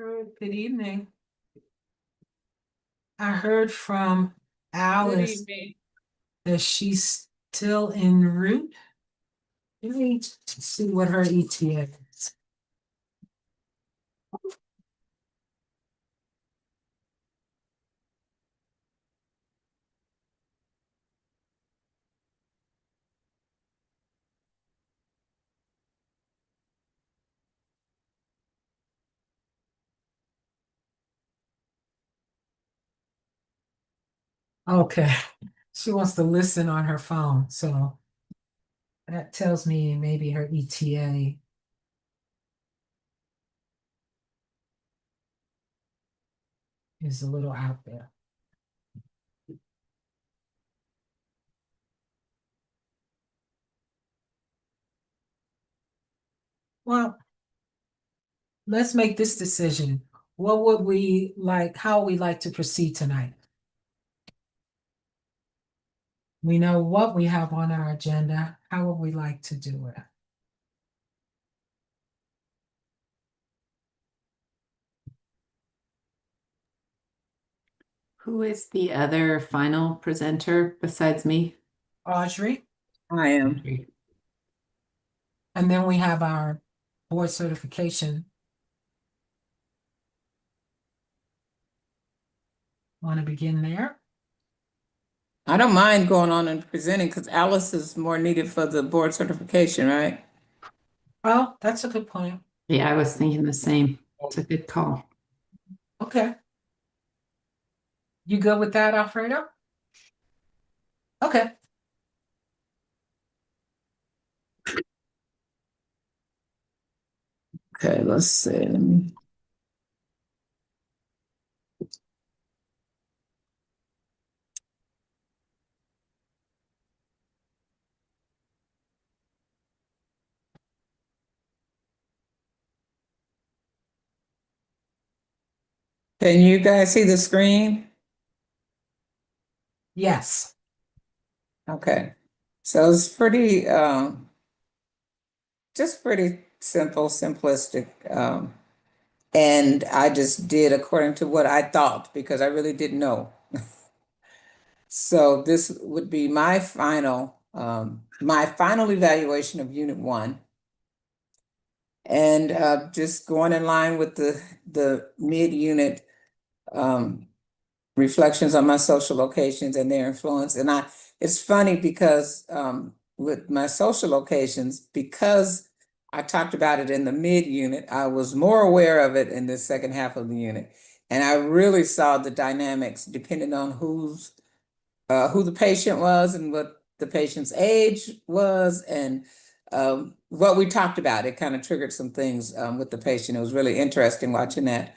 Good evening. I heard from Good Alice evening. that she's still en route. Let me see what her ETA is. Okay, she wants to listen on her phone, so that tells me maybe her ETA is a little out there. Well, let's make this decision. What would we like, how we like to proceed tonight? We know what we have on our agenda. How would we like to do it? Who is the other final presenter besides me? Audrey, I am. and then we have our board certification. Want to begin there? I don't mind going on and presenting because Alice is more needed for the board certification, right? Oh, that's a good point. Yeah, I was thinking the same. It's a good call. Okay. You good with that, Alfredo? Okay. Okay, let's see. Can you guys see the screen? Yes. Okay. So it's pretty, just pretty simple, simplistic. And I just did according to what I thought because I really didn't know. So this would be my final evaluation of Unit 1. And just going in line with the mid-unit reflections on my social locations and their influence. And it's funny because with my social locations, because I talked about it in the mid-unit, I was more aware of it in the second half of the unit. And I really saw the dynamics depending on who the patient was and what the patient's age was and what we talked about. It kind of triggered some things with the patient. It was really interesting watching that.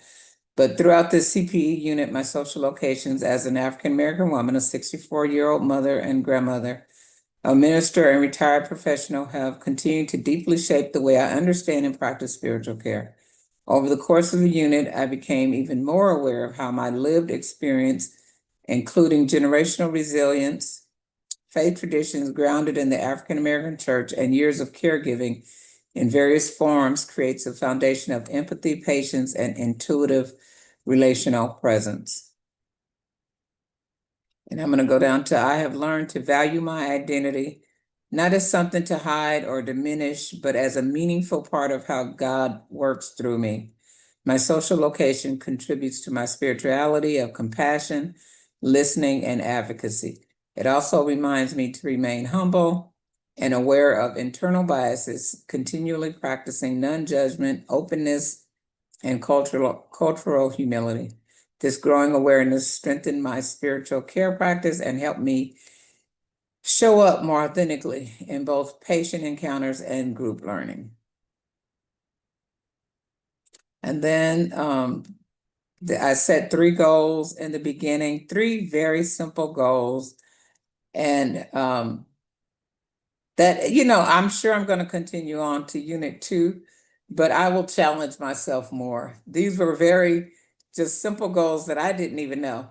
But throughout this CPE unit, my social locations as an African American woman, a 64-year-old mother and grandmother, a minister and retired professional have continued to deeply shape the way I understand and practice spiritual care. Over the course of the unit, I became even more aware of how my lived experience, including generational resilience, faith traditions grounded in the African American church, and years of caregiving in various forms, creates a foundation of empathy, patience, and intuitive relational presence. And I'm going to go down to I have learned to value my identity, not as something to hide or diminish, but as a meaningful part of how God works through me. My social location contributes to my spirituality of compassion, listening, and advocacy. It also reminds me to remain humble and aware of internal biases, continually practicing non-judgment, openness, and cultural humility. This growing awareness strengthened my spiritual care practice and helped me show up more authentically in both patient encounters and group learning. And then I set 3 goals in the beginning, 3 very simple goals. And that, I'm sure I'm going to continue on to Unit 2, but I will challenge myself more. These were very just simple goals that I didn't even know.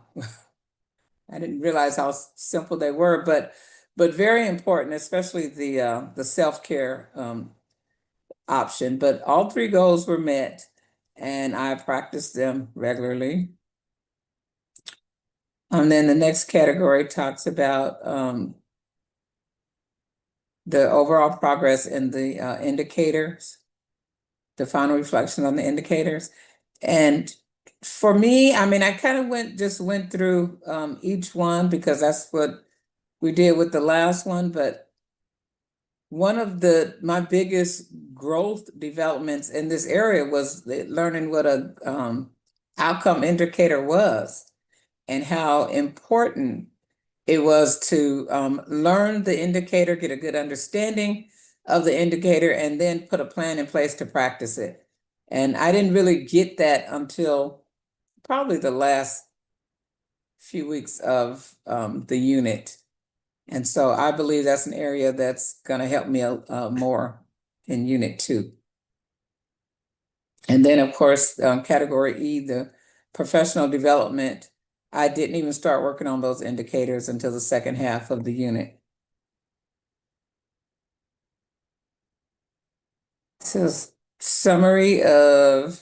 I didn't realize how simple they were, but very important, especially the self-care option. But all 3 goals were met. and I practice them regularly. And then the next category talks about the overall progress in the indicators, the final reflection on the indicators. And for me, I mean, I kind of went through each one because that's what we did with the last one. But one of my biggest growth developments in this area was learning what a outcome indicator was and how important it was to learn the indicator, get a good understanding of the indicator, and then put a plan in place to practice it. And I didn't really get that until probably the last few weeks of the unit. And so I believe that's an area that's going to help me more in Unit 2. And then, of course, Category E, the professional development, I didn't even start working on those indicators until the second half of the unit. So, summary of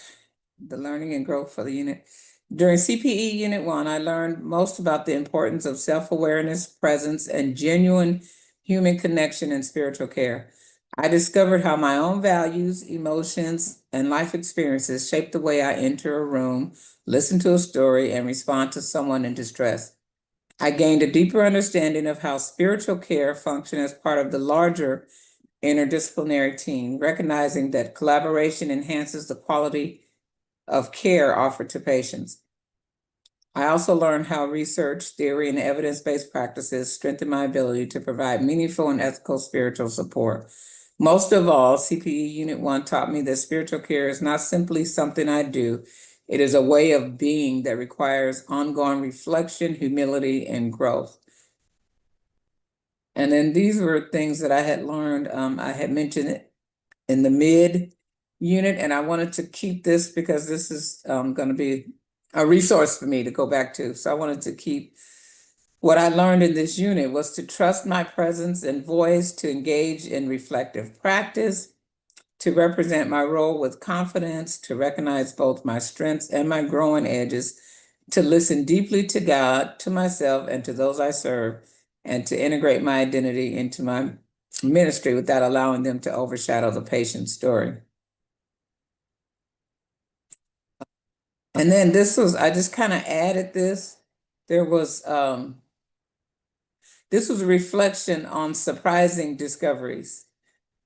the learning and growth for the unit. During CPE Unit 1, I learned most about the importance of self-awareness, presence, and genuine human connection in spiritual care. I discovered how my own values, emotions, and life experiences shape the way I enter a room, listen to a story, and respond to someone in distress. I gained a deeper understanding of how spiritual care functions as part of the larger interdisciplinary team, recognizing that collaboration enhances the quality of care offered to patients. I also learned how research, theory, and evidence-based practices strengthen my ability to provide meaningful and ethical spiritual support. Most of all, CPE Unit 1 taught me that spiritual care is not simply something I do. It is a way of being that requires ongoing reflection, humility, and growth. And then these were things that I had learned. I had mentioned it in the mid unit, and I wanted to keep this because this is going to be a resource for me to go back to. So I wanted to keep what I learned in this unit was to trust my presence and voice, to engage in reflective practice, to represent my role with confidence, to recognize both my strengths and my growing edges, to listen deeply to God, to myself, and to those I serve, and to integrate my identity into my ministry without allowing them to overshadow the patient's story. And then I just kind of added this. This was a reflection on surprising discoveries,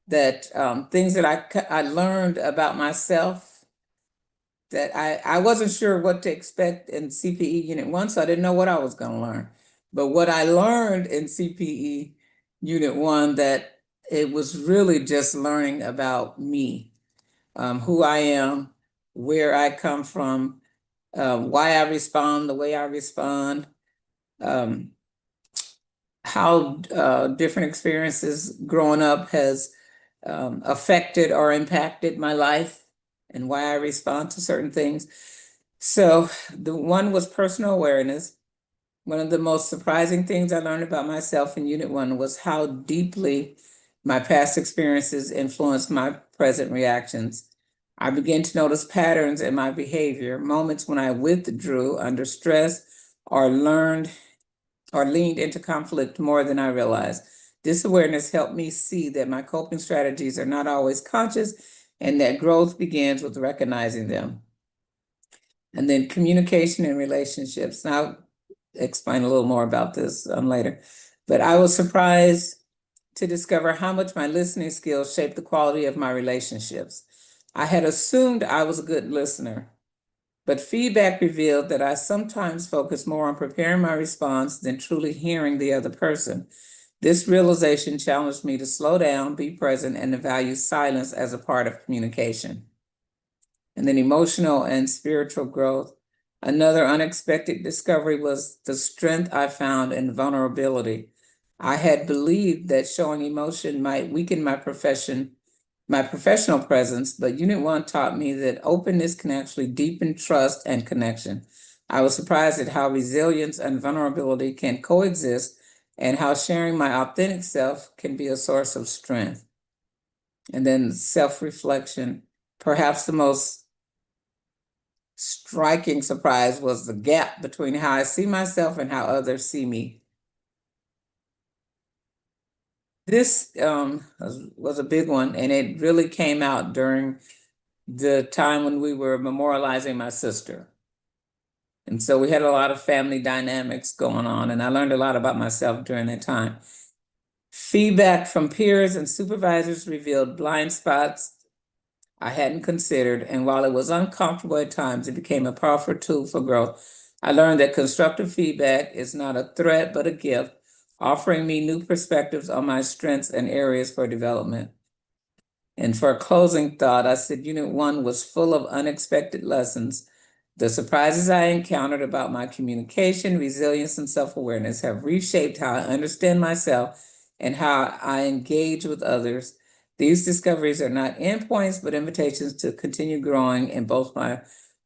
that things that I learned about myself that I wasn't sure what to expect in CPE Unit 1, so I didn't know what I was going to learn. But what I learned in CPE Unit 1, that it was really just learning about me, who I am, where I come from, why I respond the way I respond, how different experiences growing up has affected or impacted my life, and why I respond to certain things. So the one was personal awareness. One of the most surprising things I learned about myself in Unit 1 was how deeply my past experiences influenced my present reactions. I began to notice patterns in my behavior, moments when I withdrew under stress or leaned into conflict more than I realized. This awareness helped me see that my coping strategies are not always conscious and that growth begins with recognizing them. And then communication and relationships. Now, I'll explain a little more about this later. But I was surprised to discover how much my listening skills shaped the quality of my relationships. I had assumed I was a good listener, but feedback revealed that I sometimes focus more on preparing my response than truly hearing the other person. This realization challenged me to slow down, be present, and to value silence as a part of communication. And then emotional and spiritual growth. Another unexpected discovery was the strength I found in vulnerability. I had believed that showing emotion might weaken my professional presence, but Unit 1 taught me that openness can actually deepen trust and connection. I was surprised at how resilience and vulnerability can coexist, and how sharing my authentic self can be a source of strength. And then self-reflection, perhaps the most striking surprise was the gap between how I see myself and how others see me. This was a big one, and it really came out during the time when we were memorializing my sister. And so we had a lot of family dynamics going on, and I learned a lot about myself during that time. Feedback from peers and supervisors revealed blind spots I hadn't considered, and while it was uncomfortable at times, it became a powerful tool for growth. I learned that constructive feedback is not a threat, but a gift, offering me new perspectives on my strengths and areas for development. And for a closing thought, I said Unit 1 was full of unexpected lessons. The surprises I encountered about my communication, resilience, and self-awareness have reshaped how I understand myself and how I engage with others. These discoveries are not endpoints, but invitations to continue growing in both my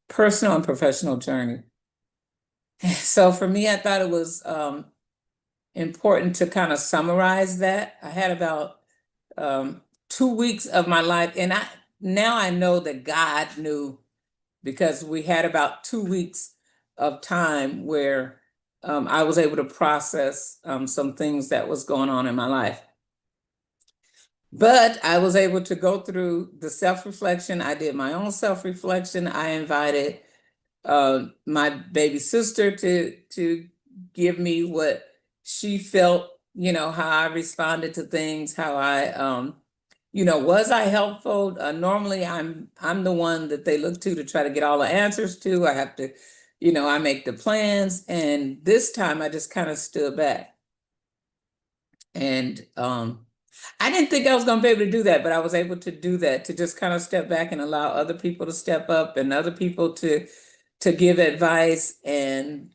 personal and professional journey. So for me, I thought it was important to kind of summarize that. I had about 2 weeks of my life, and now I know that God knew, because we had about 2 weeks of time where I was able to process some things that was going on in my life. But I was able to go through the self-reflection. I did my own self-reflection. I invited my baby sister to give me what she felt, how I responded to things, how I was I helpful? Normally I'm the one that they look to try to get all the answers to. I have to, I make the plans, and this time I just kind of stood back. And I didn't think I was going to be able to do that, but I was able to do that, to just kind of step back and allow other people to step up and other people to give advice. And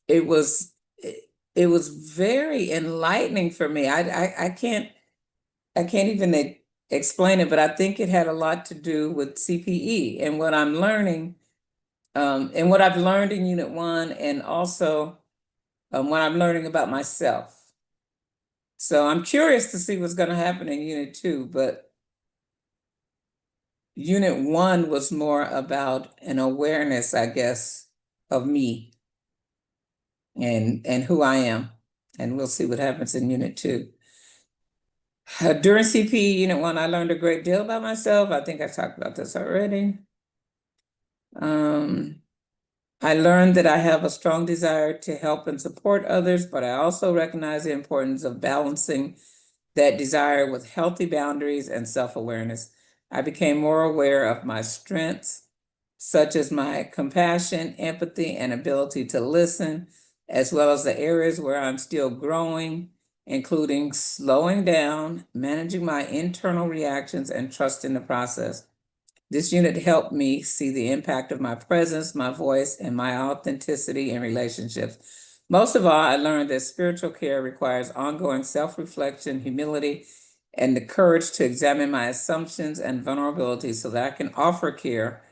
it was very enlightening for me. I can't even explain it, but I think it had a lot to do with CPE and what I'm learning, and what I've learned in Unit 1, and also what I'm learning about myself. So I'm curious to see what's going to happen in Unit 2, but Unit 1 was more about an awareness, I guess, of me and who I am. And we'll see what happens in Unit 2. During CPE Unit 1, I learned a great deal about myself. I think I talked about this already. I learned that I have a strong desire to help and support others, but I also recognize the importance of balancing that desire with healthy boundaries and self-awareness. I became more aware of my strengths, such as my compassion, empathy, and ability to listen, as well as the areas where I'm still growing, including slowing down, managing my internal reactions, and trusting the process. This unit helped me see the impact of my presence, my voice, and my authenticity in relationships. Most of all, I learned that spiritual care requires ongoing self-reflection, humility, and the courage to examine my assumptions and vulnerabilities so that I can offer care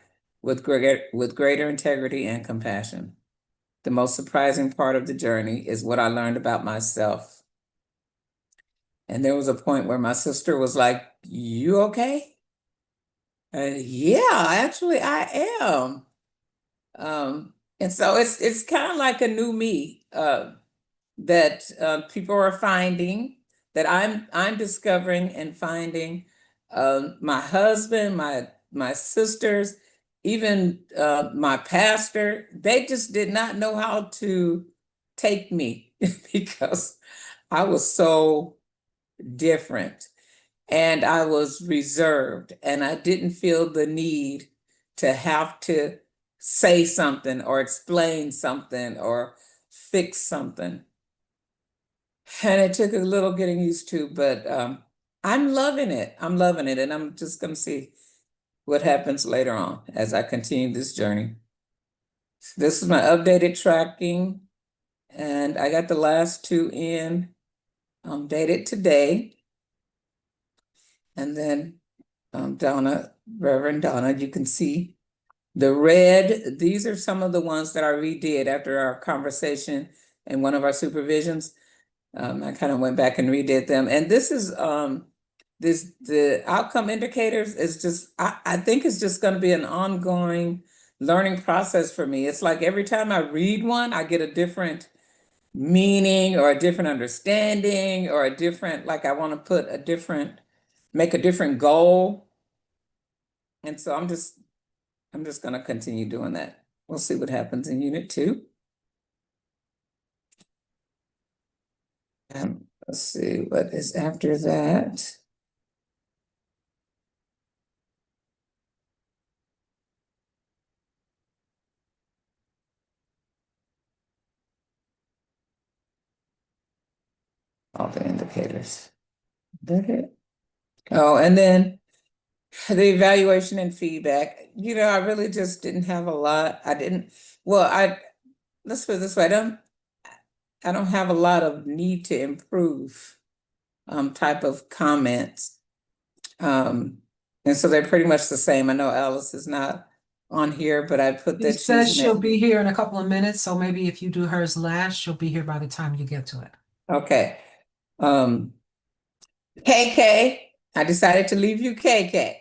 with greater integrity and compassion. The most surprising part of the journey is what I learned about myself. And there was a point where my sister was like, "You okay?" Yeah, actually I am. And so it's kind of like a new me that people are finding, that I'm discovering and finding. My husband, my sisters, even my pastor, they just did not know how to take me because I was so different. And I was reserved, and I didn't feel the need to have to say something or explain something or fix something. And it took a little getting used to, but I'm loving it. I'm loving it. And I'm just going to see what happens later on as I continue this journey. This is my updated tracking, and I got the last two in, dated today. And then Donna, Reverend Donna, you can see the red. These are some of the ones that I redid after our conversation and one of our supervisions. I kind of went back and redid them. And this is the outcome indicators is just, I think it's just going to be an ongoing learning process for me. It's like every time I read one, I get a different meaning or a different understanding or a different, like I want to put a different, make a different goal. And so I'm just going to continue doing that. We'll see what happens in Unit 2. Let's see what is after that. All the indicators. That it? Oh, and then the evaluation and feedback. You know, I really just didn't have a lot. Let's put it this way, I don't have a lot of need to improve type of comments. And so they're pretty much the same. I know Alice is not on here, but I put It that says she's she'll next. be here in a couple of minutes, so maybe if you do hers last, she'll be here by the time you get to it. Okay. KK, I decided to leave you KK.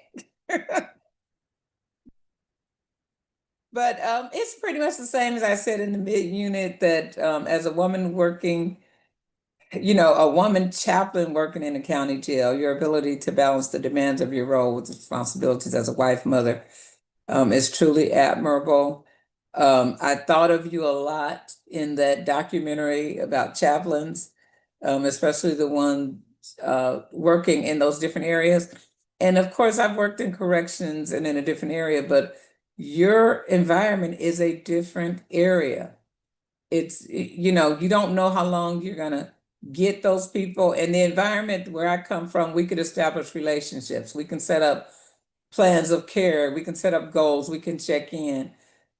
But it's pretty much the same as I said in the mid-unit that as a woman working, you know, a woman chaplain working in a county jail, your ability to balance the demands of your role with responsibilities as a wife, mother, is truly admirable. I thought of you a lot in that documentary about chaplains, especially the one working in those different areas. And of course, I've worked in corrections and in a different area, but your environment is a different area. It's, you know, you don't know how long you're gonna get those people. And the environment where I come from, we could establish relationships. We can set up plans of care. We can set up goals. We can check in.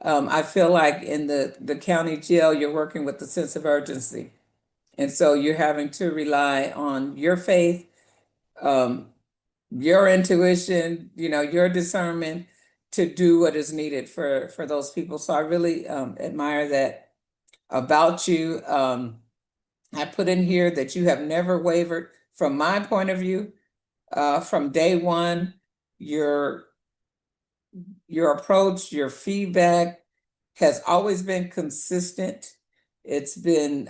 I feel like in the county jail, you're working with the sense of urgency. And so you're having to rely on your faith, um, your intuition, you know, your discernment to do what is needed for those people. So I really admire that about you. I put in here that you have never wavered from my point of view. From day one, your approach, your feedback has always been consistent. It's been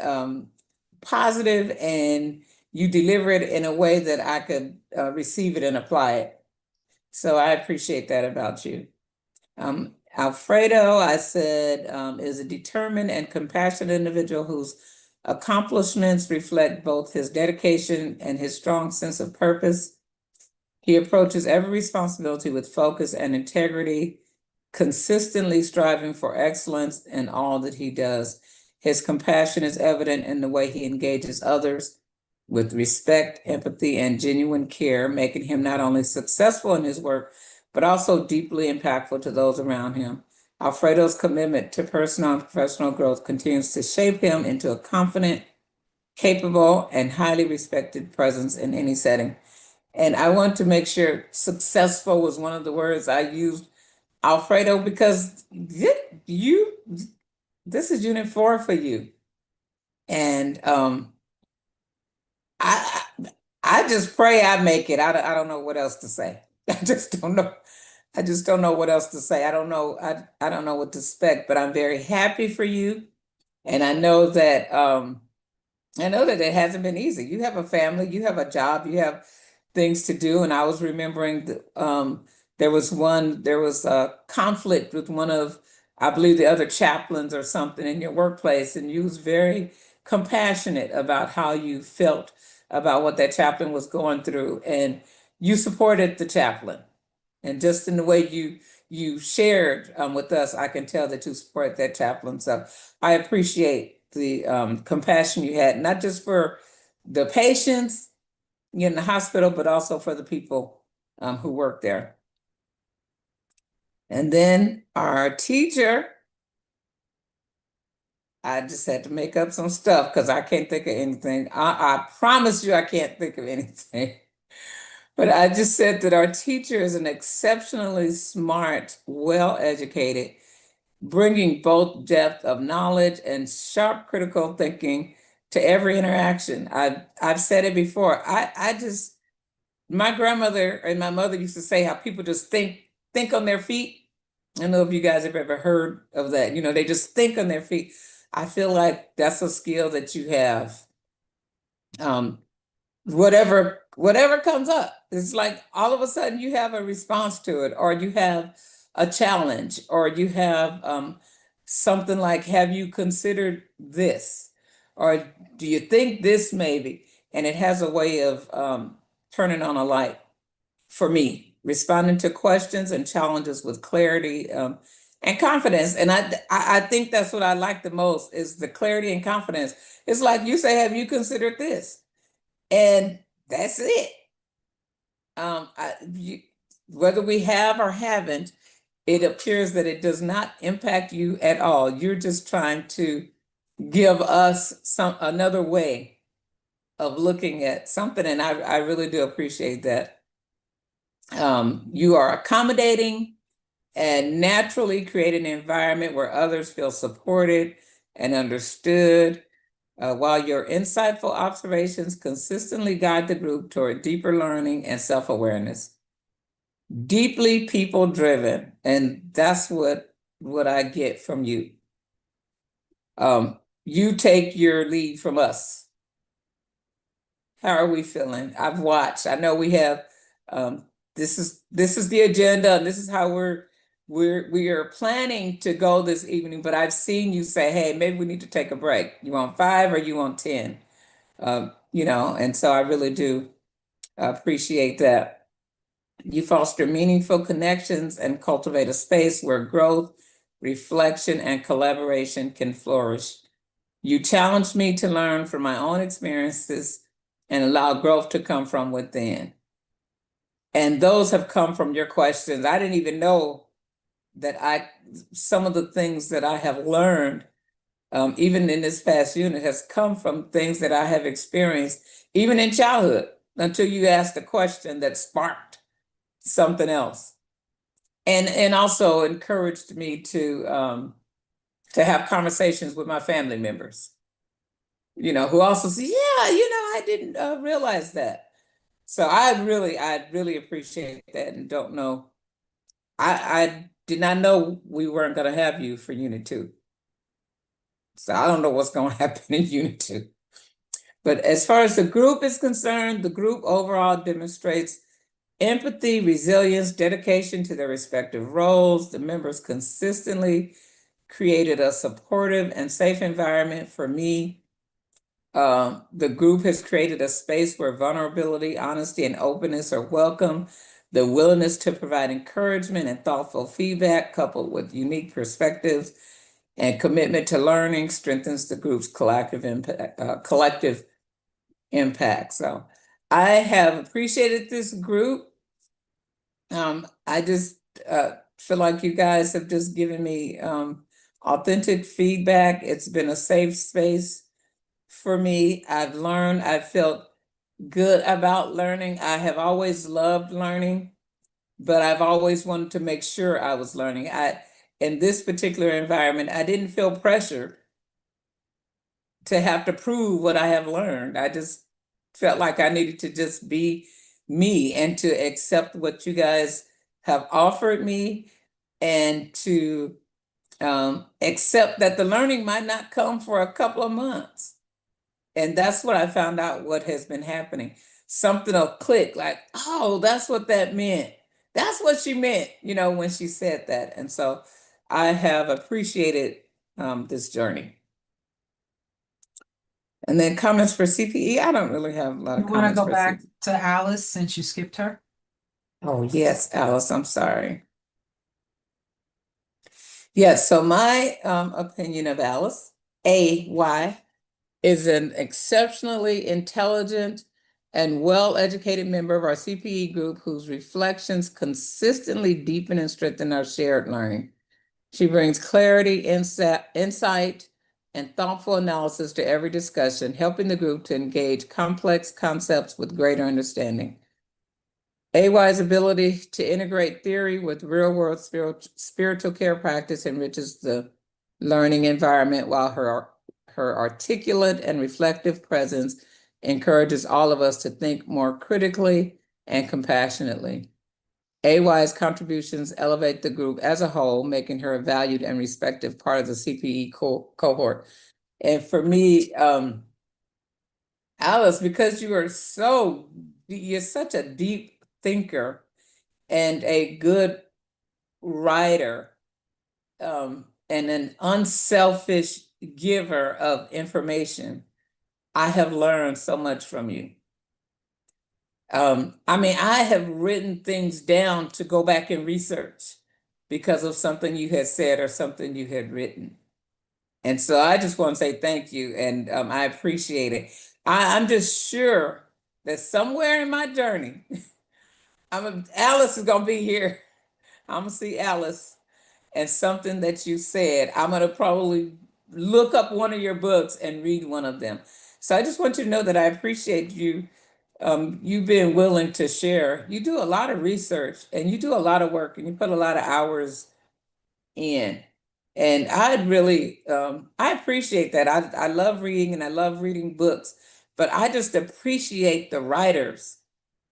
positive, and you deliver it in a way that I could receive it and apply it. So I appreciate that about you. Alfredo, I said, is a determined and compassionate individual whose accomplishments reflect both his dedication and his strong sense of purpose. He approaches every responsibility with focus and integrity, consistently striving for excellence in all that he does. His compassion is evident in the way he engages others with respect, empathy, and genuine care, making him not only successful in his work, but also deeply impactful to those around him. Alfredo's commitment to personal and professional growth continues to shape him into a confident, capable, and highly respected presence in any setting. And I want to make sure successful was one of the words I used, Alfredo, because this is Unit 4 for you. And I I just pray I make it. I don't know what else to say. I just don't know. I just don't know what else to say. I don't know. I don't know what to expect, but I'm very happy for you. And I know that it hasn't been easy. You have a family, you have a job, you have things to do. And I was remembering there was a conflict with one of, I believe, the other chaplains or something in your workplace, and you was very compassionate about how you felt about what that chaplain was going through, and you supported the chaplain. And just in the way you shared with us, I can tell that you support that chaplain. So I appreciate the compassion you had, not just for the patients in the hospital, but also for the people who work there. And then our teacher, I just had to make up some stuff because I can't think of anything. I promise you I can't think of anything. But I just said that our teacher is an exceptionally smart, well-educated, bringing both depth of knowledge and sharp critical thinking to every interaction. I've said it before. I just my grandmother and my mother used to say how people just think on their feet. I don't know if you guys have ever heard of that. You know, they just think on their feet. I feel like that's a skill that you have. Whatever comes up, it's like all of a sudden you have a response to it, or you have a challenge, or you have something like, have you considered this? Or do you think this maybe? And it has a way of turning on a light for me, responding to questions and challenges with clarity and confidence. And I think that's what I like the most is the clarity and confidence. It's like you say, have you considered this? And that's it. Whether we have or haven't, it appears that it does not impact you at all. You're just trying to give us another way of looking at something, and I really do appreciate that. You are accommodating and naturally create an environment where others feel supported and understood, while your insightful observations consistently guide the group toward deeper learning and self-awareness. Deeply people-driven, and that's what I get from you. You take your lead from us. How are we feeling? I've watched. I know we have. This is the agenda, and this is how we are planning to go this evening. But I've seen you say, "Hey, maybe we need to take a break. You want 5 or you want 10?" You know, and so I really do appreciate that. You foster meaningful connections and cultivate a space where growth, reflection, and collaboration can flourish. You challenge me to learn from my own experiences and allow growth to come from within. And those have come from your questions. I didn't even know that some of the things that I have learned, even in this past unit, has come from things that I have experienced, even in childhood, until you asked a question that sparked something else. And also encouraged me to have conversations with my family members, you know, who also say, yeah, you know, I didn't realize that. So I really appreciate that, and don't know. I did not know we weren't going to have you for Unit 2. So I don't know what's going to happen in Unit 2. But as far as the group is concerned, the group overall demonstrates empathy, resilience, dedication to their respective roles. The members consistently created a supportive and safe environment for me. The group has created a space where vulnerability, honesty, and openness are welcome. The willingness to provide encouragement and thoughtful feedback, coupled with unique perspectives and commitment to learning, strengthens the group's collective impact. So I have appreciated this group. I just feel like you guys have just given me authentic feedback. It's been a safe space for me. I've learned, I felt good about learning. I have always loved learning, but I've always wanted to make sure I was learning. In this particular environment, I didn't feel pressure to have to prove what I have learned. I just felt like I needed to just be me and to accept what you guys have offered me, and to accept that the learning might not come for a couple of months. And that's what I found out what has been happening. Something will click, like, oh, that's what that meant. That's what she meant, you know, when she said that. And so I have appreciated this journey. And then comments for CPE, I don't really have a lot You of want to comments go for back CPE. to Alice since you skipped her? Oh, yes, Alice, I'm sorry. Yes, so my opinion of Alice, AY, is an exceptionally intelligent and well-educated member of our CPE group whose reflections consistently deepen and strengthen our shared learning. She brings clarity, insight, and thoughtful analysis to every discussion, helping the group to engage complex concepts with greater understanding. AY's ability to integrate theory with real-world spiritual care practice enriches the learning environment, while her articulate and reflective presence encourages all of us to think more critically and compassionately. AY's contributions elevate the group as a whole, making her a valued and respected part of the CPE cohort. And for me, Alice, because you're such a deep thinker and a good writer, and an unselfish giver of information, I have learned so much from you. I mean, I have written things down to go back and research because of something you had said or something you had written. And so I just want to say thank you, and I appreciate it. I'm just sure that somewhere in my journey, Alice is gonna be here. I'm gonna see Alice, and something that you said, I'm gonna probably look up one of your books and read one of them. So I just want you to know that I appreciate you, you being willing to share. You do a lot of research and you do a lot of work and you put a lot of hours in. And I appreciate that. I love reading and I love reading books, but I just appreciate the writers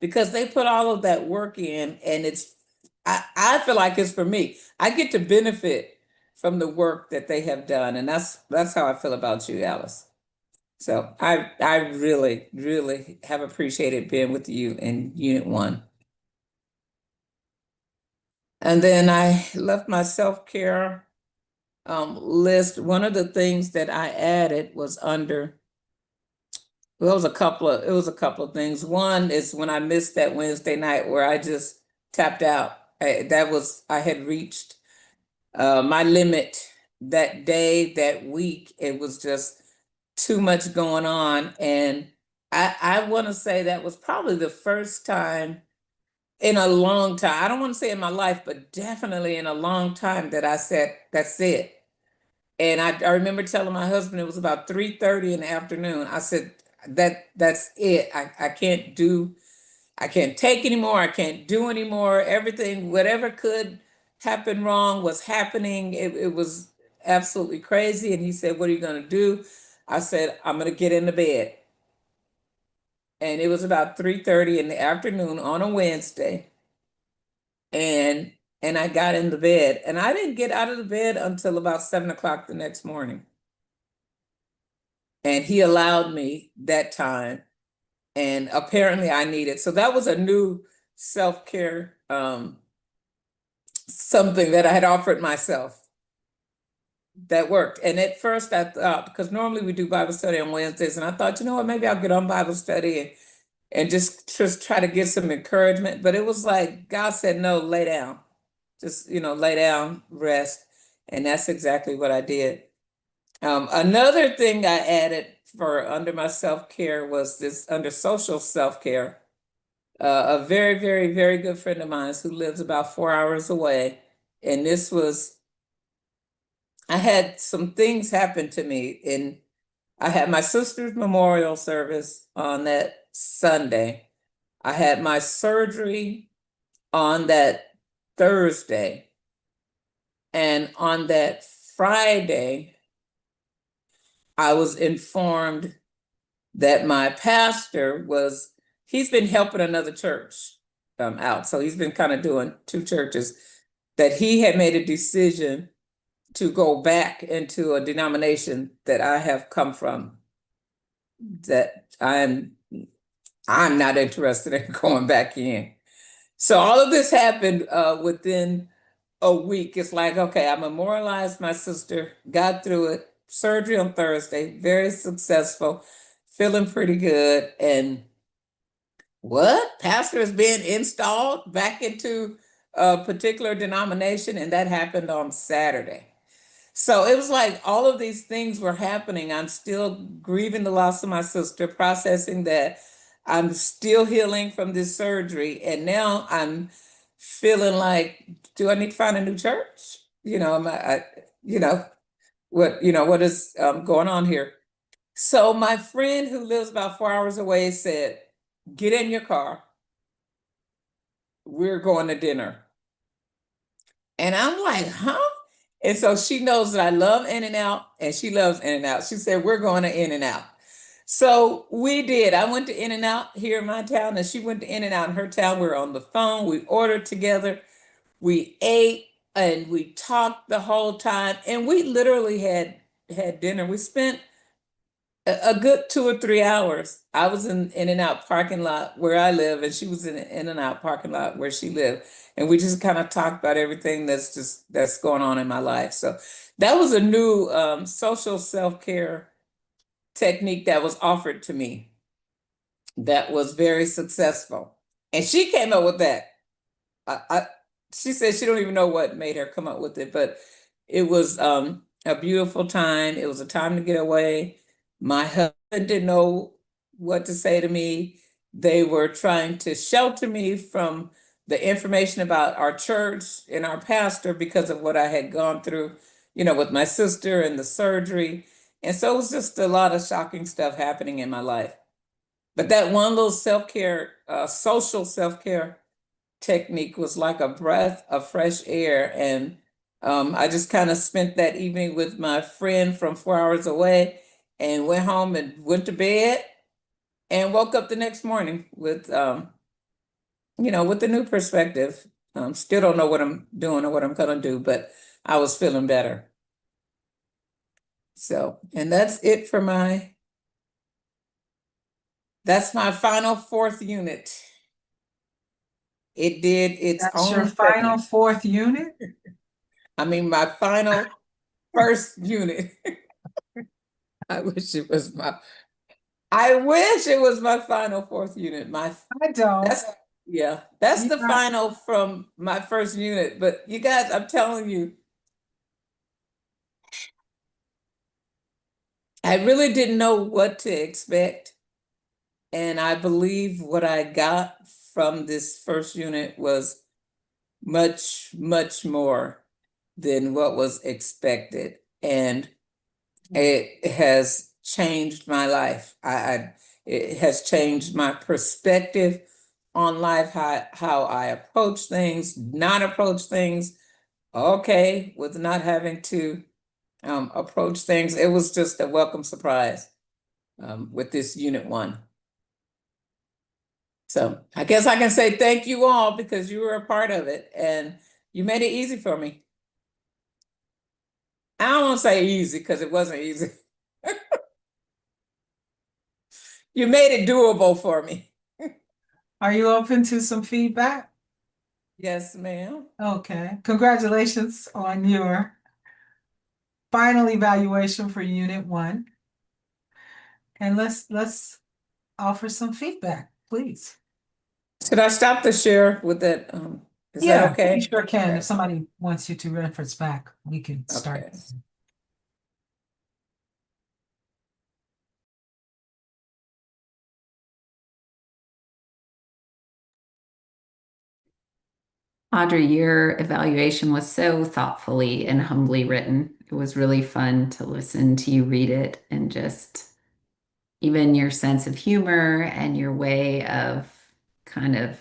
because they put all of that work in, and I feel like it's for me. I get to benefit from the work that they have done. And that's how I feel about you, Alice. So I really, really have appreciated being with you in Unit 1. And then I left my self-care list. One of the things that I added was under, well, it was a couple of things. One is when I missed that Wednesday night where I just tapped out. I had reached my limit that day, that week. It was just too much going on. And I want to say that was probably the first time in a long time. I don't want to say in my life, but definitely in a long time that I said, that's it. And I remember telling my husband it was about 3:30 in the afternoon. I said, that's it. I can't take anymore. I can't do anymore. Everything, whatever could happen wrong was happening. It was absolutely crazy. And he said, what are you going to do? I said, I'm going to get into bed. And it was about 3:30 in the afternoon on a Wednesday. And I got in the bed, and I didn't get out of the bed until about 7 o'clock the next morning. And he allowed me that time. And apparently I needed. So that was a new self-care, something that I had offered myself that worked. And at first I thought, because normally we do Bible study on Wednesdays, and I thought, you know what, maybe I'll get on Bible study and just try to get some encouragement. But it was like God said, no, lay down. Just, lay down, rest. And that's exactly what I did. Another thing I added for under my self-care was this under social self-care. A very, very, very good friend of mine who lives about 4 hours away. And I had some things happen to me. And I had my sister's memorial service on that Sunday. I had my surgery on that Thursday. And on that Friday, I was informed that my pastor he's been helping another church out. So he's been kind of doing two churches, that he had made a decision to go back into a denomination that I have come from, that I'm not interested in going back in. So all of this happened within a week. It's like, okay, I memorialized my sister, got through it, surgery on Thursday, very successful, feeling pretty good. And what? Pastor is being installed back into a particular denomination, and that happened on Saturday. So it was like all of these things were happening. I'm still grieving the loss of my sister, processing that. I'm still healing from this surgery, and now I'm feeling like, do I need to find a new church? What is going on here? So my friend who lives about 4 hours away said, get in your car. We're going to dinner. And I'm like, huh? And so she knows that I love In-N-Out, and she loves In-N-Out. She said, we're going to In-N-Out. So we did. I went to In and Out here in my town, and she went to In and Out in her town. We were on the phone. We ordered together. We ate and we talked the whole time. And we literally had dinner. We spent a good 2 or 3 hours. I was in and Out parking lot where I live, and she was in and Out parking lot where she lived. And we just kind of talked about everything that's going on in my life. So that was a new social self-care technique that was offered to me that was very successful. And she came up with that. I she said she don't even know what made her come up with it, but it was a beautiful time. It was a time to get away. My husband didn't know what to say to me. They were trying to shelter me from the information about our church and our pastor because of what I had gone through, with my sister and the surgery. And so it was just a lot of shocking stuff happening in my life. But that one little self-care, social self-care technique was like a breath of fresh air. And I just kind of spent that evening with my friend from 4 hours away and went home and went to bed and woke up the next morning with a new perspective. Still don't know what I'm doing or what I'm gonna do, but I was feeling better. So, and that's my final fourth unit. It did its That's your own final thing. fourth unit? I mean, my final first unit. I wish it was my final fourth unit. I don't. That's You the got- final from my first unit. But you guys, I'm telling you, I really didn't know what to expect. And I believe what I got from this first unit was much, much more than what was expected. And it has changed my life. It has changed my perspective on life, how I approach things, not approach things. Okay, with not having to approach things. It was just a welcome surprise with this unit one. So I guess I can say thank you all because you were a part of it and you made it easy for me. I don't want to say easy because it wasn't easy. You made it doable for me. Are you open to some feedback? Yes, ma'am. Okay. Congratulations on your final evaluation for Unit 1. And let's offer some feedback, please. Should I stop the share with that? Is that Yeah, okay? you sure can. Okay. If somebody wants you to reference back, we can start. Okay. Audrey, your evaluation was so thoughtfully and humbly written. It was really fun to listen to you read it and just even your sense of humor and your way of kind of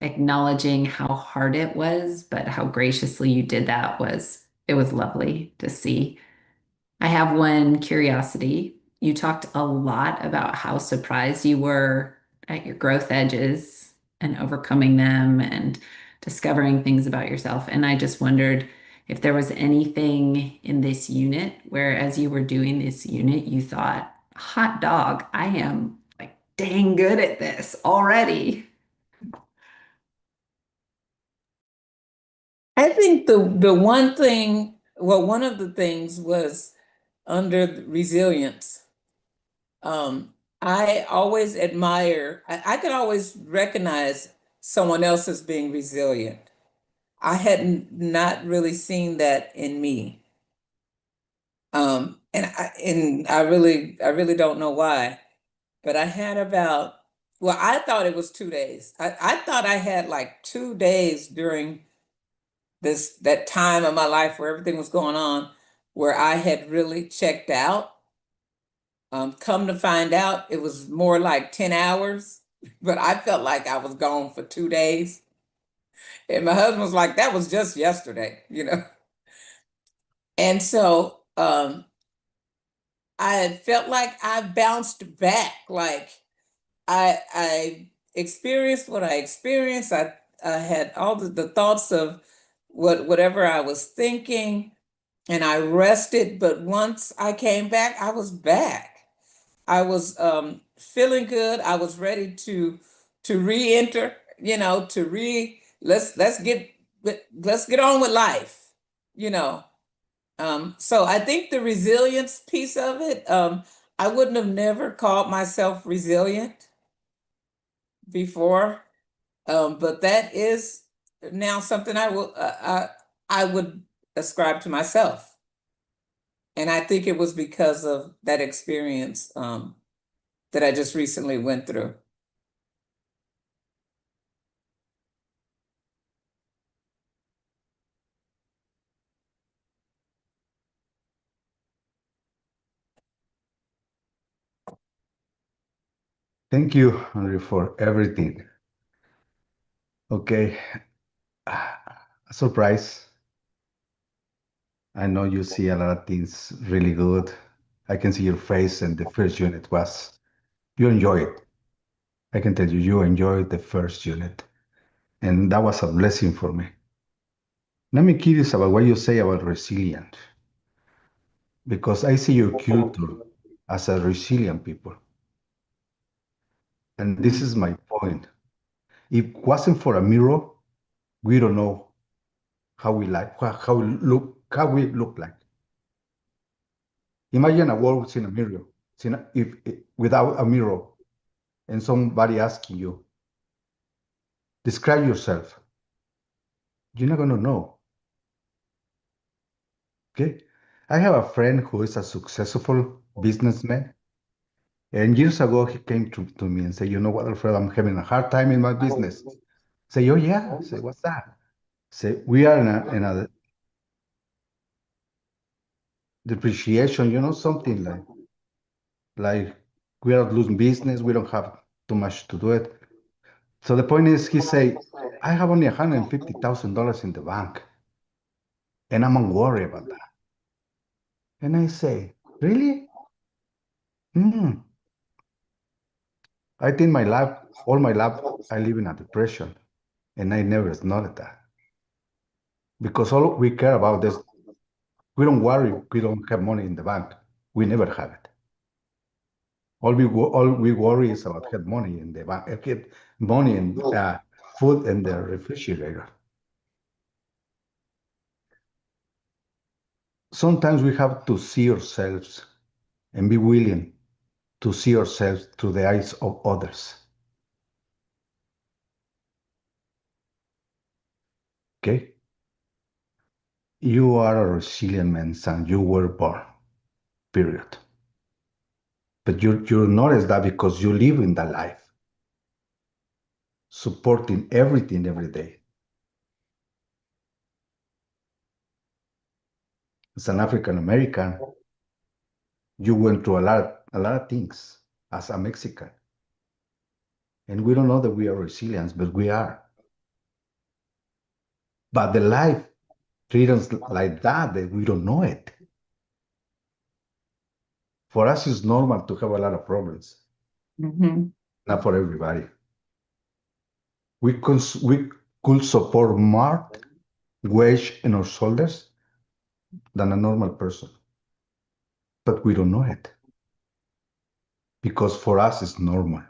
acknowledging how hard it was, but how graciously you did that it was lovely to see. I have one curiosity. You talked a lot about how surprised you were at your growth edges and overcoming them and discovering things about yourself. And I just wondered if there was anything in this unit where, as you were doing this unit, you thought, hot dog, I am like dang good at this already. I think the one thing, well, one of the things was under resilience. I always admire, I could always recognize someone else as being resilient. I had not really seen that in me. And I really don't know why, but I had well, I thought it was 2 days. I thought I had like 2 days during that time of my life where everything was going on, where I had really checked out. Come to find out, it was more like 10 hours, but I felt like I was gone for 2 days. And my husband was like, that was just yesterday. And so I felt like I bounced back. Like I experienced what I experienced. I had all the thoughts of whatever I was thinking, and I rested. But once I came back, I was back. I was feeling good. I was ready to re-enter, to let's get on with life, you know. So I think the resilience piece of it, I wouldn't have never called myself resilient before, but that is now something I would ascribe to myself, and I think it was because of that experience that I just recently went through. Thank you, Andre, for everything. Okay, a surprise. I know you see a lot of things really good. I can see your face, and the first unit was, you enjoy it. I can tell you, you enjoyed the first unit, and that was a blessing for me. Now I'm curious about what you say about resilient, because I see your culture as a resilient people. And this is my point. If it wasn't for a mirror, we don't know how we like, how we look like. Imagine a world without a mirror, without a mirror, and somebody asking you, describe yourself. You're not gonna know. Okay? I have a friend who is a successful businessman, and years ago he came to me and said, "You know what, Alfredo, I'm having a hard time in my business." Say, "Oh yeah." Say, "What's that?" Say, "We are in a depreciation, something like we are losing business. We don't have too much to do it." So the point is, he say, "I have only $150,000 in the bank, and I'm worried about that." And I say, "Really? Hmm. I think all my life, I live in a depression, and I never acknowledge that because all we care about is we don't worry. We don't have money in the bank. We never have it. All we worry is about have money in the bank, get money and food in the refrigerator. Sometimes we have to see ourselves and be willing to see ourselves through the eyes of others. Okay? You are a resilient man, son. You were born, period. But you notice that because you live in that life, supporting everything every day. As an African American, you went through a lot of things as a Mexican. And we don't know that we are resilient, but we are. But the life treats us like that we don't know it. For us, it's normal to have a lot of problems, Mhm. not for everybody. We could support more weight in our shoulders than a normal person, but we don't know it because for us, it's normal.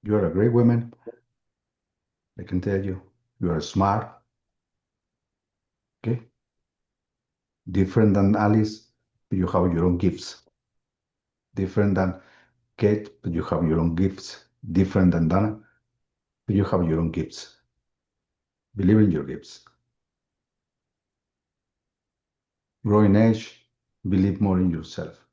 You are a great woman. I can tell you, you are smart. Okay, different than Alice, but you have your own gifts. Different than Kate, but you have your own gifts. Different than Donna, but you have your own gifts. Believe in your gifts. Grow in age, believe more in yourself.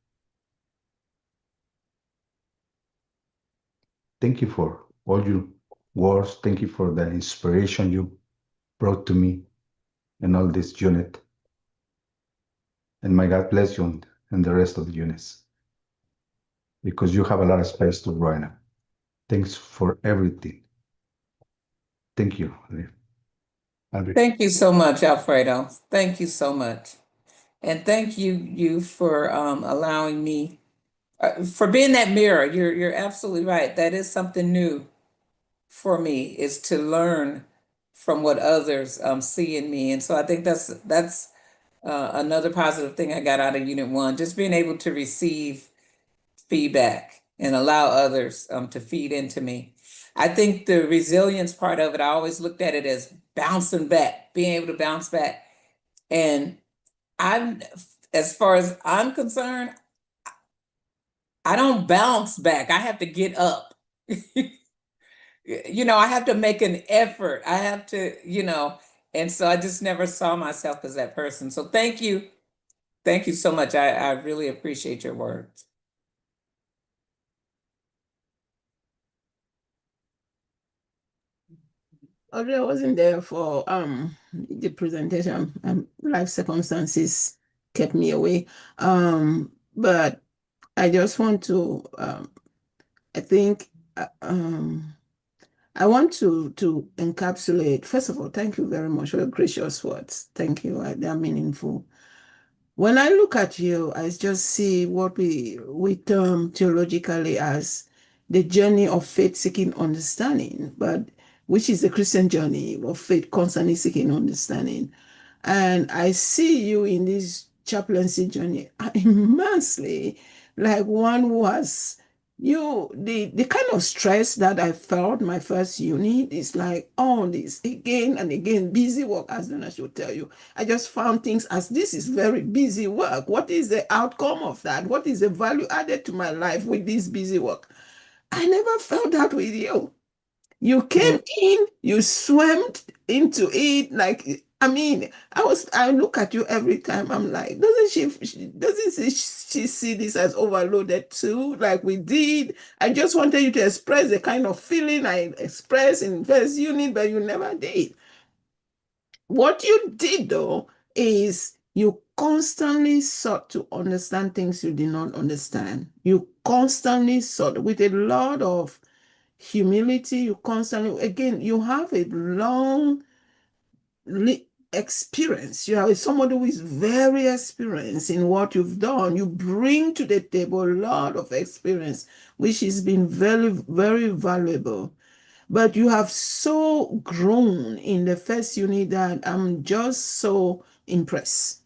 Thank you for all your words. Thank you for the inspiration you brought to me and all this unit. And may God bless you and the rest of the units because you have a lot of space to grow in. Thanks for everything. Thank you, Andre. Thank you so much, Alfredo. Thank you so much. And thank you for allowing me for being that mirror. You're absolutely right. That is something new for me, is to learn from what others see in me. And so I think that's another positive thing I got out of Unit 1, just being able to receive feedback and allow others to feed into me. I think the resilience part of it, I always looked at it as bouncing back, being able to bounce back. And I'm, as far as I'm concerned, I don't bounce back. I have to get up. I have to make an effort. I have to, and so I just never saw myself as that person. So thank you. Thank you so much. I really appreciate your words. Although I wasn't there for the presentation, life circumstances kept me away. But I just want to I think I want to encapsulate. First of all, thank you very much for your gracious words. Thank you. They're meaningful. When I look at you, I just see what we term theologically as the journey of faith seeking understanding, but which is the Christian journey of faith constantly seeking understanding. And I see you in this chaplaincy journey immensely, like one who has the kind of stress that I felt my first unit is like all this again and again, busy work, as Donna should tell you. I just found things as this is very busy work. What is the outcome of that? What is the value added to my life with this busy work? I never felt that with you. You came in, you swam into it. Like, I mean, I look at you every time. I'm like, doesn't she see this as overloaded too? Like we did. I just wanted you to express the kind of feeling I expressed in first unit, but you never did. What you did though is you constantly sought to understand things you did not understand. You constantly sought with a lot of humility. You constantly, again, you have a long experience. You are somebody who is very experienced in what you've done. You bring to the table a lot of experience, which has been very, very valuable. But you have so grown in the first unit that I'm just so impressed.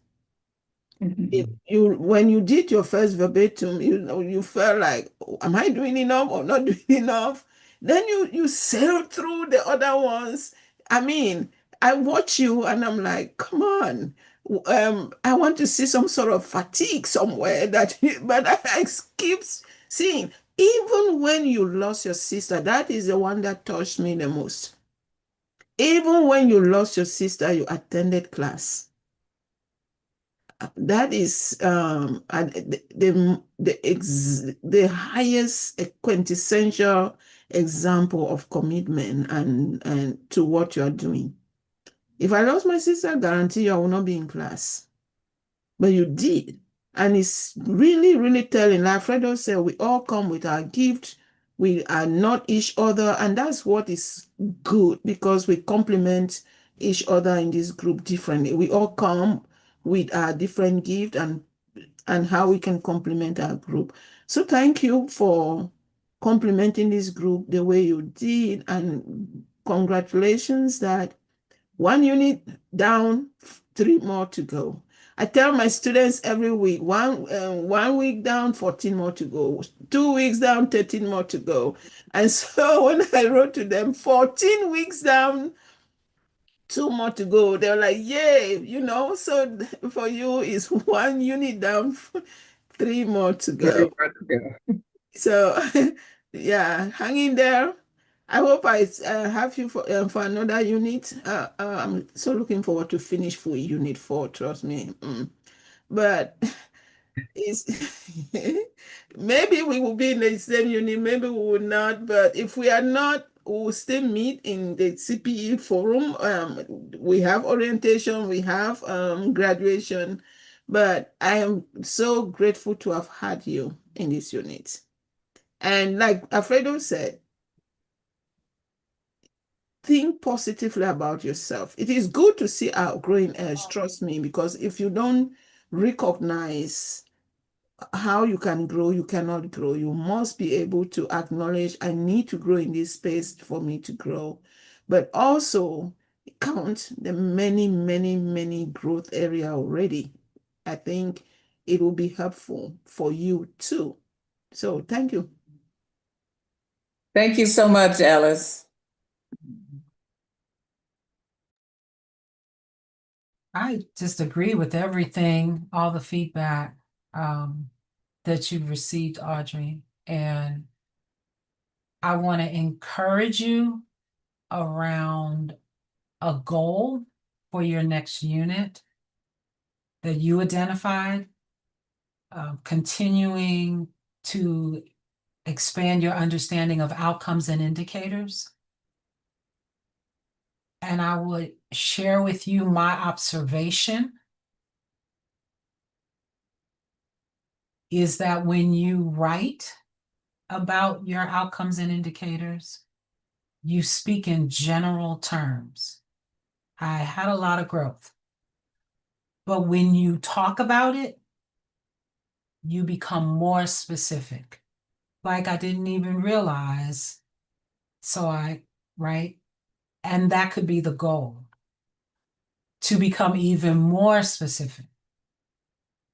When you did your first verbatim, you felt like, oh, am I doing enough or not doing enough? Then you sailed through the other ones. I mean, I watch you and I'm like, come on. I want to see some sort of fatigue somewhere but I keep seeing, even when you lost your sister, that is the one that touched me the most. Even when you lost your sister, you attended class. That is the highest quintessential example of commitment and to what you are doing. If I lost my sister, I guarantee you I will not be in class. But you did. And it's really, really telling. Like Fredo said, we all come with our gift. We are not each other. And that's what is good, because we complement each other in this group differently. We all come with our different gift and how we can complement our group. So thank you for complementing this group the way you did. And congratulations that one unit down, 3 more to go. I tell my students every week, one week down, 14 more to go. 2 weeks down, 13 more to go. And so when I wrote to them, 14 weeks down, 2 more to go, they were like, yay, so for you is 1 unit down, 3 more to go. So yeah, hang in there. I hope I have you for another unit. I'm so looking forward to finish full unit 4, trust me. But it's maybe we will be in the same unit, maybe we will not. But if we are not, we will still meet in the CPE forum. We have orientation, we have graduation. But I am so grateful to have had you in this unit. And like Alfredo said, think positively about yourself. It is good to see our growing edge, trust me, because if you don't recognize how you can grow, you cannot grow. You must be able to acknowledge, I need to grow in this space for me to grow, but also count the many, many, many growth area already. I think it will be helpful for you too. So thank you. Thank you so much, Alice. I just agree with everything, all the feedback that you've received, Audrey. And I want to encourage you around a goal for your next unit that you identified, continuing to expand your understanding of outcomes and indicators. And I would share with you my observation is that when you write about your outcomes and indicators, you speak in general terms. I had a lot of growth. But when you talk about it, you become more specific. Like I didn't even realize. Right? And that could be the goal, to become even more specific.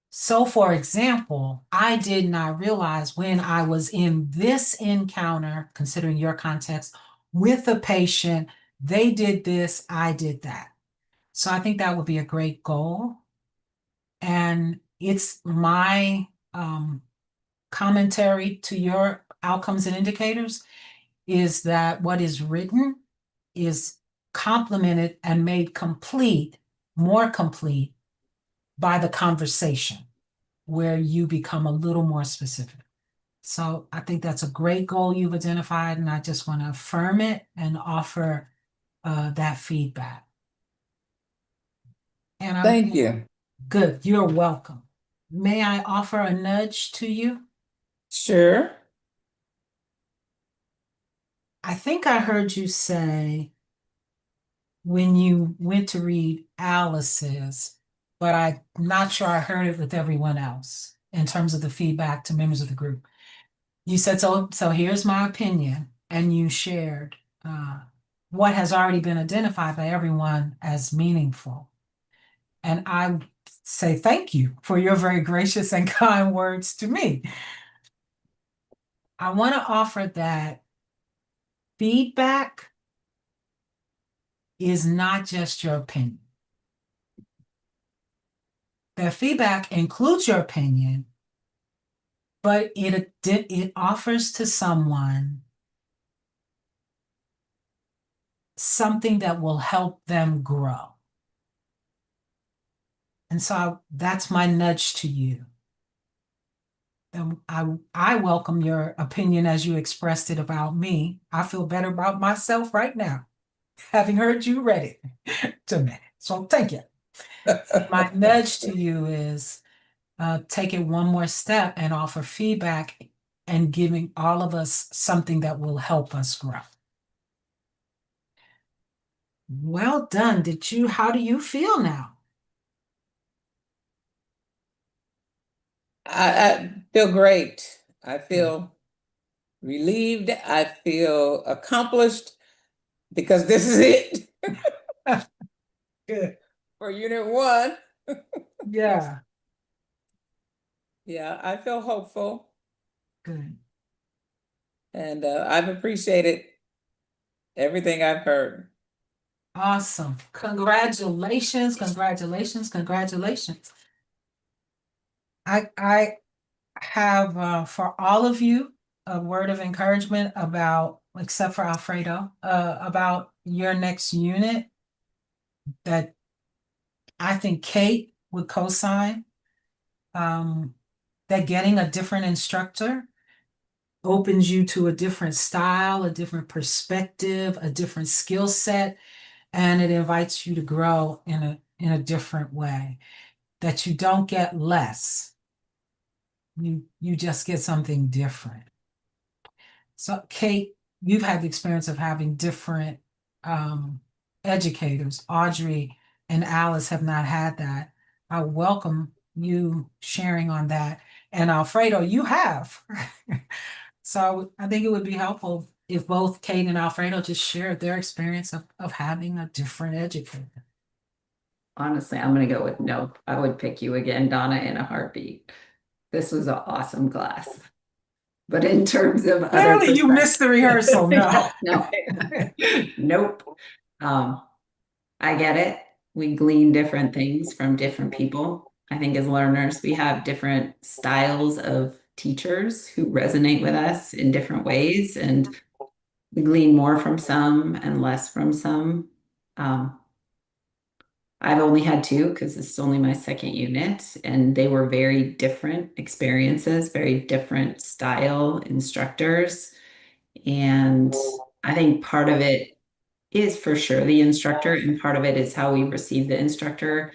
So, for example, I did not realize when I was in this encounter, considering your context, with a patient, they did this, I did that. So I think that would be a great goal. And it's my commentary to your outcomes and indicators is that what is written is complemented and made complete, more complete, by the conversation where you become a little more specific. So I think that's a great goal you've identified, and I just want to affirm it and offer that feedback. And Thank you. Good, you're welcome. May I offer a nudge to you? Sure. I think I heard you say when you went to read Alice's, but I'm not sure I heard it with everyone else in terms of the feedback to members of the group. You said, so here's my opinion, and you shared what has already been identified by everyone as meaningful. And I say thank you for your very gracious and kind words to me. I want to offer that feedback is not just your opinion. That feedback includes your opinion, but it offers to someone something that will help them grow. And so that's my nudge to you. And I welcome your opinion as you expressed it about me. I feel better about myself right now, having heard you read it to me. So thank you. My nudge to you is take it one more step and offer feedback and giving all of us something that will help us grow. Well done. How do you feel now? I feel great. I feel relieved. I feel accomplished because this is it Good. for Unit 1. Yeah. Yeah, I feel hopeful, Good. and I've appreciated everything I've heard. Awesome. Congratulations, congratulations, congratulations. I have for all of you a word of encouragement about, except for Alfredo, about your next unit that I think Kate would co-sign. That getting a different instructor opens you to a different style, a different perspective, a different skill set, and it invites you to grow in a different way. That you don't get less. You just get something different. So Kate, you've had the experience of having different educators. Audrey and Alice have not had that. I welcome you sharing on that. And Alfredo, you have. So I think it would be helpful if both Kate and Alfredo just shared their experience of having a different educator. Honestly, I'm going to go with no. I would pick you again, Donna, in a heartbeat. This was an awesome class. But in terms of other Clearly, you missed the rehearsal. No. no, nope. I get it. We glean different things from different people. I think as learners, we have different styles of teachers who resonate with us in different ways, and we glean more from some and less from some. I've only had two because this is only my second unit, and they were very different experiences, very different style instructors. And I think part of it is for sure the instructor, and part of it is how we receive the instructor.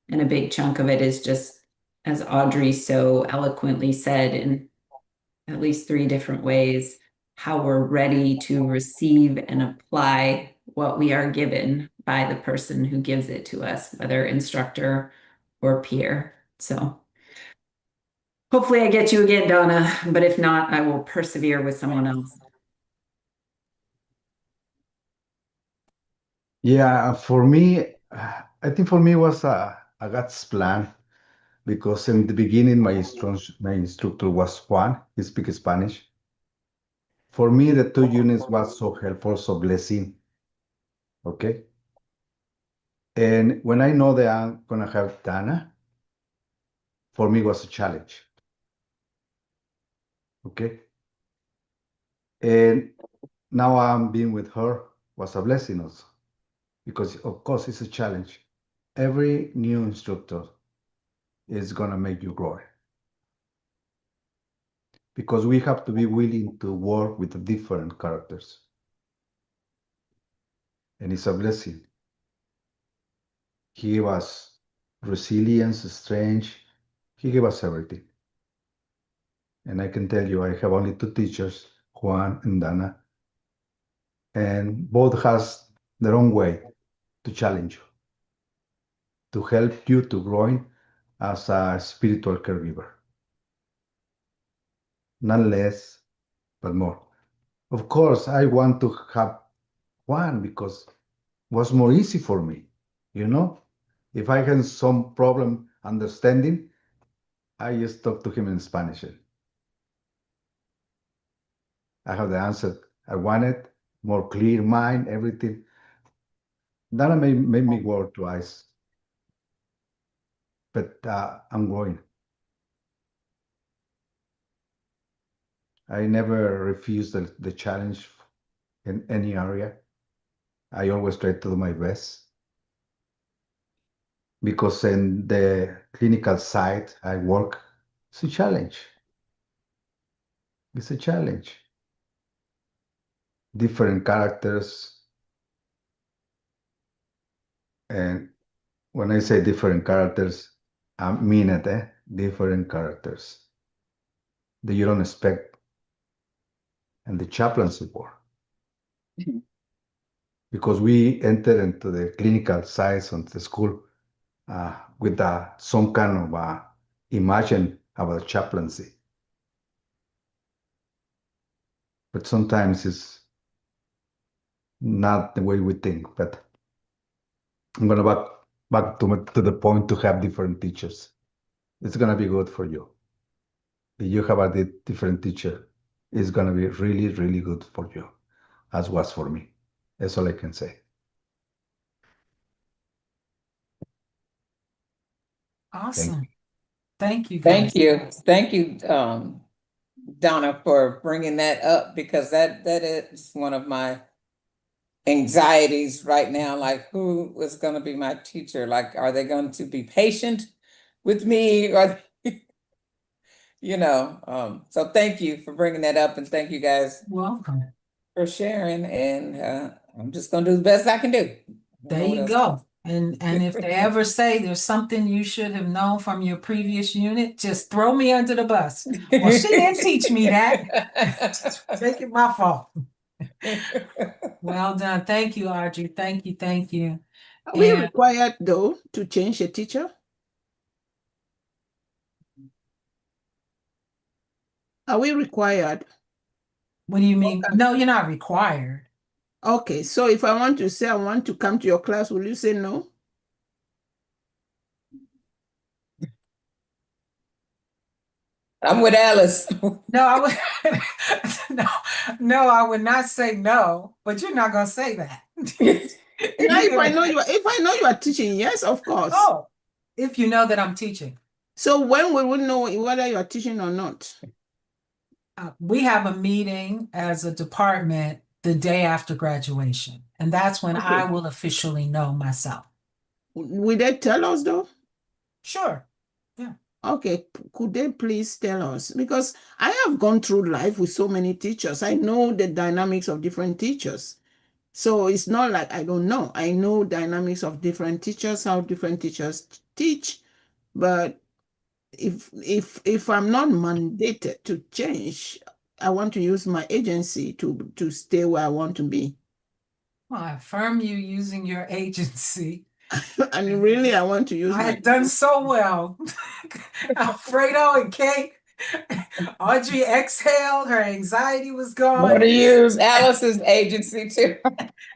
And a big chunk of it is just, as Audrey so eloquently said in at least three different ways, how we're ready to receive and apply what we are given by the person who gives it to us, whether instructor or peer. So hopefully I get you again, Donna, but if not, I will persevere with someone else. Yeah, for me, I think for me was a God's plan because in the beginning my instructor was Juan. He speaks Spanish. For me, the two units was so helpful, so blessing. Okay. And when I know that I'm gonna have Dana, for me was a challenge. Okay. And now I'm being with her was a blessing also, because of course it's a challenge. Every new instructor is gonna make you grow because we have to be willing to work with the different characters. And it's a blessing. He gave us resilience, strength. He gave us everything. And I can tell you, I have only two teachers, Juan and Dana, and both has their own way to challenge you, to help you to growing as a spiritual caregiver. Not less, but more. Of course, I want to have one because it was more easy for me, you know? If I had some problem understanding, I just talk to him in Spanish. I have the answer I wanted, more clear mind, everything. That made me work twice, but I'm growing. I never refuse the challenge in any area. I always try to do my best because in the clinical side I work, it's a challenge. It's a challenge. Different characters. And when I say different characters, I mean it, different characters that you don't expect in the chaplaincy work. Because we enter into the clinical science of the school with some kind of imagine about chaplaincy. But sometimes it's not the way we think. But I'm gonna back to the point to have different teachers. It's gonna be good for you. If you have a different teacher, it's gonna be really, really good for you, as was for me. That's all I can say. Awesome. Thank you, Thank guys. you. Thank you, Donna, for bringing that up because that is one of my anxieties right now. Like, who is going to be my teacher? Like, are they going to be patient with me? Or, so thank you for bringing that up, and thank you guys Welcome. for sharing. And I'm just going to do the best I can do. I don't There know what you else. go. And if they ever say there's something you should have known from your previous unit, just throw me under the bus. Well, she didn't teach me that. Make it my fault. Well done. Thank you, Audrey. Thank you. Thank you. Are we And required, though, to change a teacher? Are we required? What do you mean? Okay. No, you're not required. Okay, so if I want to say I want to come to your class, will you say no? I'm with Alice. No, I would no, no, I would not say no, but you're not gonna say that. Now, You're gonna, if I know you are teaching, yes, of course. oh, if you know that I'm teaching. So when will we know whether you are teaching or not? We have a meeting as a department the day after graduation, and that's when I Okay. will officially know myself. Will they tell us though? Sure. Yeah. Okay, could they please tell us? Because I have gone through life with so many teachers. I know the dynamics of different teachers. So it's not like I don't know. I know dynamics of different teachers, how different teachers teach. But if I'm not mandated to change, I want to use my agency to stay where I want to be. Well, I affirm you using your agency. And really, I want to use I my had done so well. Alfredo and Kate. Audrey exhaled, her anxiety was I'm gone. going to use Alice's agency too.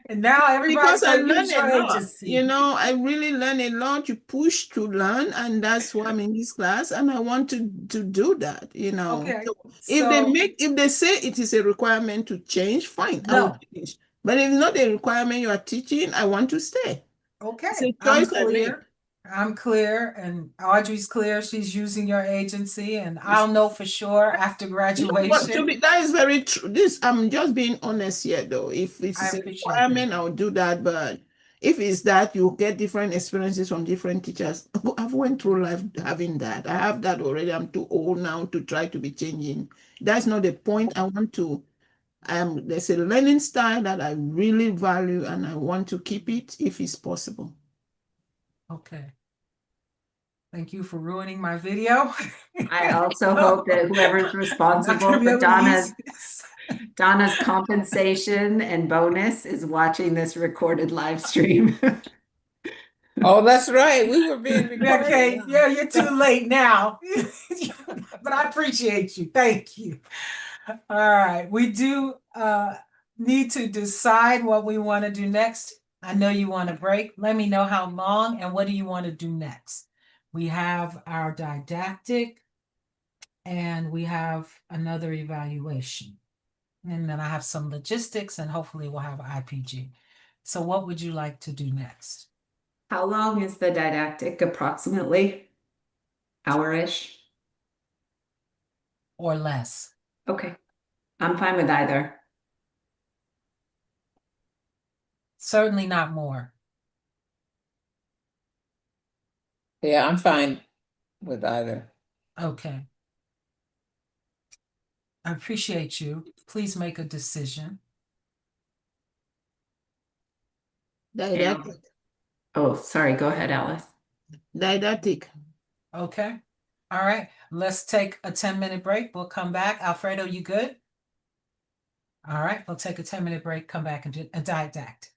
And now everybody's because I going to learn use a your lot. agency. I really learn a lot. You push to learn, and that's why I'm in this class, and I want to do that. Okay. So So, if they say it is a requirement to change, fine, I will no. change. But if it's not a requirement you are teaching, I want to stay. It's Okay. a I'm choice I make. clear. I'm clear. And Audrey's clear. She's using your agency. And I'll know for sure after No, but graduation. that is very true. I'm just being honest here, though. If it I is a appreciate that. requirement, I'll do that. But if it's that you get different experiences from different teachers, I've went through life having that. I have that already. I'm too old now to try to be changing. That's not the point. I want to. There's a learning style that I really value, and I want to keep it if it's possible. Okay. Thank you for ruining my video. I also hope that whoever's I'm not going to responsible be for able to use Donna's this. compensation and bonus is watching this recorded live stream. Oh, that's right. We were being recorded. Okay, yeah, you're too late now. But I appreciate you. Thank you. All right. We do need to decide what we want to do next. I know you want a break. Let me know how long and what do you want to do next. We have our didactic and we have another evaluation. And then I have some logistics and hopefully we'll have IPG. So what would you like to do next? How long is the didactic approximately? Hour-ish? Or less? Okay, I'm fine with either. Certainly not more. Yeah, I'm fine with either. Okay. I appreciate you. Please make a decision. Didactic. Oh, sorry, go ahead, Alice. Didactic. Okay. All right. Let's take a 10-minute break. We'll come back. Alfredo, you good? All right. We'll take a 10-minute break, come back and do a didactic.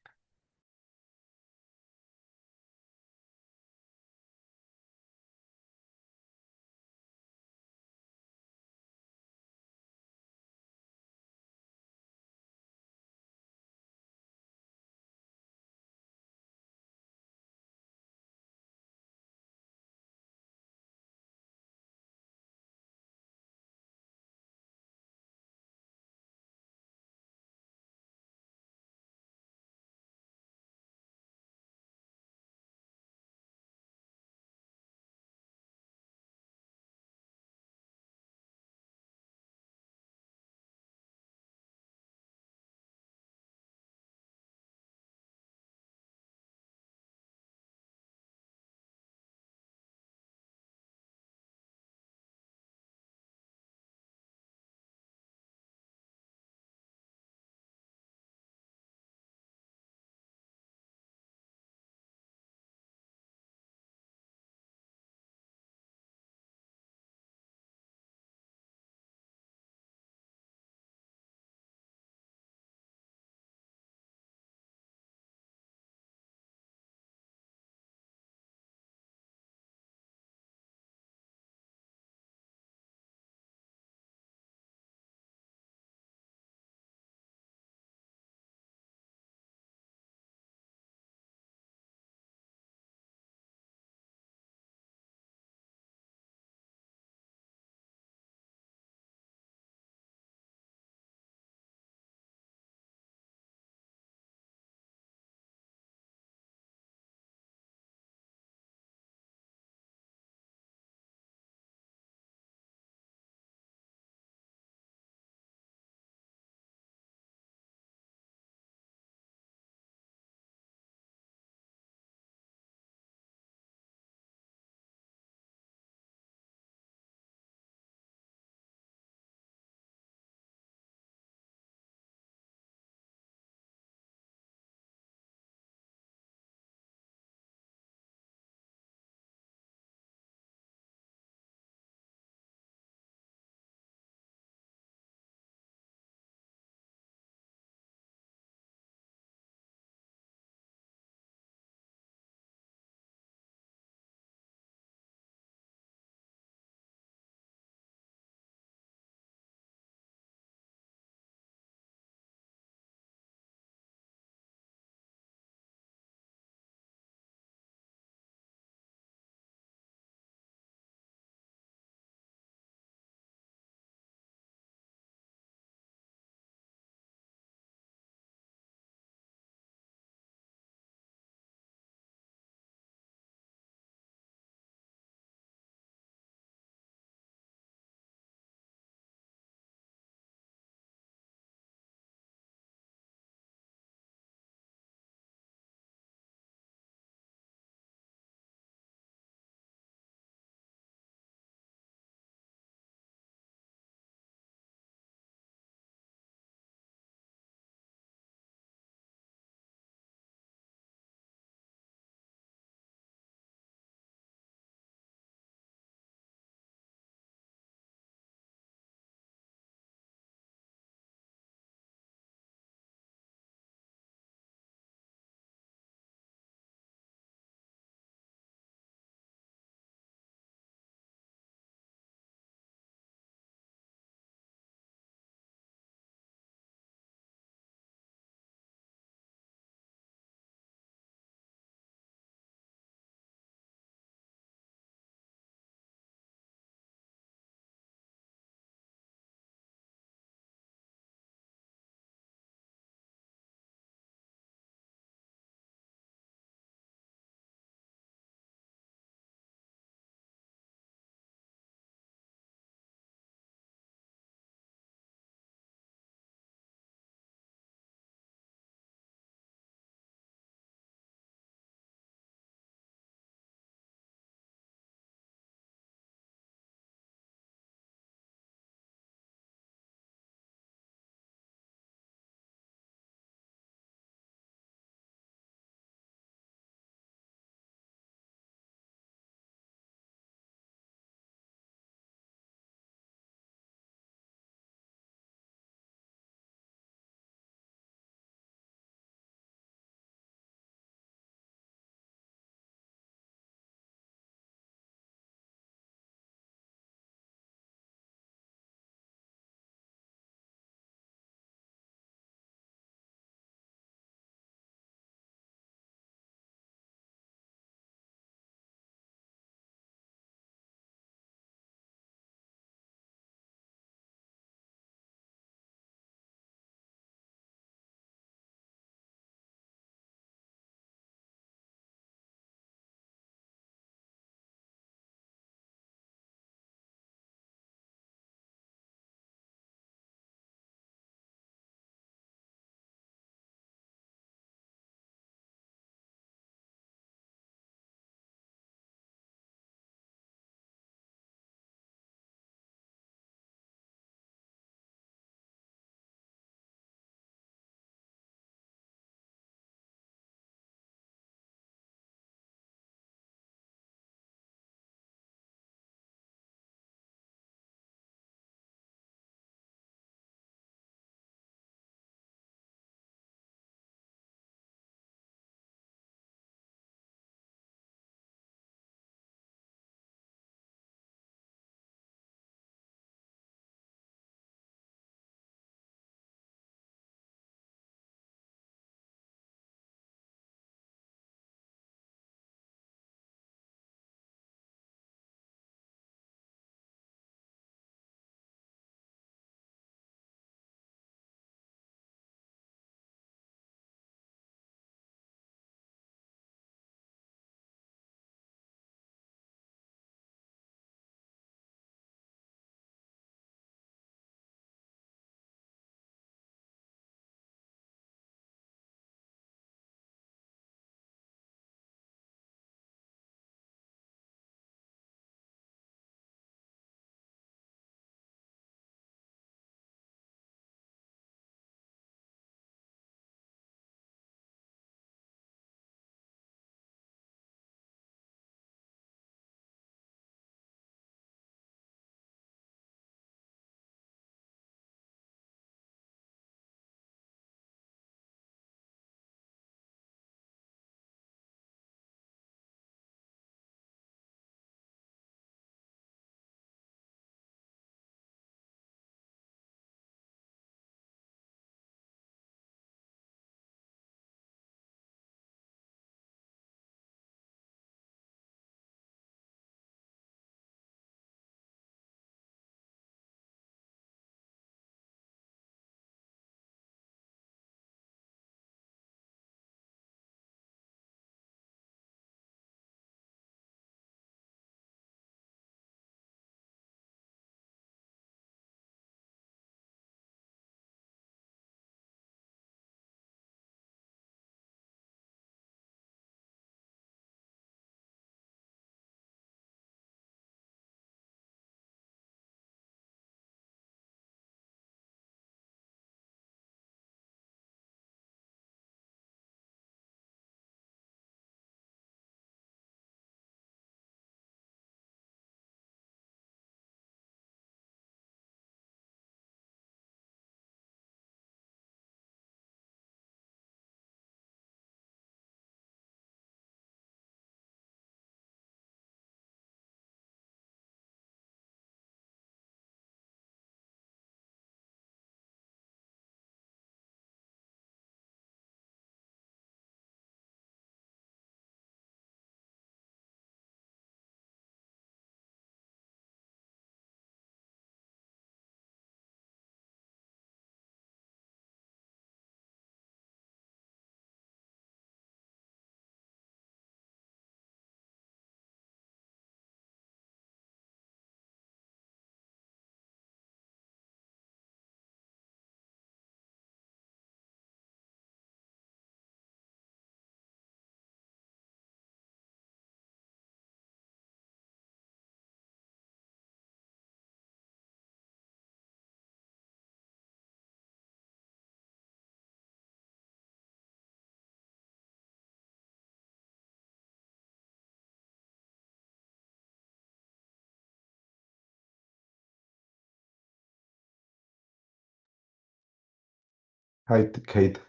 Hi, Kate.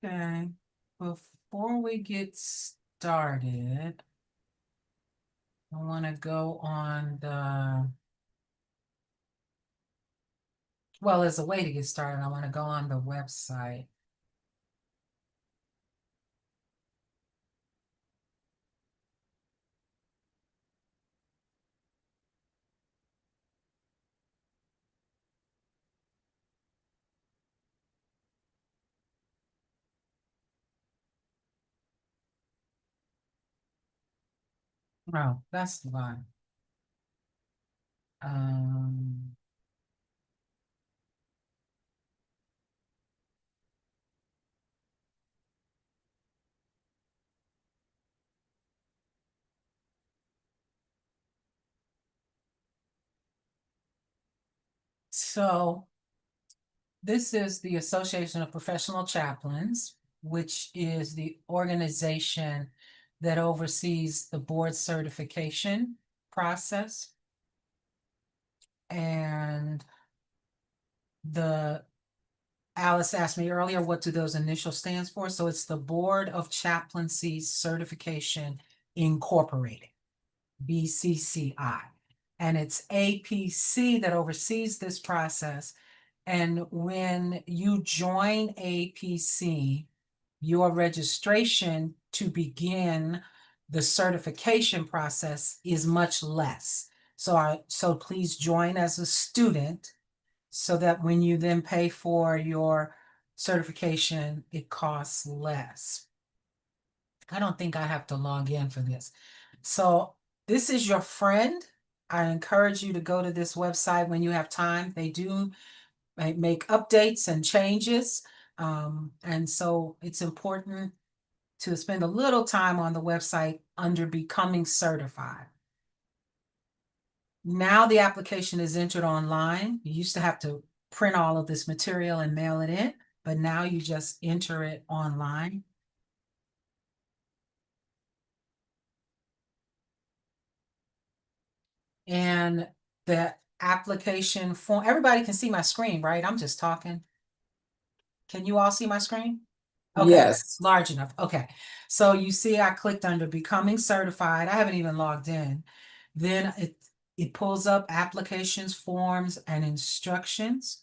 Okay, before we get started, I want to go on well, as a way to get started, I want to go on the website. Oh, that's the one. Um, so this is the Association of Professional Chaplains, which is the organization that oversees the board certification process. And Alice asked me earlier, what do those initials stands for? So it's the Board of Chaplaincy Certification Incorporated, BCCI. And it's APC that oversees this process. And when you join APC, your registration to begin the certification process is much less. So please join as a student so that when you then pay for your certification, it costs less. I don't think I have to log in for this. So this is your friend. I encourage you to go to this website when you have time. They do make updates and changes. And so it's important to spend a little time on the website under becoming certified. Now the application is entered online. You used to have to print all of this material and mail it in, but now you just enter it online. And the application form, everybody can see my screen, right? I'm just talking. Can you all see my screen? Okay, Yes. it's large enough. Okay. So you see I clicked under becoming certified. I haven't even logged in. Then it pulls up applications, forms, and instructions.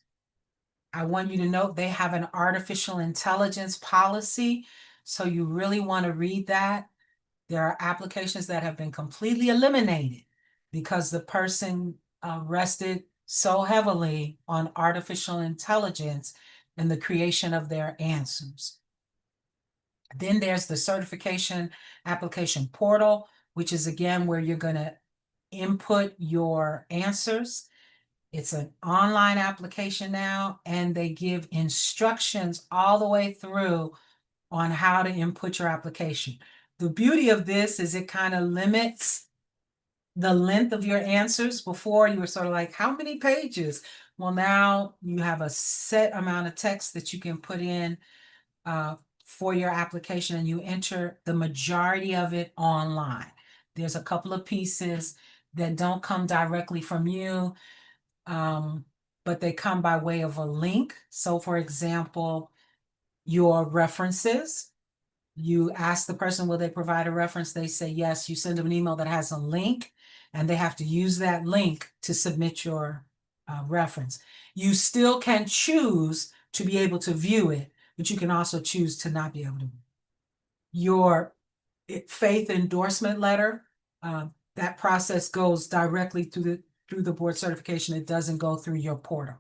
I want you to note they have an artificial intelligence policy. So you really want to read that. There are applications that have been completely eliminated because the person rested so heavily on artificial intelligence and the creation of their answers. Then there's the certification application portal, which is again where you're going to input your answers. It's an online application now, and they give instructions all the way through on how to input your application. The beauty of this is it kind of limits the length of your answers. Before you were sort of like, how many pages? Well, now you have a set amount of text that you can put in for your application, and you enter the majority of it online. There's a couple of pieces that don't come directly from you, but they come by way of a link. So for example, your references, you ask the person, will they provide a reference? They say yes. You send them an email that has a link, and they have to use that link to submit your reference. You still can choose to be able to view it, but you can also choose to not be able to. Your faith endorsement letter, that process goes directly through the board certification. It doesn't go through your portal.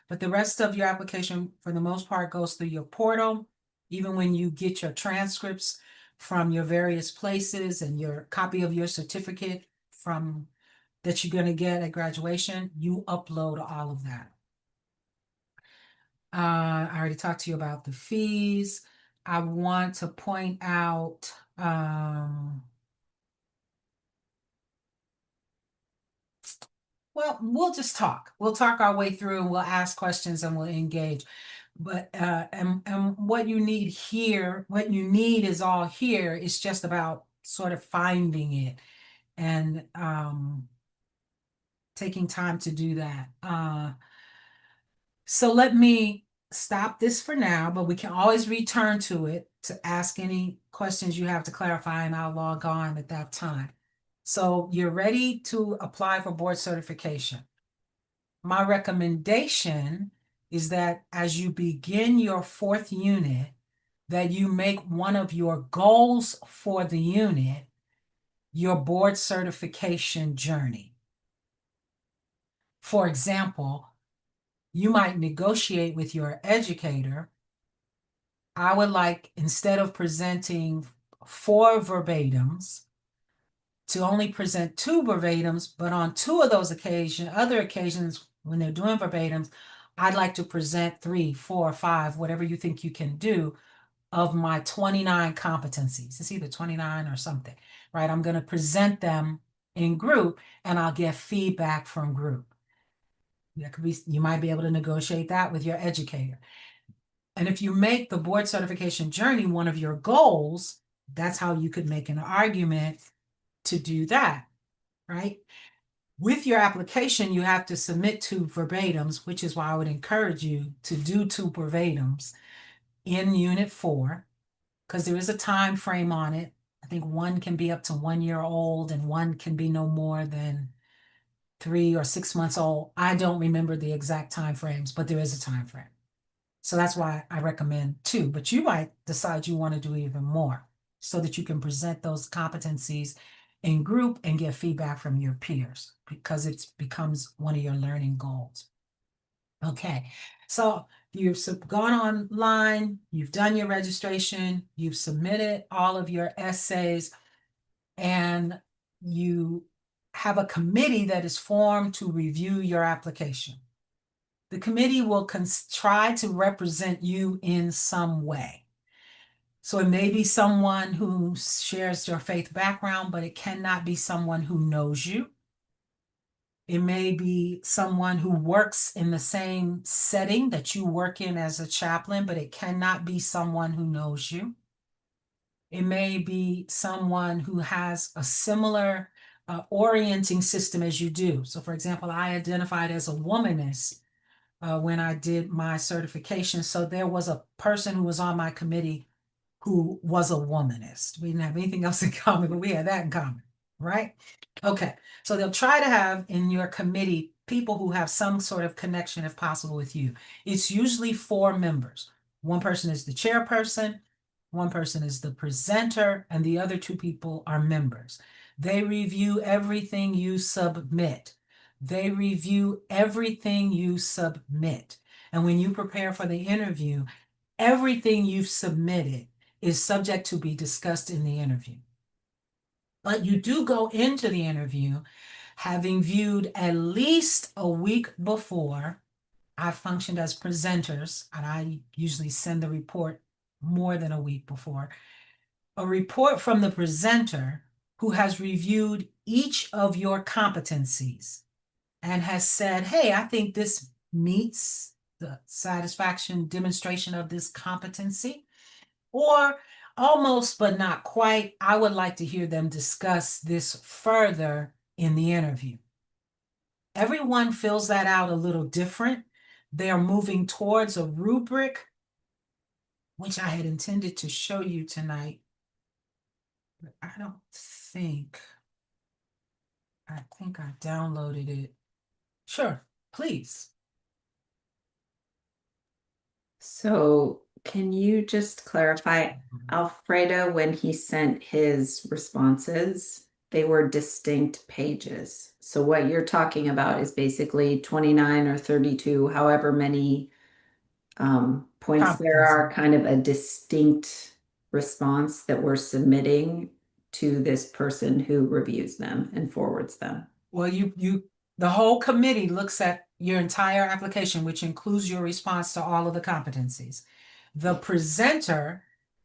But the rest of your application, for the most part, goes through your portal. Even when you get your transcripts from your various places and your copy of your certificate from that you're going to get at graduation, you upload all of that. I already talked to you about the fees. I want to point out, well, we'll just talk. We'll talk our way through and we'll ask questions and we'll engage. But and what you need here, what you need is all here. It's just about sort of finding it and taking time to do that. So let me stop this for now, but we can always return to it to ask any questions you have to clarify, and I'll log on at that time. So you're ready to apply for board certification. My recommendation is that as you begin your 4th unit, that you make one of your goals for the unit your board certification journey. For example, you might negotiate with your educator. I would like, instead of presenting 4 verbatims, to only present 2 verbatims, but on 2 of those other occasions, when they're doing verbatims, I'd like to present 3, 4, 5, whatever you think you can do of my 29 competencies. It's either 29 or something, right? I'm going to present them in group and I'll get feedback from group. That could be, you might be able to negotiate that with your educator. And if you make the board certification journey one of your goals, that's how you could make an argument to do that, right? With your application, you have to submit 2 verbatims, which is why I would encourage you to do 2 verbatims in Unit 4, because there is a time frame on it. I think one can be up to 1 year old and one can be no more than 3 or 6 months old. I don't remember the exact time frames, but there is a time frame. So that's why I recommend 2, but you might decide you want to do even more so that you can present those competencies in group and get feedback from your peers, because it becomes one of your learning goals. Okay, so you've gone online, you've done your registration, you've submitted all of your essays, and you have a committee that is formed to review your application. The committee will try to represent you in some way. So it may be someone who shares your faith background, but it cannot be someone who knows you. It may be someone who works in the same setting that you work in as a chaplain, but it cannot be someone who knows you. It may be someone who has a similar orienting system as you do. So for example, I identified as a womanist when I did my certification. So there was a person who was on my committee who was a womanist. We didn't have anything else in common, but we had that in common, right? Okay, so they'll try to have in your committee people who have some sort of connection, if possible, with you. It's usually 4 members. One person is the chairperson, one person is the presenter, and the other 2 people are members. They review everything you submit. They review everything you submit. And when you prepare for the interview, everything you've submitted is subject to be discussed in the interview. But you do go into the interview having viewed at least a week before. I functioned as presenters, and I usually send the report more than a week before. A report from the presenter who has reviewed each of your competencies and has said, hey, I think this meets the satisfaction demonstration of this competency. Or almost, but not quite, I would like to hear them discuss this further in the interview. Everyone fills that out a little different. They are moving towards a rubric, which I had intended to show you tonight, but I think I downloaded it. Sure, please. So can you just clarify, Alfredo, when he sent his responses, they were distinct pages. So what you're talking about is basically 29 or 32, however many points there are, kind of a distinct response that we're submitting to this person who reviews them and forwards them. Well, the whole committee looks at your entire application, which includes your response to all of the competencies. The presenter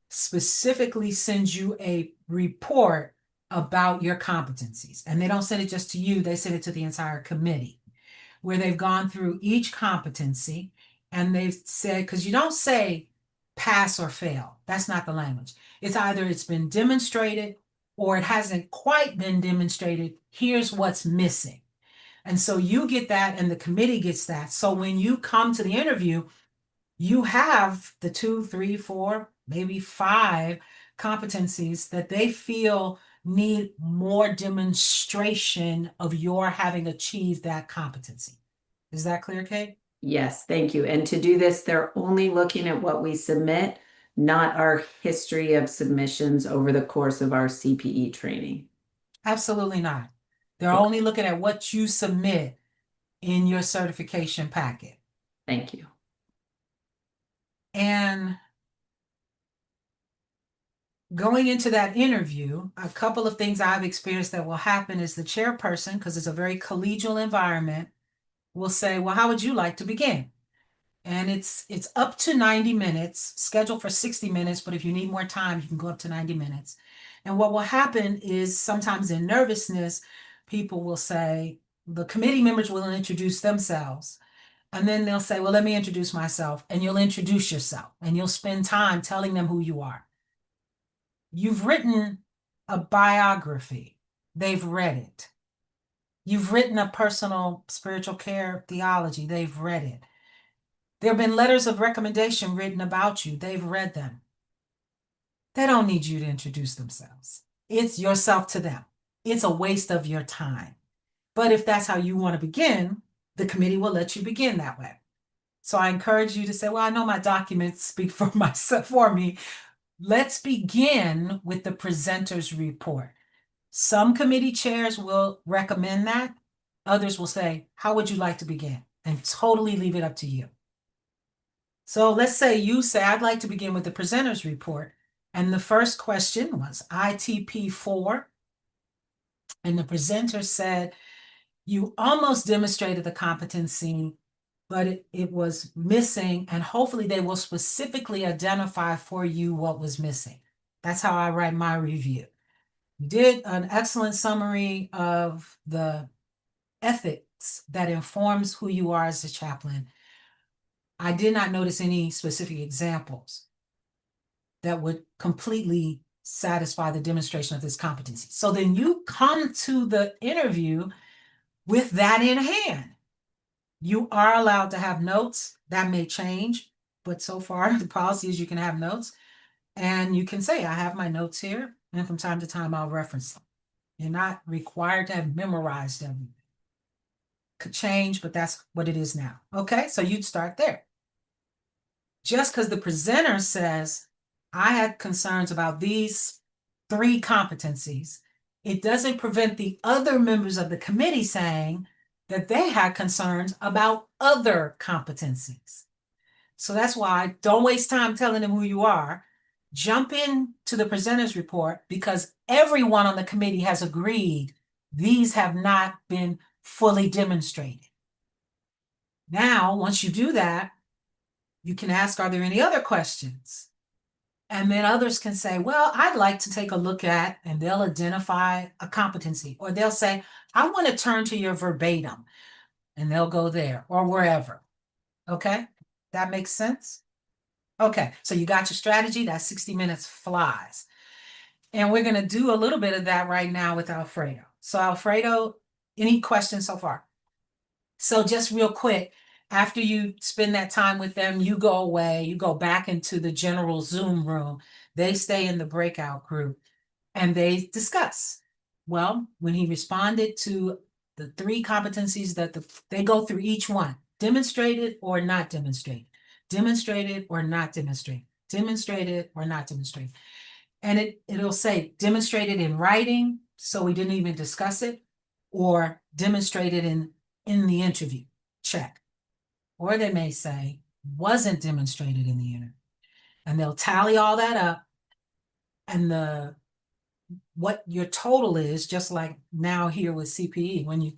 specifically sends you a report about your competencies, and they don't send it just to you, they send it to the entire committee, where they've gone through each competency and they've said, because you don't say pass or fail, that's not the language. It's either it's been demonstrated or it hasn't quite been demonstrated, here's what's missing. And so you get that and the committee gets that. So when you come to the interview, you have the 2, 3, 4, maybe 5 competencies that they feel need more demonstration of your having achieved that competency. Is that clear, Kate? Yes, thank you. And to do this, they're only looking at what we submit, not our history of submissions over the course of our CPE training. Absolutely not. They're Okay. only looking at what you submit in your certification packet. Thank you. And going into that interview, a couple of things I've experienced that will happen is the chairperson, because it's a very collegial environment, will say, well, how would you like to begin? And it's up to 90 minutes, scheduled for 60 minutes, but if you need more time, you can go up to 90 minutes. And what will happen is sometimes in nervousness, people will say, the committee members will introduce themselves. And then they'll say, well, let me introduce myself. And you'll introduce yourself and you'll spend time telling them who you are. You've written a biography. They've read it. You've written a personal spiritual care theology. They've read it. There have been letters of recommendation written about you. They've read them. They don't need you to introduce themselves. It's yourself to them. It's a waste of your time. But if that's how you want to begin, the committee will let you begin that way. So I encourage you to say, well, I know my documents speak for myself for me. Let's begin with the presenter's report. Some committee chairs will recommend that. Others will say, how would you like to begin? And totally leave it up to you. So let's say you say, I'd like to begin with the presenter's report. And the first question was ITP 4. And the presenter said, you almost demonstrated the competency, but it was missing. And hopefully they will specifically identify for you what was missing. That's how I write my review. You did an excellent summary of the ethics that informs who you are as a chaplain. I did not notice any specific examples that would completely satisfy the demonstration of this competency. So then you come to the interview with that in hand. You are allowed to have notes. That may change, but so far the policy is you can have notes. And you can say, I have my notes here, and from time to time I'll reference them. You're not required to have memorized them. Could change, but that's what it is now. Okay, so you'd start there. Just because the presenter says, I had concerns about these 3 competencies, it doesn't prevent the other members of the committee saying that they had concerns about other competencies. So that's why don't waste time telling them who you are. Jump into the presenter's report because everyone on the committee has agreed these have not been fully demonstrated. Now, once you do that, you can ask, are there any other questions? And then others can say, well, I'd like to take a look at, and they'll identify a competency, or they'll say, I want to turn to your verbatim, and they'll go there or wherever. Okay, that makes sense? Okay, so you got your strategy, that 60 minutes flies. And we're going to do a little bit of that right now with Alfredo. So Alfredo, any questions so far? So just real quick, after you spend that time with them, you go away, you go back into the general Zoom room. They stay in the breakout group and they discuss. Well, when he responded to the 3 competencies that they go through each one, demonstrated or not demonstrated, demonstrated or not demonstrated, demonstrated or not demonstrated. And it'll say demonstrated in writing, so we didn't even discuss it, or demonstrated in the interview, check. Or they may say wasn't demonstrated in the interview. And they'll tally all that up, and what your total is, just like now here with CPE, when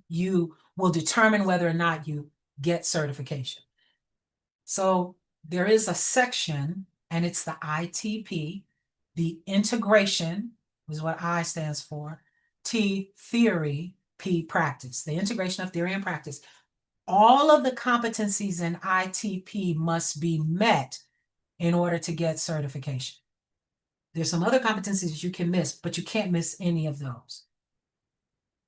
you will determine whether or not you get certification. So there is a section, and it's the ITP. The integration is what I stands for. T, theory. P, practice. The integration of theory and practice. All of the competencies in ITP must be met in order to get certification. There's some other competencies you can miss, but you can't miss any of those.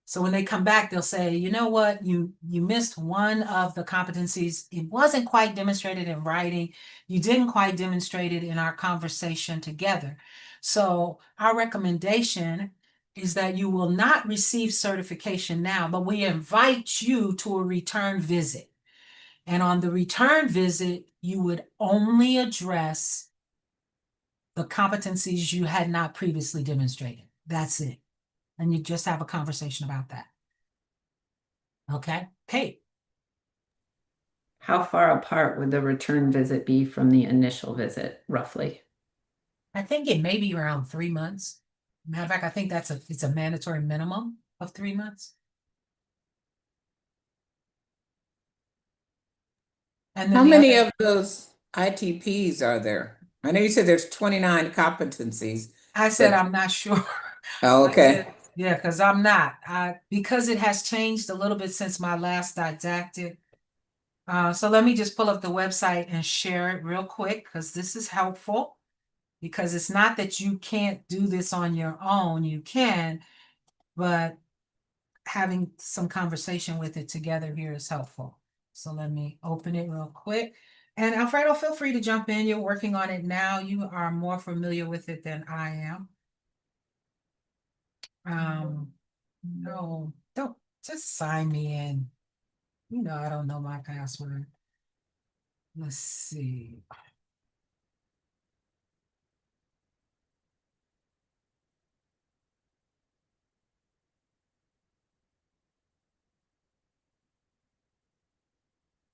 So when they come back, they'll say, you know what, you missed one of the competencies. It wasn't quite demonstrated in writing. You didn't quite demonstrate it in our conversation together. So our recommendation is that you will not receive certification now, but we invite you to a return visit. And on the return visit, you would only address the competencies you had not previously demonstrated. That's it. And you just have a conversation about that. Okay, Kate. How far apart would the return visit be from the initial visit, roughly? I think it may be around 3 months. Matter of fact, I think it's a mandatory minimum of 3 months. And then How the many other, of those ITPs are there? I know you said there's 29 competencies, I said but I'm not sure. oh, I okay. said, yeah, because I'm not. Because it has changed a little bit since my last didactic. So let me just pull up the website and share it real quick because this is helpful. Because it's not that you can't do this on your own, you can, but having some conversation with it together here is helpful. So let me open it real quick. And Alfredo, feel free to jump in. You're working on it now. You are more familiar with it than I am. No, don't just sign me in. You know, I don't know my password. Let's see.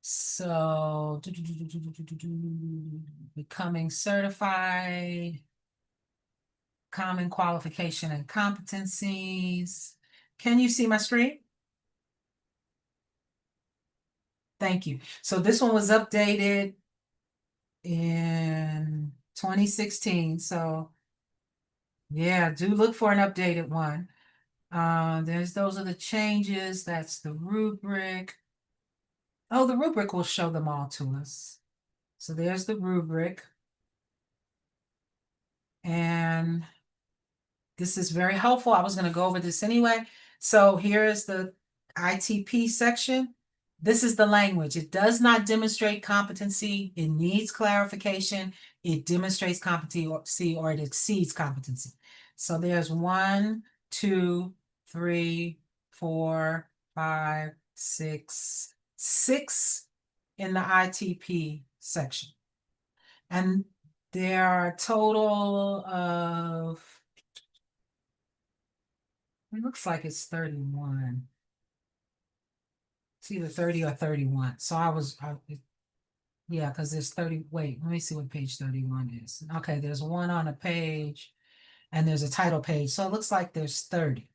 So, becoming certified, common qualification and competencies. Can you see my screen? Thank you. So this one was updated in 2016. So yeah, do look for an updated one. Those are the changes. That's the rubric. Oh, the rubric will show them all to us. So there's the rubric. And this is very helpful. I was going to go over this anyway. So here is the ITP section. This is the language. It does not demonstrate competency. It needs clarification. It demonstrates competency or it exceeds competency. So there's 1, 2, 3, 4, 5, 6, 6 in the ITP section. And there are a total of, it looks like it's 31. It's either 30 or 31. So yeah, because there's 30. Wait, let me see what page 31 is. Okay, there's one on a page and there's a title page. So it looks like there's 30.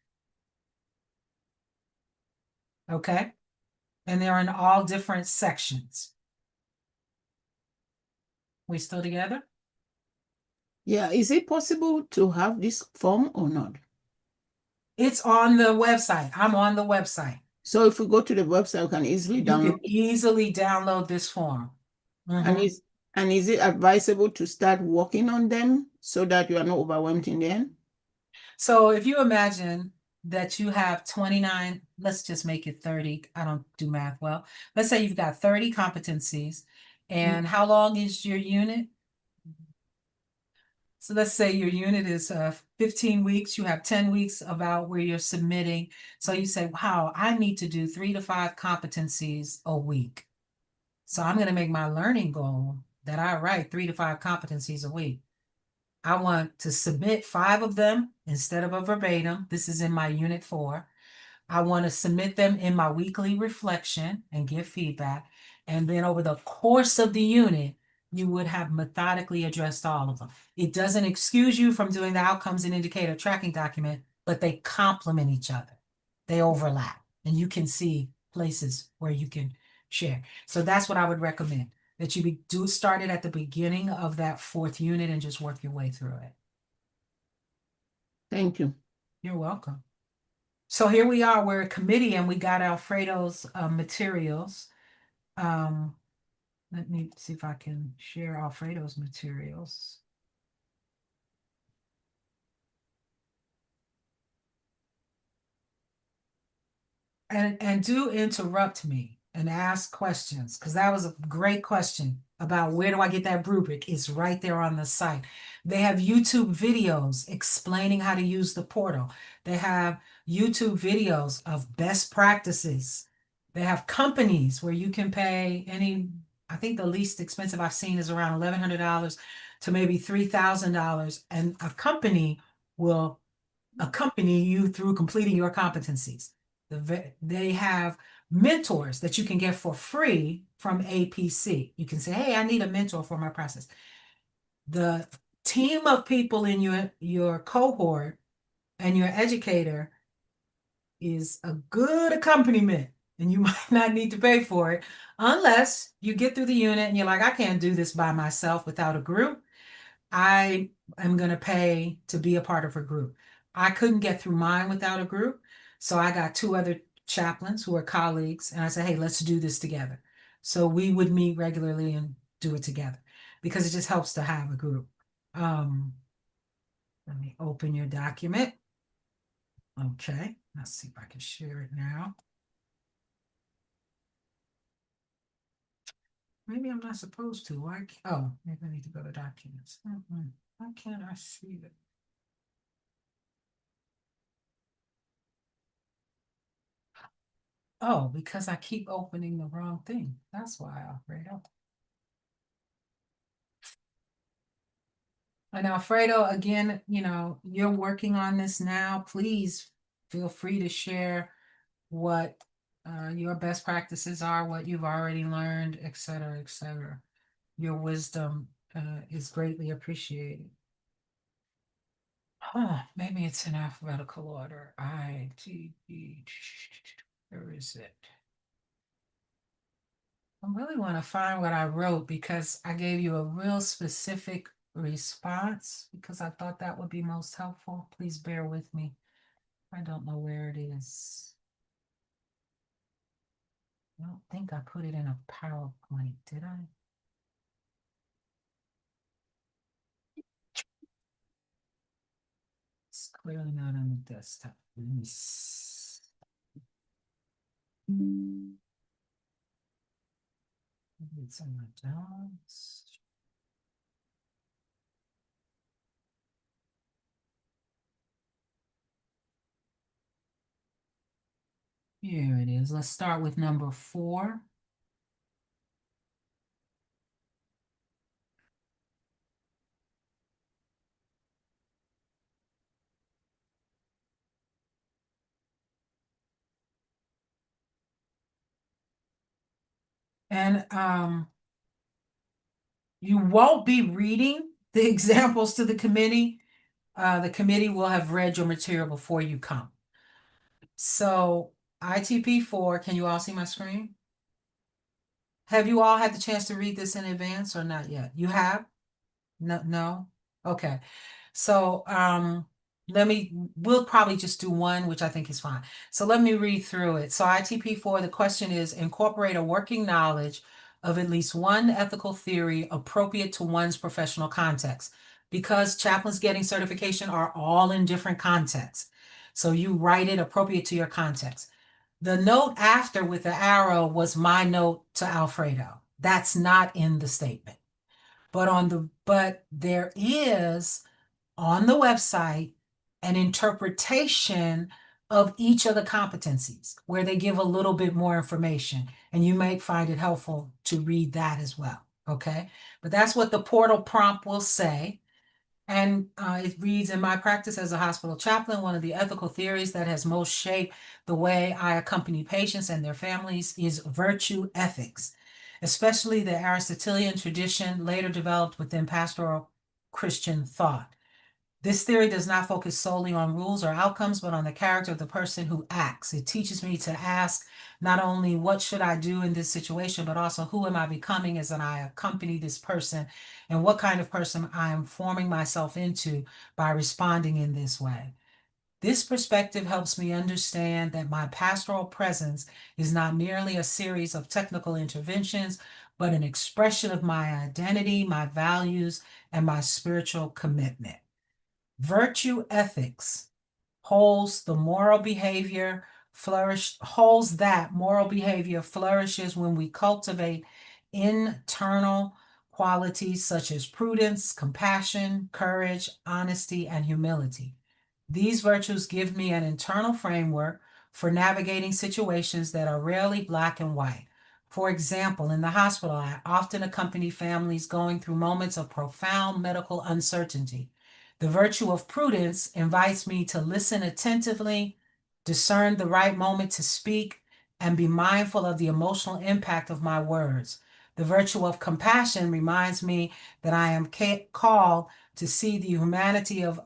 Okay. And they're in all different sections. We still together? Yeah, is it possible to have this form or not? It's on the website. I'm on the website. So if we go to the website, we can easily You download can easily download this form. And is it advisable to start working on them so that you are not overwhelmed in the end? So if you imagine that you have 29, let's just make it 30. I don't do math well. Let's say you've got 30 competencies. And how long is your unit? So let's say your unit is 15 weeks. You have 10 weeks about where you're submitting. So you say, wow, I need to do 3 to 5 competencies a week. So I'm going to make my learning goal that I write 3 to 5 competencies a week. I want to submit 5 of them instead of a verbatim. This is in my unit 4. I want to submit them in my weekly reflection and give feedback. And then over the course of the unit, you would have methodically addressed all of them. It doesn't excuse you from doing the outcomes and indicator tracking document, but they complement each other. They overlap, and you can see places where you can share. So that's what I would recommend, that you do start it at the beginning of that 4th unit and just work your way through it. Thank you. You're welcome. So here we are, we're a committee and we got Alfredo's materials. Let me see if I can share Alfredo's materials. And do interrupt me and ask questions, because that was a great question about where do I get that rubric. It's right there on the site. They have YouTube videos explaining how to use the portal. They have YouTube videos of best practices. They have companies where you can pay any, I think the least expensive I've seen is around $1,100 to maybe $3,000, and a company will accompany you through completing your competencies. They have mentors that you can get for free from APC. You can say, hey, I need a mentor for my process. The team of people in your cohort and your educator is a good accompaniment, and you might not need to pay for it unless you get through the unit and you're like, I can't do this by myself without a group. I am going to pay to be a part of a group. I couldn't get through mine without a group. So I got two other chaplains who are colleagues, and I said, hey, let's do this together. So we would meet regularly and do it together because it just helps to have a group. Let me open your document. Okay, let's see if I can share it now. Maybe I'm not supposed to. Why? Oh, maybe I need to go to documents. Why can't I see it? Oh, because I keep opening the wrong thing. That's why, Alfredo. And Alfredo, again, you're working on this now. Please feel free to share what your best practices are, what you've already learned, et cetera, et cetera. Your wisdom is greatly appreciated. Maybe it's in alphabetical order. I, T, E, where is it? I really want to find what I wrote because I gave you a real specific response because I thought that would be most helpful. Please bear with me. I don't know where it is. I don't think I put it in a PowerPoint, did I? It's clearly not on the desktop. Let me see. Maybe it's in my notes. Here it is. Let's start with number 4. And you won't be reading the examples to the committee. The committee will have read your material before you come. So ITP4, can you all see my screen? Have you all had the chance to read this in advance or not yet? You have? No, no? Okay. So we'll probably just do one, which I think is fine. So let me read through it. So ITP4, the question is incorporate a working knowledge of at least one ethical theory appropriate to one's professional context. Because chaplains getting certification are all in different contexts. So you write it appropriate to your context. The note after with the arrow was my note to Alfredo. That's not in the statement. But there is on the website an interpretation of each of the competencies where they give a little bit more information, and you might find it helpful to read that as well. Okay, but that's what the portal prompt will say. And it reads, in my practice as a hospital chaplain, one of the ethical theories that has most shaped the way I accompany patients and their families is virtue ethics, especially the Aristotelian tradition later developed within pastoral Christian thought. This theory does not focus solely on rules or outcomes, but on the character of the person who acts. It teaches me to ask not only what should I do in this situation, but also who am I becoming as I accompany this person, and what kind of person I am forming myself into by responding in this way. This perspective helps me understand that my pastoral presence is not merely a series of technical interventions, but an expression of my identity, my values, and my spiritual commitment. Virtue ethics holds the moral behavior moral behavior flourishes when we cultivate internal qualities such as prudence, compassion, courage, honesty, and humility. These virtues give me an internal framework for navigating situations that are rarely black and white. For example, in the hospital, I often accompany families going through moments of profound medical uncertainty. The virtue of prudence invites me to listen attentively, discern the right moment to speak, and be mindful of the emotional impact of my words. The virtue of compassion reminds me that I am called to see the humanity of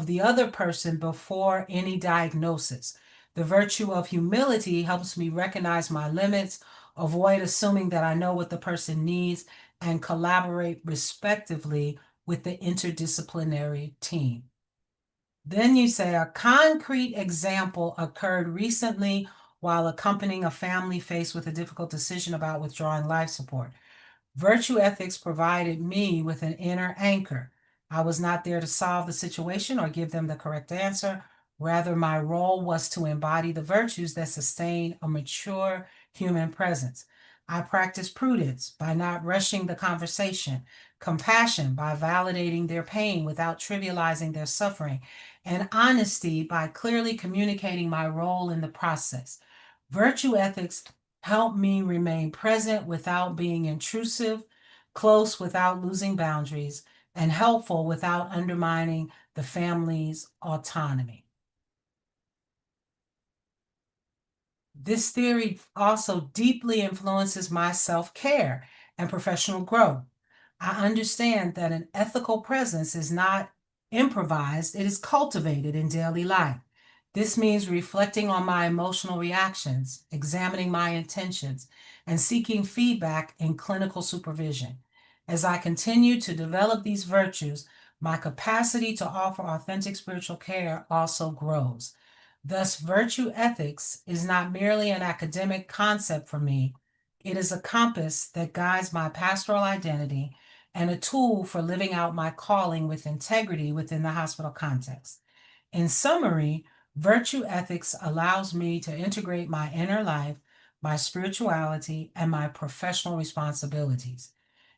the other person before any diagnosis. The virtue of humility helps me recognize my limits, avoid assuming that I know what the person needs, and collaborate respectively with the interdisciplinary team. Then you say a concrete example occurred recently while accompanying a family faced with a difficult decision about withdrawing life support. Virtue ethics provided me with an inner anchor. I was not there to solve the situation or give them the correct answer. Rather, my role was to embody the virtues that sustain a mature human presence. I practiced prudence by not rushing the conversation, compassion by validating their pain without trivializing their suffering, and honesty by clearly communicating my role in the process. Virtue ethics help me remain present without being intrusive, close without losing boundaries, and helpful without undermining the family's autonomy. This theory also deeply influences my self-care and professional growth. I understand that an ethical presence is not improvised, it is cultivated in daily life. This means reflecting on my emotional reactions, examining my intentions, and seeking feedback in clinical supervision. As I continue to develop these virtues, my capacity to offer authentic spiritual care also grows. Thus, virtue ethics is not merely an academic concept for me, it is a compass that guides my pastoral identity and a tool for living out my calling with integrity within the hospital context. In summary, virtue ethics allows me to integrate my inner life, my spirituality, and my professional responsibilities.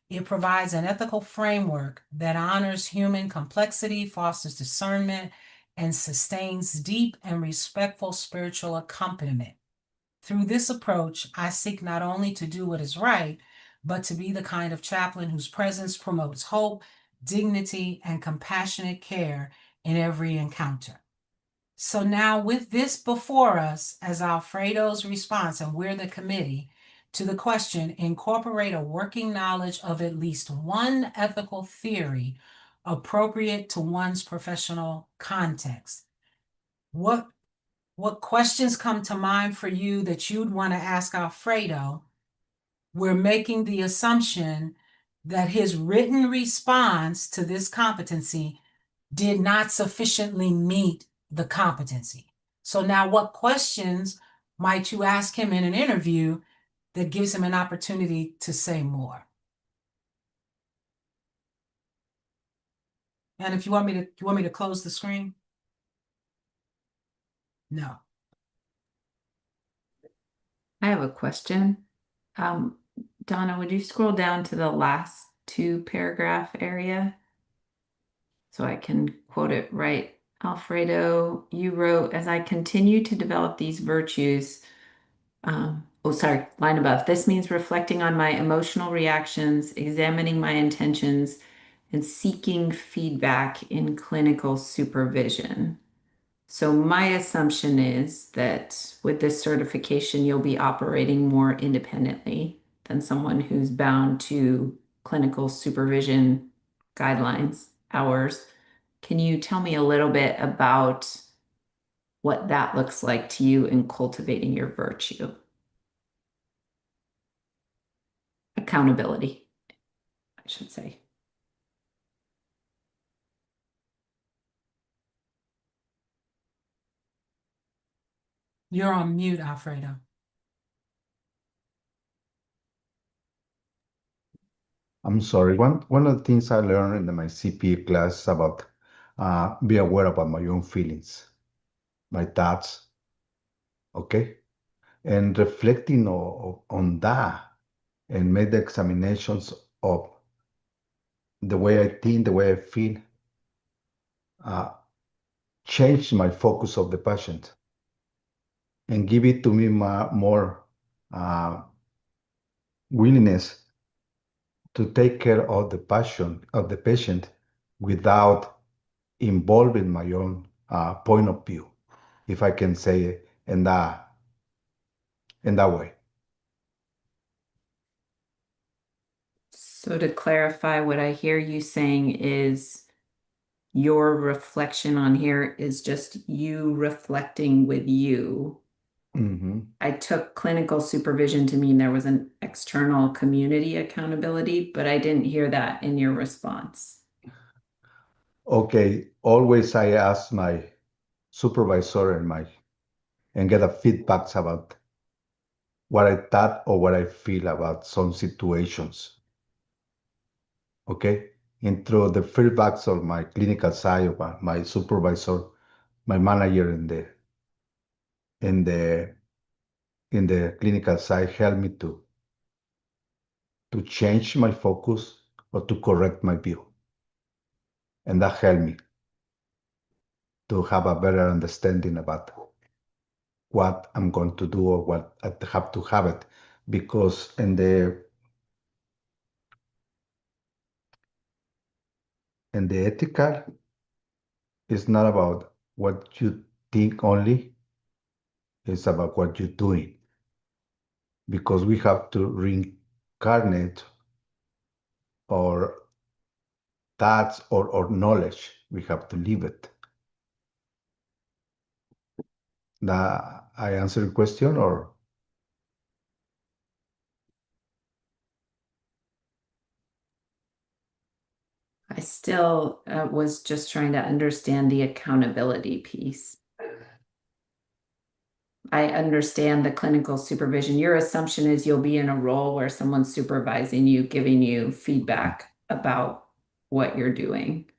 It provides an ethical framework that honors human complexity, fosters discernment, and sustains deep and respectful spiritual accompaniment. Through this approach, I seek not only to do what is right, but to be the kind of chaplain whose presence promotes hope, dignity, and compassionate care in every encounter. So now, with this before us as Alfredo's response, and we're the committee, to the question, incorporate a working knowledge of at least one ethical theory appropriate to one's professional context. What questions come to mind for you that you'd want to ask Alfredo? We're making the assumption that his written response to this competency did not sufficiently meet the competency. So now what questions might you ask him in an interview that gives him an opportunity to say more? And if you want me to close the screen? No. I have a question. Donna, would you scroll down to the last two paragraph area so I can quote it right? Alfredo, you wrote, as I continue to develop these virtues, line above. This means reflecting on my emotional reactions, examining my intentions, and seeking feedback in clinical supervision. So my assumption is that with this certification, you'll be operating more independently than someone who's bound to clinical supervision guidelines, hours. Can you tell me a little bit about what that looks like to you in cultivating your virtue? Accountability, I should say. You're on mute, Alfredo. I'm sorry. One of the things I learned in my CPA class is about be aware about my own feelings, my thoughts, okay? And reflecting on that and make the examinations of the way I think, the way I feel, uh, change my focus of the patient and give it to me more willingness to take care of the passion of the patient without involving my own point of view, if I can say it in that way. So to clarify, what I hear you saying is your reflection on here is just you reflecting with you. Mm-hmm. I took clinical supervision to mean there was an external community accountability, but I didn't hear that in your response. Okay, always I ask my supervisor and get a feedbacks about what I thought or what I feel about some situations. Okay, and through the feedbacks of my clinical side, of my supervisor, my manager in the in the clinical side help me to change my focus or to correct my view, and that helped me to have a better understanding about what I'm going to do or what I have to have it, because in the ethical, it's not about what you think only, it's about what you're doing, because we have to reincarnate our thoughts or knowledge. We have to live it. That I answer your question, or I still was just trying to understand the accountability piece. I understand the clinical supervision. Your assumption is you'll be in a role where someone's supervising you, giving you feedback about what you're doing,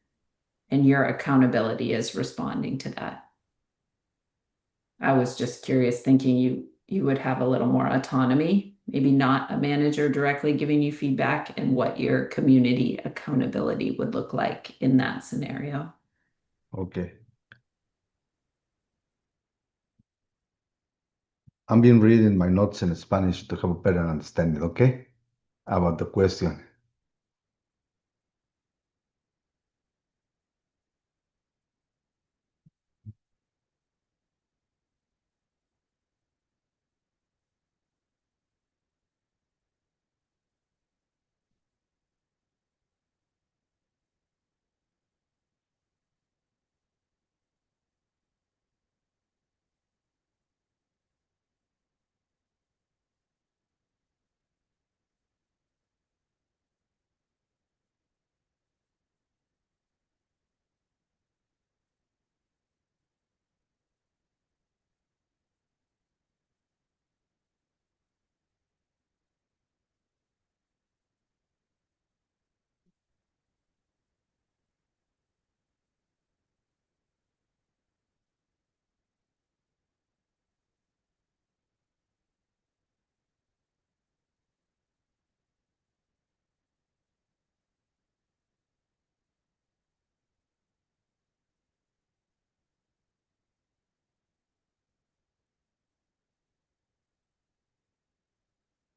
and your accountability is responding to that. I was just curious, thinking you would have a little more autonomy, maybe not a manager directly giving you feedback, and what your community accountability would look like in that scenario. okay. I've been reading my notes in Spanish to have a better understanding, okay, about the question.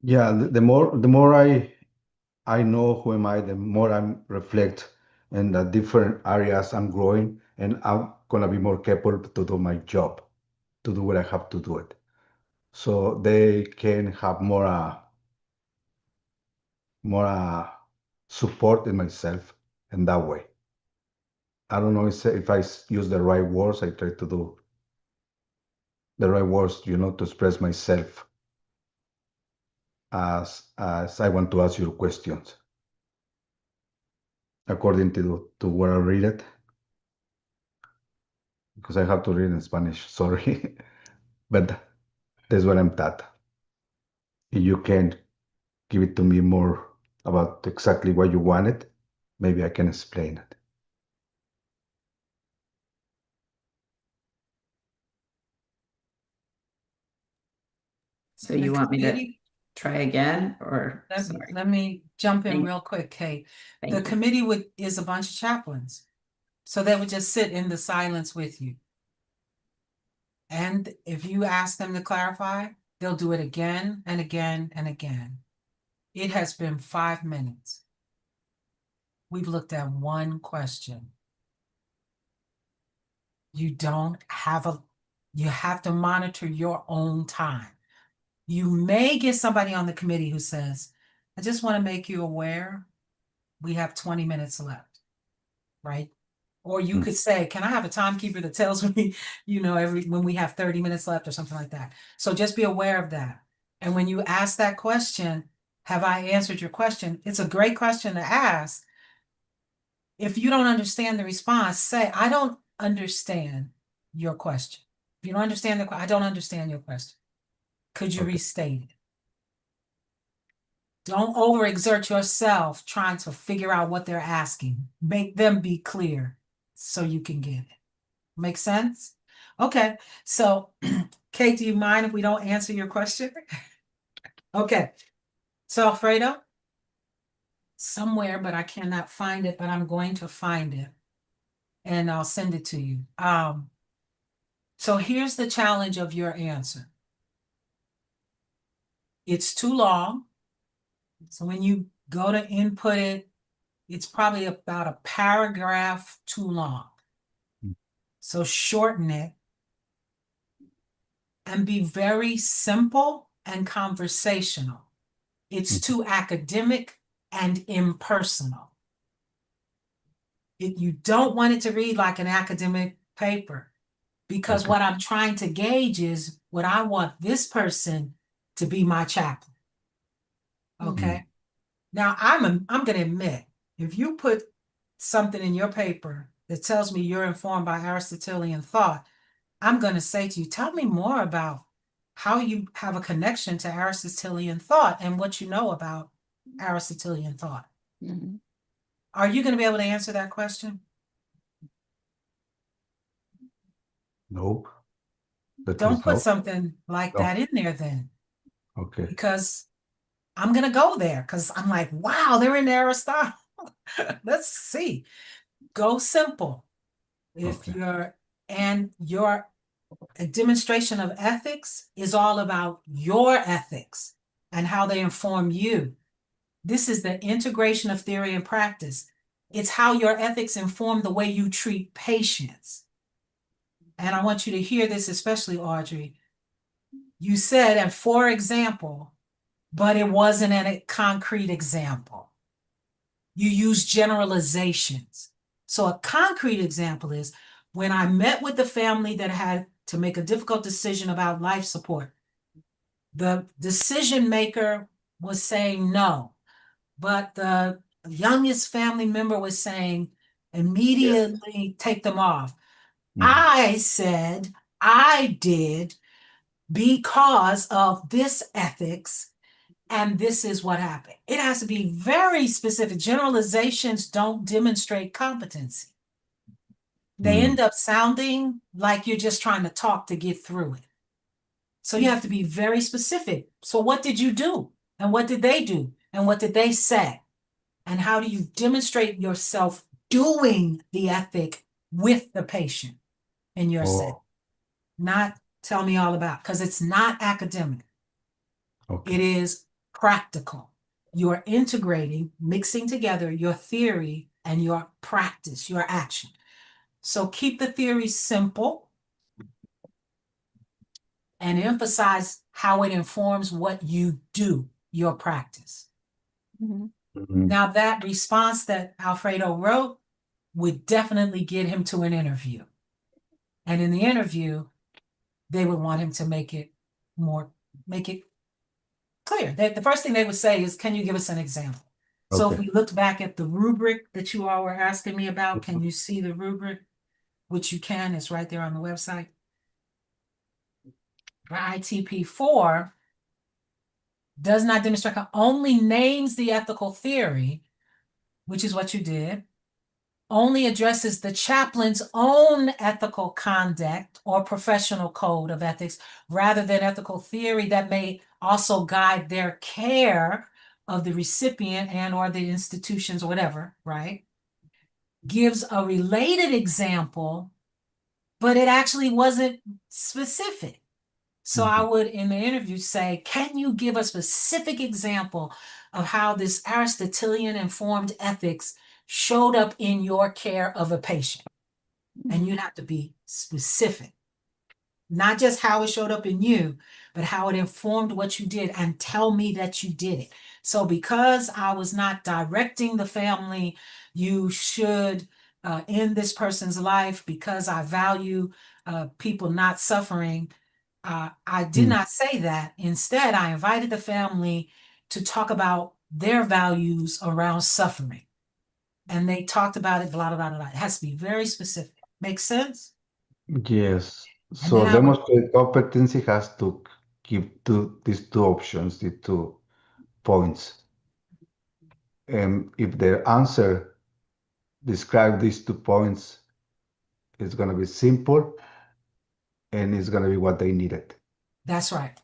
Yeah, the more I know who am I, the more I'm reflect in the different areas I'm growing, and I'm gonna be more capable to do my job, to do what I have to do it. So they can have more support in myself in that way. I don't know if I use the right words. I try to do the right words, to express myself as I want to ask you questions according to where I read it, because I have to read in Spanish. Sorry, but that's what I'm taught. If you can give it to me more about exactly what you wanted, maybe I can explain it. So The you want me to committee, try again or sorry? let me jump in Thank- real quick, Kate. The Thank you. committee is a bunch of chaplains. So they would just sit in the silence with you. And if you ask them to clarify, they'll do it again and again and again. It has been 5 minutes. We've looked at one question. You have to monitor your own time. You may get somebody on the committee who says, I just want to make you aware, we have 20 minutes left, right? Or you could say, can I have a timekeeper that tells me, when we have 30 minutes left or something like that. So just be aware of that. And when you ask that question, have I answered your question? It's a great question to ask. If you don't understand the response, say, I don't understand your question. If you don't understand I don't understand your question. Could you restate it? Don't overexert yourself trying to figure out what they're asking. Make them be clear so you can get it. Make sense? Okay, so Kate, do you mind if we don't answer your question? Okay, so Alfredo, somewhere, but I cannot find it, but I'm going to find it and I'll send it to you. So here's the challenge of your answer. It's too long. So when you go to input it, it's probably about a paragraph too long. So shorten it and be very simple and conversational. It's too academic and impersonal. You don't want it to read like an academic paper, because what I'm trying to gauge is what I want this person to be my chaplain. Okay. Now I'm going to admit, if you put something in your paper that tells me you're informed by Aristotelian thought, I'm going to say to you, tell me more about how you have a connection to Aristotelian thought and what you know about Aristotelian thought. Are you going to be able to answer that question? Nope. Don't put something like that in there then. Okay. Because I'm going to go there because I'm like, wow, they're in Aristotle. Let's see. Go simple. If your demonstration of ethics is all about your ethics and how they inform you. This is the integration of theory and practice. It's how your ethics inform the way you treat patients. And I want you to hear this, especially Audrey. You said, and for example, but it wasn't a concrete example. You use generalizations. So a concrete example is when I met with the family that had to make a difficult decision about life support, the decision maker was saying no, but the youngest family member was saying immediately take them off. I said I did because of this ethics, and this is what happened. It has to be very specific. Generalizations don't demonstrate competency. They end up sounding like you're just trying to talk to get through it. So you have to be very specific. So what did you do? And what did they do? And what did they say? And how do you demonstrate yourself doing the ethic with the patient in your setting? Not tell me all about, because it's not academic. It is practical. You're integrating, mixing together your theory and your practice, your action. So keep the theory simple and emphasize how it informs what you do, your practice. Now, that response that Alfredo wrote would definitely get him to an interview. And in the interview, they would want him to make it clear. The first thing they would say is, can you give us an example? So if we looked back at the rubric that you all were asking me about, can you see the rubric? Which you can, it's right there on the website. For ITP4, does not demonstrate, only names the ethical theory, which is what you did, only addresses the chaplain's own ethical conduct or professional code of ethics rather than ethical theory that may also guide their care of the recipient and or the institutions, whatever, right? Gives a related example, but it actually wasn't specific. So I would, in the interview, say, can you give a specific example of how this Aristotelian informed ethics showed up in your care of a patient? And you'd have to be specific, not just how it showed up in you, but how it informed what you did, and tell me that you did it. So because I was not directing the family, you should end this person's life because I value people not suffering. I did not say that. Instead, I invited the family to talk about their values around suffering. And they talked about it, blah, blah, blah, blah. It has to be very specific. Make sense? Yes. And then So I would, demonstrate competency has to give these two options, the 2 points. And if their answer describe these 2 points, it's going to be simple and it's going to be what they needed. that's right.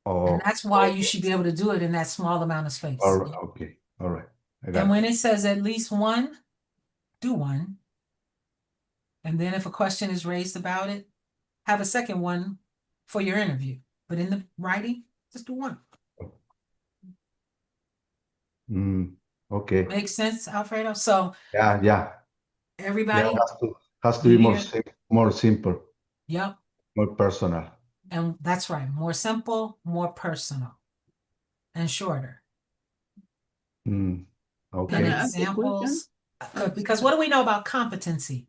And Oh, that's why you should be able to do it in that small amount of space. okay. All right. I got And it. when it says at least one, do one. And then if a question is raised about it, have a second one for your interview. But in the writing, just do one. Okay. Makes sense, Alfredo? So Yeah. Yeah. everybody, Has to you be hear? more simple, Yep. more personal. And that's right. More simple, more personal, and shorter. Can And I Okay. ask a question? examples, because what do we know about competency?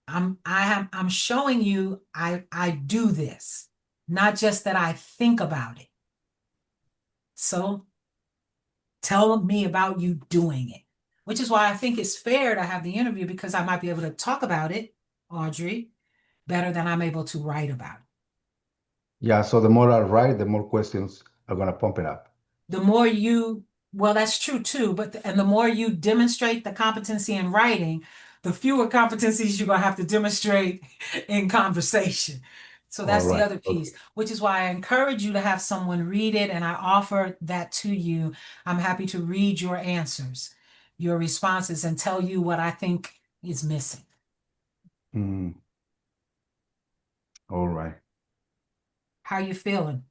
I'm showing you I do this, not just that I think about it. So tell me about you doing it, which is why I think it's fair to have the interview, because I might be able to talk about it, Audrey, better than I'm able to write about it. Yeah. So the more I write, the more questions are going to pump it up. The more you, well, that's true too, but and the more you demonstrate the competency in writing, the fewer competencies you're gonna have to demonstrate in conversation. So All that's the right. other Okay. piece, which is why I encourage you to have someone read it, and I offer that to you. I'm happy to read your answers, your responses, and tell you what I think is missing. All right. How you feeling?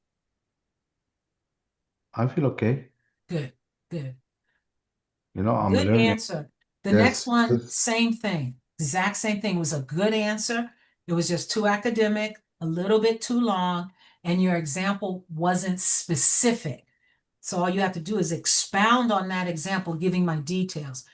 I feel okay. Good, good. I'm Good learning. answer. The next There's, one, there's same thing. Exact same thing. It was a good answer. It was just too academic, a little bit too long, and your example wasn't specific. So all you have to do is expound on that example, giving my details.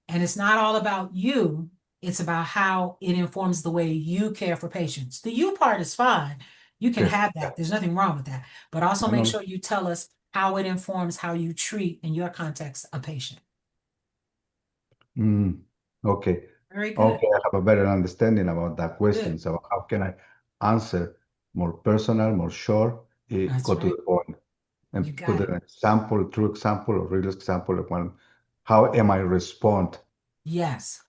And it's not all about you. It's about how it informs the way you care for patients. The you part is fine. You can okay. have Yeah. that. There's nothing wrong with that. But also I make know. sure you tell us how it informs how you treat, in your context, a patient. Okay. Very good. Okay. I have a better understanding about that question. Good. So how can I answer more personal, more short, That's go to right. the point, You and put got it. an example, true example, or real example of one. How am I respond? Yes.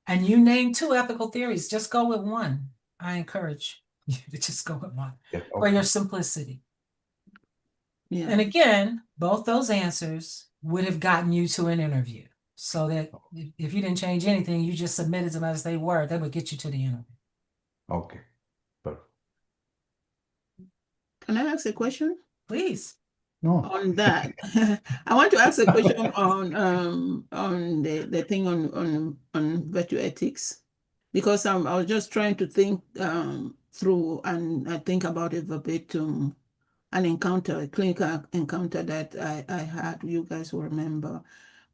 And you name two ethical theories. Just go with one. I encourage you to just go with one Yeah. for your Okay. simplicity. Yeah. And again, both those answers would have gotten you to an interview. So that if you didn't change anything, you just submitted them as they were, that would get you to the interview. Okay. Perfect. Can I ask a question Please. No. on that? I want to ask a question on the thing on virtue ethics, because I was just trying to think through, and I think about it verbatim, an encounter, a clinical encounter that I had. You guys will remember.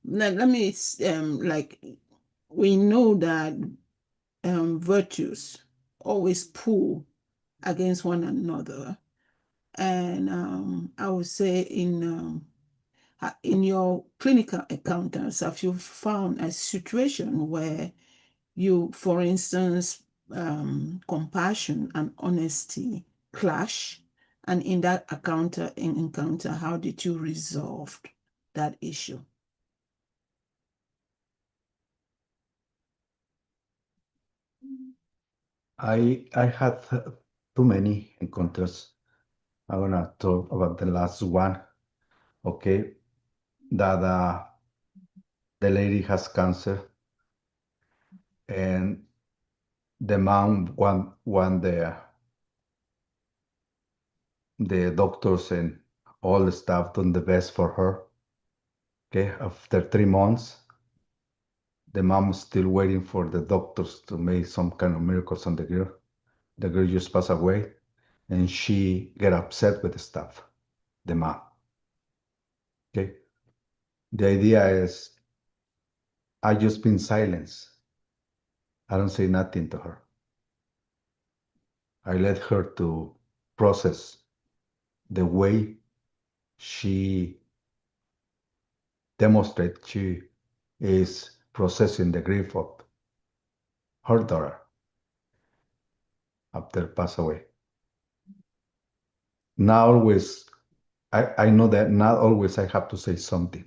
Let me like, we know that virtues always pull against one another. And I would say in your clinical encounters, have you found a situation where you, for instance, compassion and honesty clash? And in that encounter, how did you resolve that issue? I had too many encounters. I'm gonna talk about the last one. Okay, that the lady has cancer, and the mom want the doctors and all the staff done the best for her. Okay, after 3 months, the mom is still waiting for the doctors to make some kind of miracles on the girl. The girl just passed away, and she get upset with the staff, the mom. Okay, the idea is I just been silenced. I don't say nothing to her. I let her to process the way she demonstrate she is processing the grief of her daughter after pass away. Not always, I know that not always I have to say something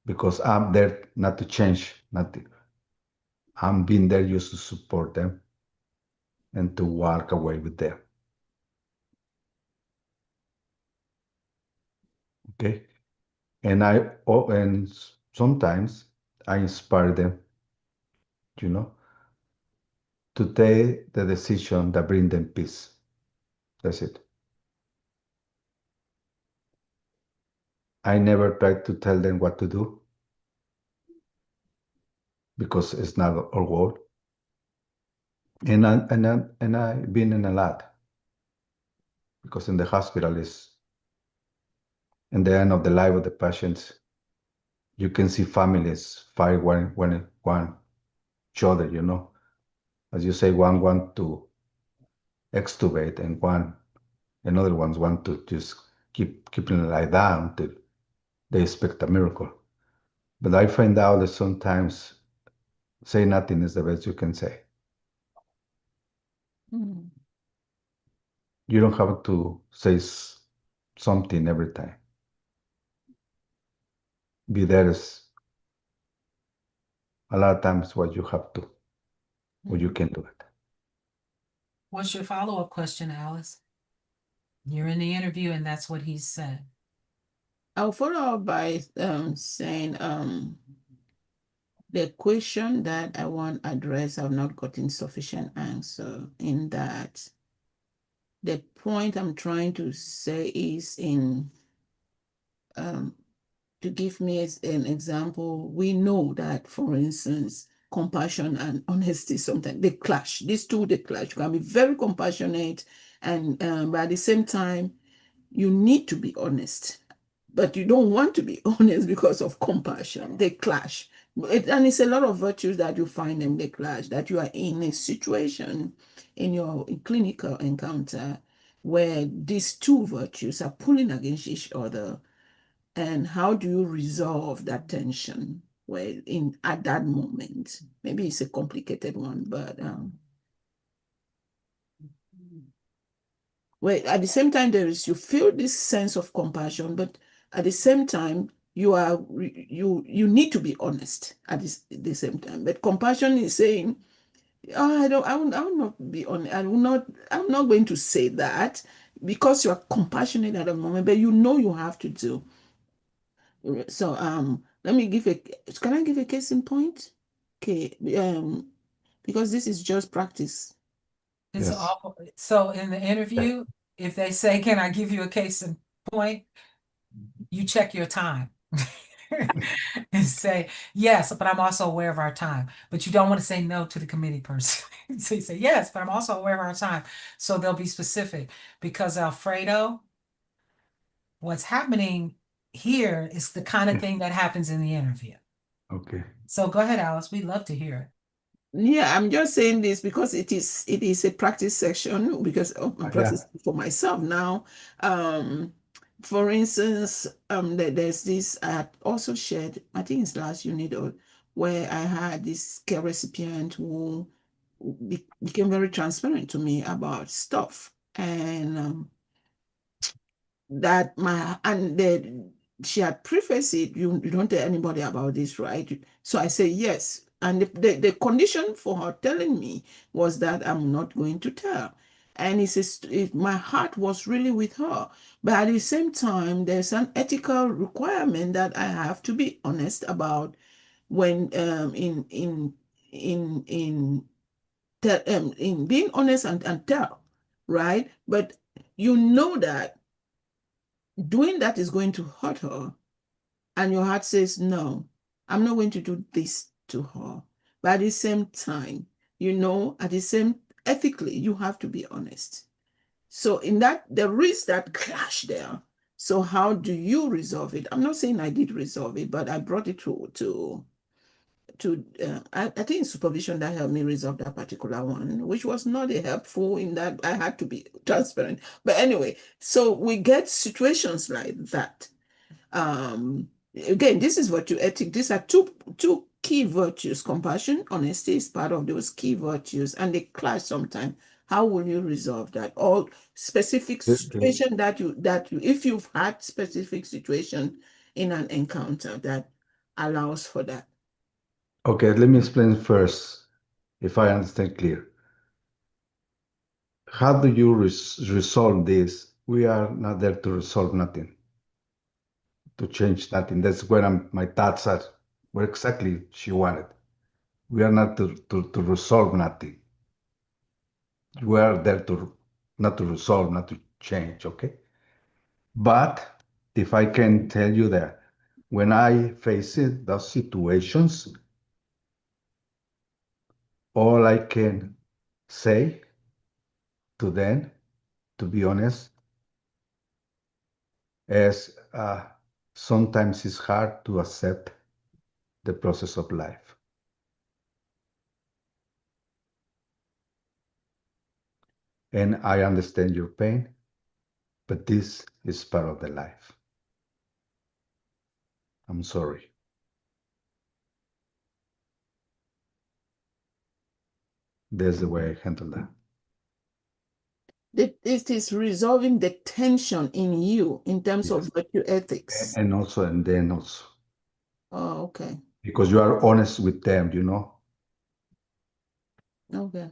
because I'm there not to change nothing. I'm being there just to support them and to walk away with them. Okay. And sometimes I inspire them, you know, to take the decision that bring them peace. That's it. I never try to tell them what to do because it's not our goal. And I've been in a lot because in the hospital is in the end of the life of the patients, you can see families fight one each other, you know. As you say, one want to extubate and another ones want to just keeping it like that until they expect a miracle. But I find out that sometimes say nothing is the best you can say. Mm. You don't have to say something every time. Be there is a lot of times what you have to, or you can do it. What's your follow-up question, Alice? You're in the interview, and that's what he said. I'll follow up by saying the question that I want addressed, I've not gotten sufficient answer in that. The point I'm trying to say is to give me an example, we know that, for instance, compassion and honesty sometimes they clash. These two, they clash. You can be very compassionate, and but at the same time, you need to be honest, but you don't want to be honest because of compassion. They clash. And it's a lot of virtues that you find them, they clash, that you are in a situation in your clinical encounter where these two virtues are pulling against each other. And how do you resolve that tension where in at that moment? Maybe it's a complicated one, but where at the same time you feel this sense of compassion, but at the same time you need to be honest at the same time. But compassion is saying, oh, I will not be honest. I'm not going to say that because you are compassionate at the moment, but you know you have to do. So let me can I give a case in point? Okay, because this is just practice. It's Yes. awful. So in the interview, if they say, "Can I give you a case in point?" you check your time. And say, yes, but I'm also aware of our time. But you don't want to say no to the committee person. So you say, yes, but I'm also aware of our time. So they'll be specific because Alfredo, what's happening here is the kind of thing that happens in the interview. Okay. So go ahead, Alice. We'd love to hear it. Yeah, I'm just saying this because it is a practice section because I'm Yeah. practicing for myself now. For instance, there's this I had also shared, I think it's last unit or where I had this care recipient who became very transparent to me about stuff. And that my and the she had prefaced it, you don't tell anybody about this, right? So I say yes. And the condition for her telling me was that I'm not going to tell. And my heart was really with her. But at the same time, there's an ethical requirement that I have to be honest about when in in in being honest and tell, right? But you know that doing that is going to hurt her, and your heart says, no, I'm not going to do this to her. But at the same time, at the same ethically, you have to be honest. So in that, there is that clash there. So how do you resolve it? I'm not saying I did resolve it, but I brought it I think supervision that helped me resolve that particular one, which was not a helpful in that I had to be transparent. But anyway, so we get situations like that. Again, this is virtue ethic. These are two key virtues. Compassion, honesty is part of those key virtues, and they clash sometimes. How will you resolve that? Or specific situation that you if you've had specific situation in an encounter that allows for that. Okay, let me explain first, if I understand clear. How do you resolve this? We are not there to resolve nothing, to change nothing. That's where my thoughts are, where exactly she wanted. We are not to resolve nothing. We are there not to resolve, not to change, okay? But if I can tell you that when I face those situations, all I can say to them, to be honest, is sometimes it's hard to accept the process of life. And I understand your pain, but this is part of the life. I'm sorry. That's the way I handle that. It is resolving the tension in you in terms of Yes. virtue ethics. And then also, Oh, okay. because you are honest with them, Okay.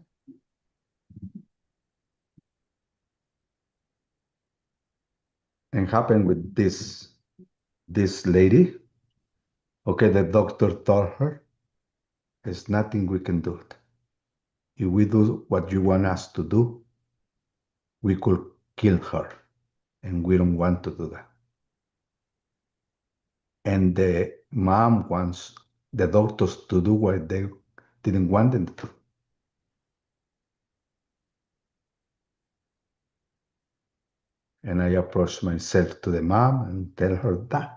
and happened with this lady. Okay, the doctor told her, there's nothing we can do. If we do what you want us to do, we could kill her, and we don't want to do that. And the mom wants the doctors to do what they didn't want them to do. And I approach myself to the mom and tell her that.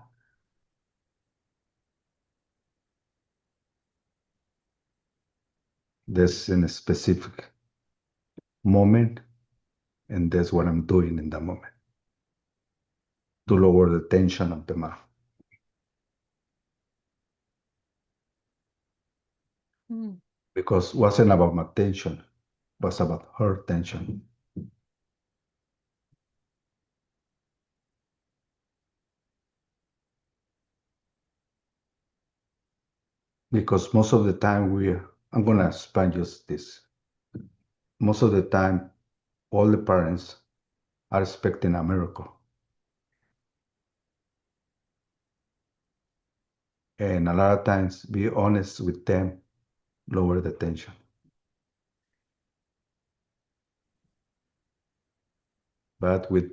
There's in a specific moment, and that's what I'm doing in that moment to lower the tension of the mom. Because it wasn't about my tension, it was about her tension. Because most of the time I'm gonna expand just this. Most of the time, all the parents are expecting a miracle. And a lot of times, be honest with them, lower the tension. But we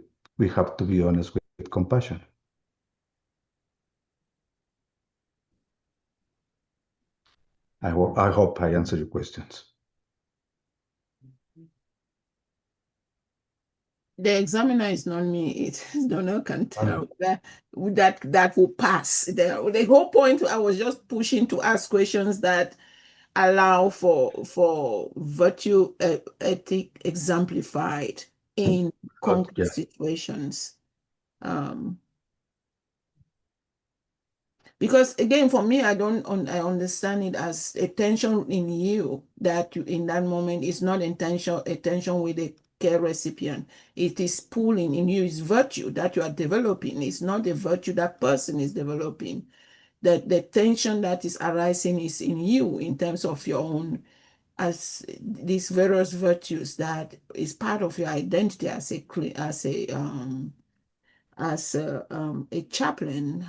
have to be honest with compassion. I hope I answer your questions. The examiner is not me. It Donna can tell that will pass. The whole point I was just pushing to ask questions that allow for virtue ethic exemplified in But concrete yeah, situations. Because again, for me, I understand it as a tension in you that you, in that moment is not intention a tension with the care recipient. It is pulling in you. It's virtue that you are developing. It's not a virtue that person is developing. the tension that is arising is in you in terms of your own, as these various virtues that is part of your identity as a chaplain.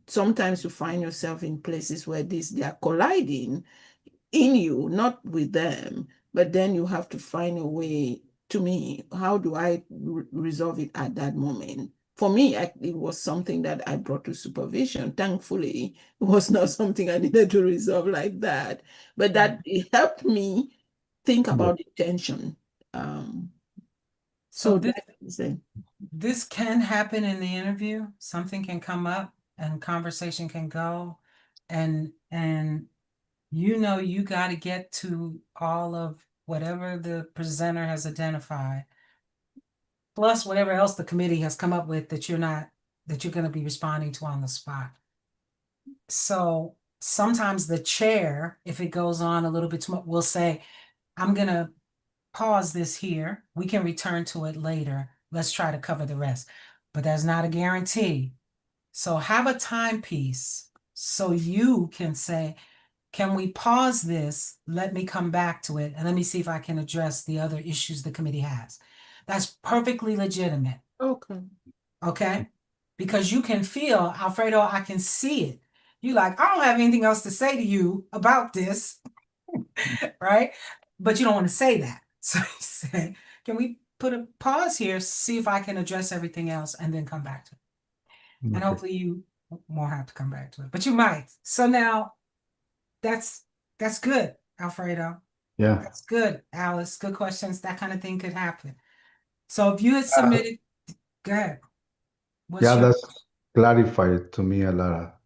Sometimes you find yourself in places where they are colliding in you, not with them, but then you have to find a way. To me, how do I resolve it at that moment? For me, it was something that I brought to supervision. Thankfully, it was not something I needed to resolve like that, but that it helped me think Yeah. about the tension. Um, So so this that is it. this can happen in the interview. Something can come up and conversation can go, and you got to get to all of whatever the presenter has identified, plus whatever else the committee has come up with that you're going to be responding to on the spot. So sometimes the chair, if it goes on a little bit too much, will say, I'm going to pause this here. We can return to it later. Let's try to cover the rest. But that's not a guarantee. So have a timepiece so you can say, can we pause this? Let me come back to it and let me see if I can address the other issues the committee has. That's perfectly legitimate. Okay. Okay? Because you can feel, Alfredo, I can see it. You like, I don't have anything else to say to you about this, right? But you don't want to say that. So you say, can we put a pause here, see if I can address everything else and then come back to it? And Okay. hopefully you won't have to come back to it, but you might. So now that's good, Alfredo. Yeah. That's good, Alice. Good questions. That kind of thing could happen. So if you had Uh, submitted, go ahead. What's yeah, your that's clarified to me a lot.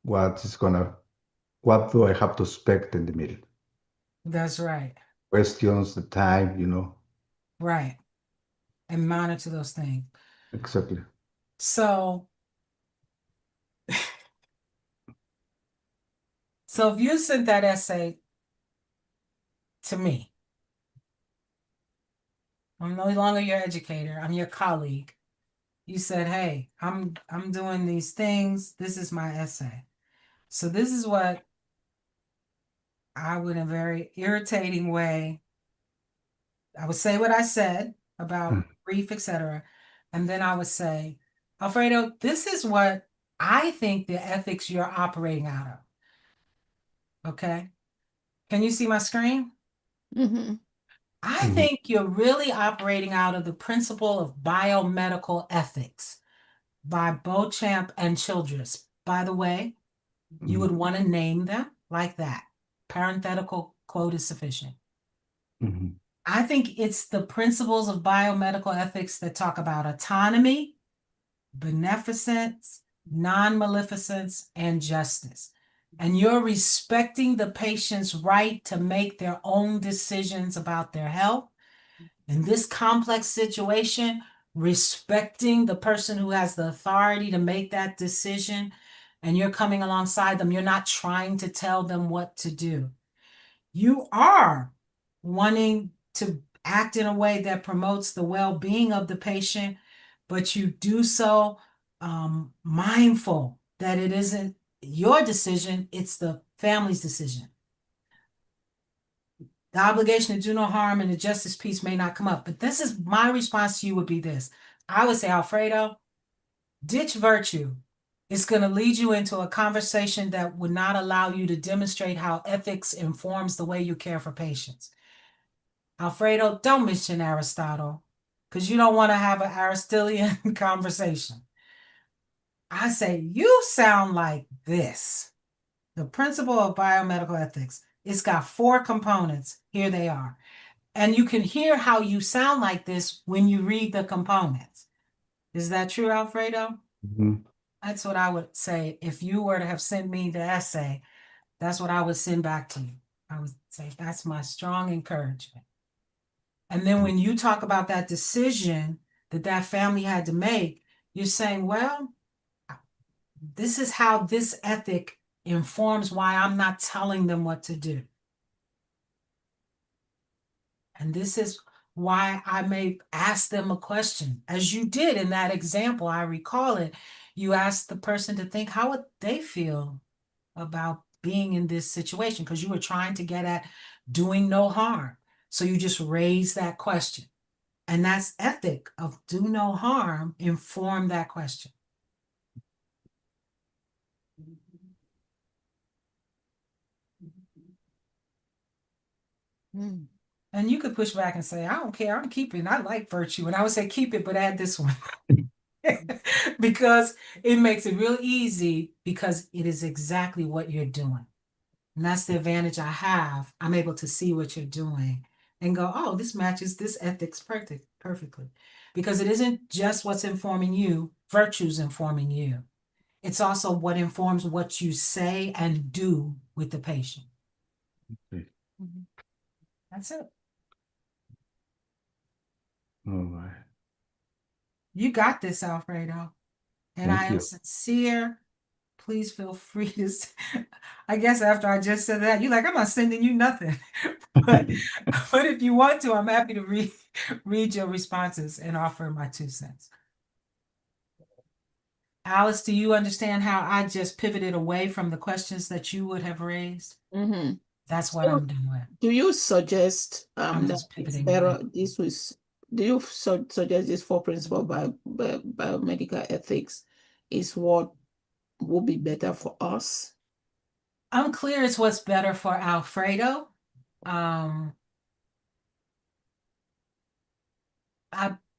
What do I have to expect in the meeting? That's right. Questions, the time. Right. And monitor those things. Exactly. So so if you sent that essay to me, I'm no longer your educator, I'm your colleague. You said, hey, I'm doing these things. This is my essay. So this is what I would, in a very irritating way, I would say what I said about Mm, grief, etc. And then I would say, Alfredo, this is what I think the ethics you're operating out of. Okay. Can you see my screen? Mm-hmm. I mhm, think you're really operating out of the principle of biomedical ethics by Beauchamp and Childress. By the way, you would mhm, want to name them like that. Parenthetical quote is sufficient. mhm, I think it's the principles of biomedical ethics that talk about autonomy, beneficence, non-maleficence, and justice. And you're respecting the patient's right to make their own decisions about their health. In this complex situation, respecting the person who has the authority to make that decision, and you're coming alongside them, you're not trying to tell them what to do. You are wanting to act in a way that promotes the well-being of the patient, but you do so mindful that it isn't your decision, it's the family's decision. The obligation to do no harm and the justice piece may not come up, but this is my response to you would be this. I would say, Alfredo, ditch virtue. It's going to lead you into a conversation that would not allow you to demonstrate how ethics informs the way you care for patients. Alfredo, don't mention Aristotle because you don't want to have an Aristotelian conversation. I say, you sound like this. The principle of biomedical ethics. It's got 4 components. Here they are. And you can hear how you sound like this when you read the components. Is that true, Alfredo? mhm. That's what I would say. If you were to have sent me the essay, that's what I would send back to you. I would say, that's my strong encouragement. And then when you talk about that decision that that family had to make, you're saying, well, this is how this ethic informs why I'm not telling them what to do. And this is why I may ask them a question, as you did in that example. I recall it. You asked the person to think, how would they feel about being in this situation because you were trying to get at doing no harm. So you just raised that question. And that's ethic of do no harm inform that question. Mm. And you could push back and say, I don't care, I'm keeping, I like virtue. And I would say, keep it, but add this one. Because it makes it real easy because it is exactly what you're doing. And that's the advantage I have. I'm able to see what you're doing and go, oh, this matches this ethics perfectly. Because it isn't just what's informing you, virtue's informing you. It's also what informs what you say and do with the patient. Okay. That's it. All right. You got this, Alfredo. And I Thank am you. sincere. Please feel free to, I guess after I just said that, you're like, I'm not sending you nothing. But if you want to, I'm happy to read your responses and offer my 2 cents. Alice, do you understand how I just pivoted away from the questions that you would have raised? Mm-hmm. That's what So, I'm doing. do you suggest I'm that just it's pivoting better away. do you suggest this four principle biomedical ethics is what would be better for us? I'm clear it's what's better for Alfredo. I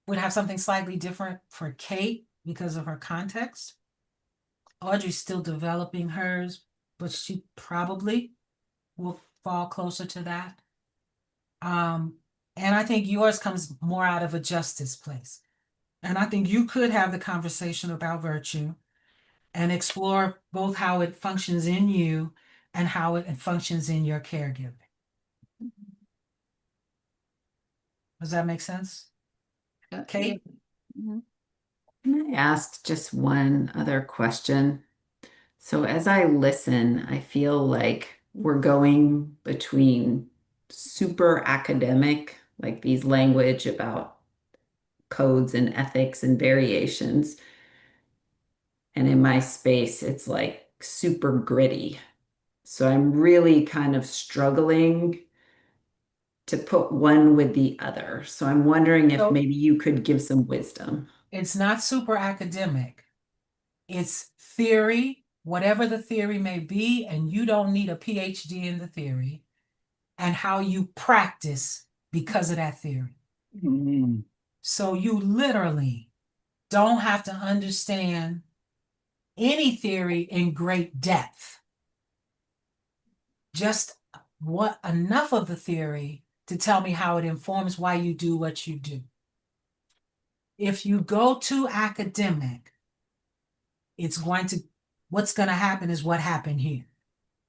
would have something slightly different for Kate because of her context. Audrey's still developing hers, but she probably will fall closer to that. And I think yours comes more out of a justice place. And I think you could have the conversation about virtue and explore both how it functions in you and how it functions in your caregiving. Does that make sense? Yeah. Kate? Mhm. Can I ask just one other question? So as I listen, I feel like we're going between super academic, like these language about codes and ethics and variations. And in my space, it's like super gritty. So I'm really kind of struggling to put one with the other. So I'm wondering if So maybe you could give some wisdom. it's not super academic. It's theory, whatever the theory may be, and you don't need a PhD in the theory, and how you practice because of that theory. Mm. So you literally don't have to understand any theory in great depth. Just what enough of the theory to tell me how it informs why you do what you do. If you go too academic, what's going to happen is what happened here.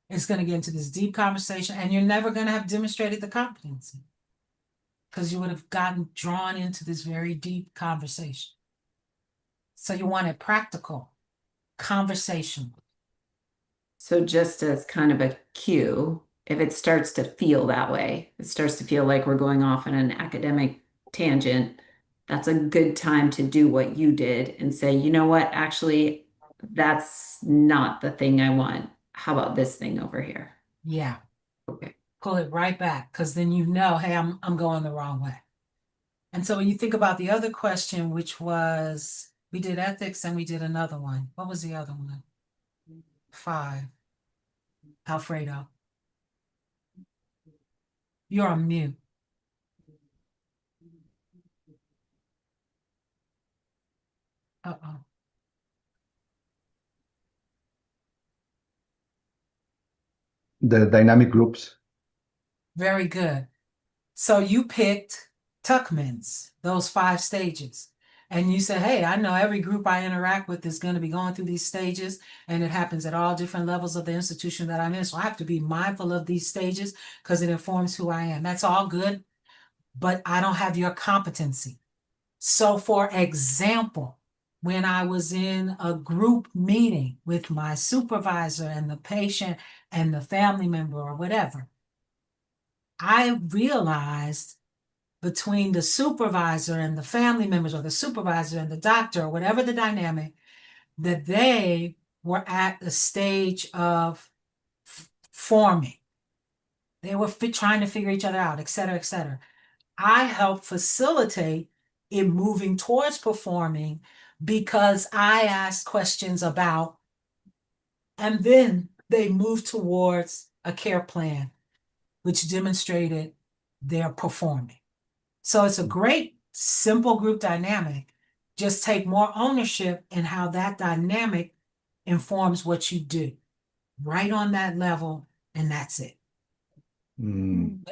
It's going to get into this deep conversation, and you're never going to have demonstrated the competency because you would have gotten drawn into this very deep conversation. So you want it practical, conversational. So just as kind of a cue, if it starts to feel that way, it starts to feel like we're going off on an academic tangent, that's a good time to do what you did and say, you know what, actually, that's not the thing I want. How about this thing over here? Yeah, Okay. pull it right back because then you know, hey, I'm going the wrong way. And so when you think about the other question, which was we did ethics and we did another one. What was the other one? 5. Alfredo. You're on mute. Uh-oh. The dynamic groups. Very good. So you picked Tuckman's, those 5 stages. And you said, hey, I know every group I interact with is going to be going through these stages, and it happens at all different levels of the institution that I'm in. So I have to be mindful of these stages because it informs who I am. That's all good, but I don't have your competency. So for example, when I was in a group meeting with my supervisor and the patient and the family member or whatever, I realized between the supervisor and the family members or the supervisor and the doctor or whatever the dynamic, that they were at a stage of forming. They were trying to figure each other out, et cetera, et cetera. I help facilitate it moving towards performing because I ask questions about, and then they moved towards a care plan, which demonstrated their performing. So it's a great, simple group dynamic. Just take more ownership in how that dynamic informs what you do, right on that level, and that's it. Mm.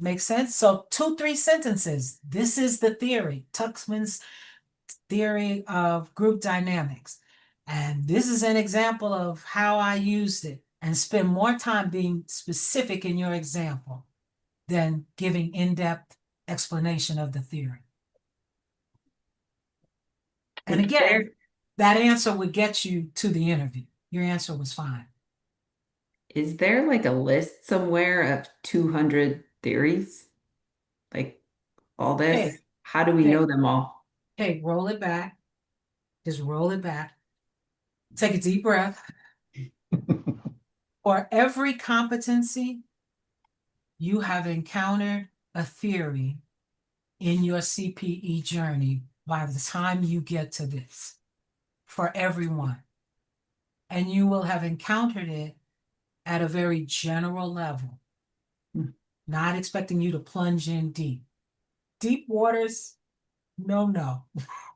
Make sense? So 2, 3 sentences. This is the theory, Tuxman's theory of group dynamics. And this is an example of how I used it, and spend more time being specific in your example than giving in-depth explanation of the theory. And again, that answer would get you to the interview. Your answer was fine. Is there like a list somewhere of 200 theories? Like all this? Hey, How do we hey, know them all? hey, roll it back. Just roll it back. Take a deep breath. For every competency, you have encountered a theory in your CPE journey by the time you get to this, for everyone. And you will have encountered it at a very general level, not expecting you to plunge in deep. Deep waters, no, not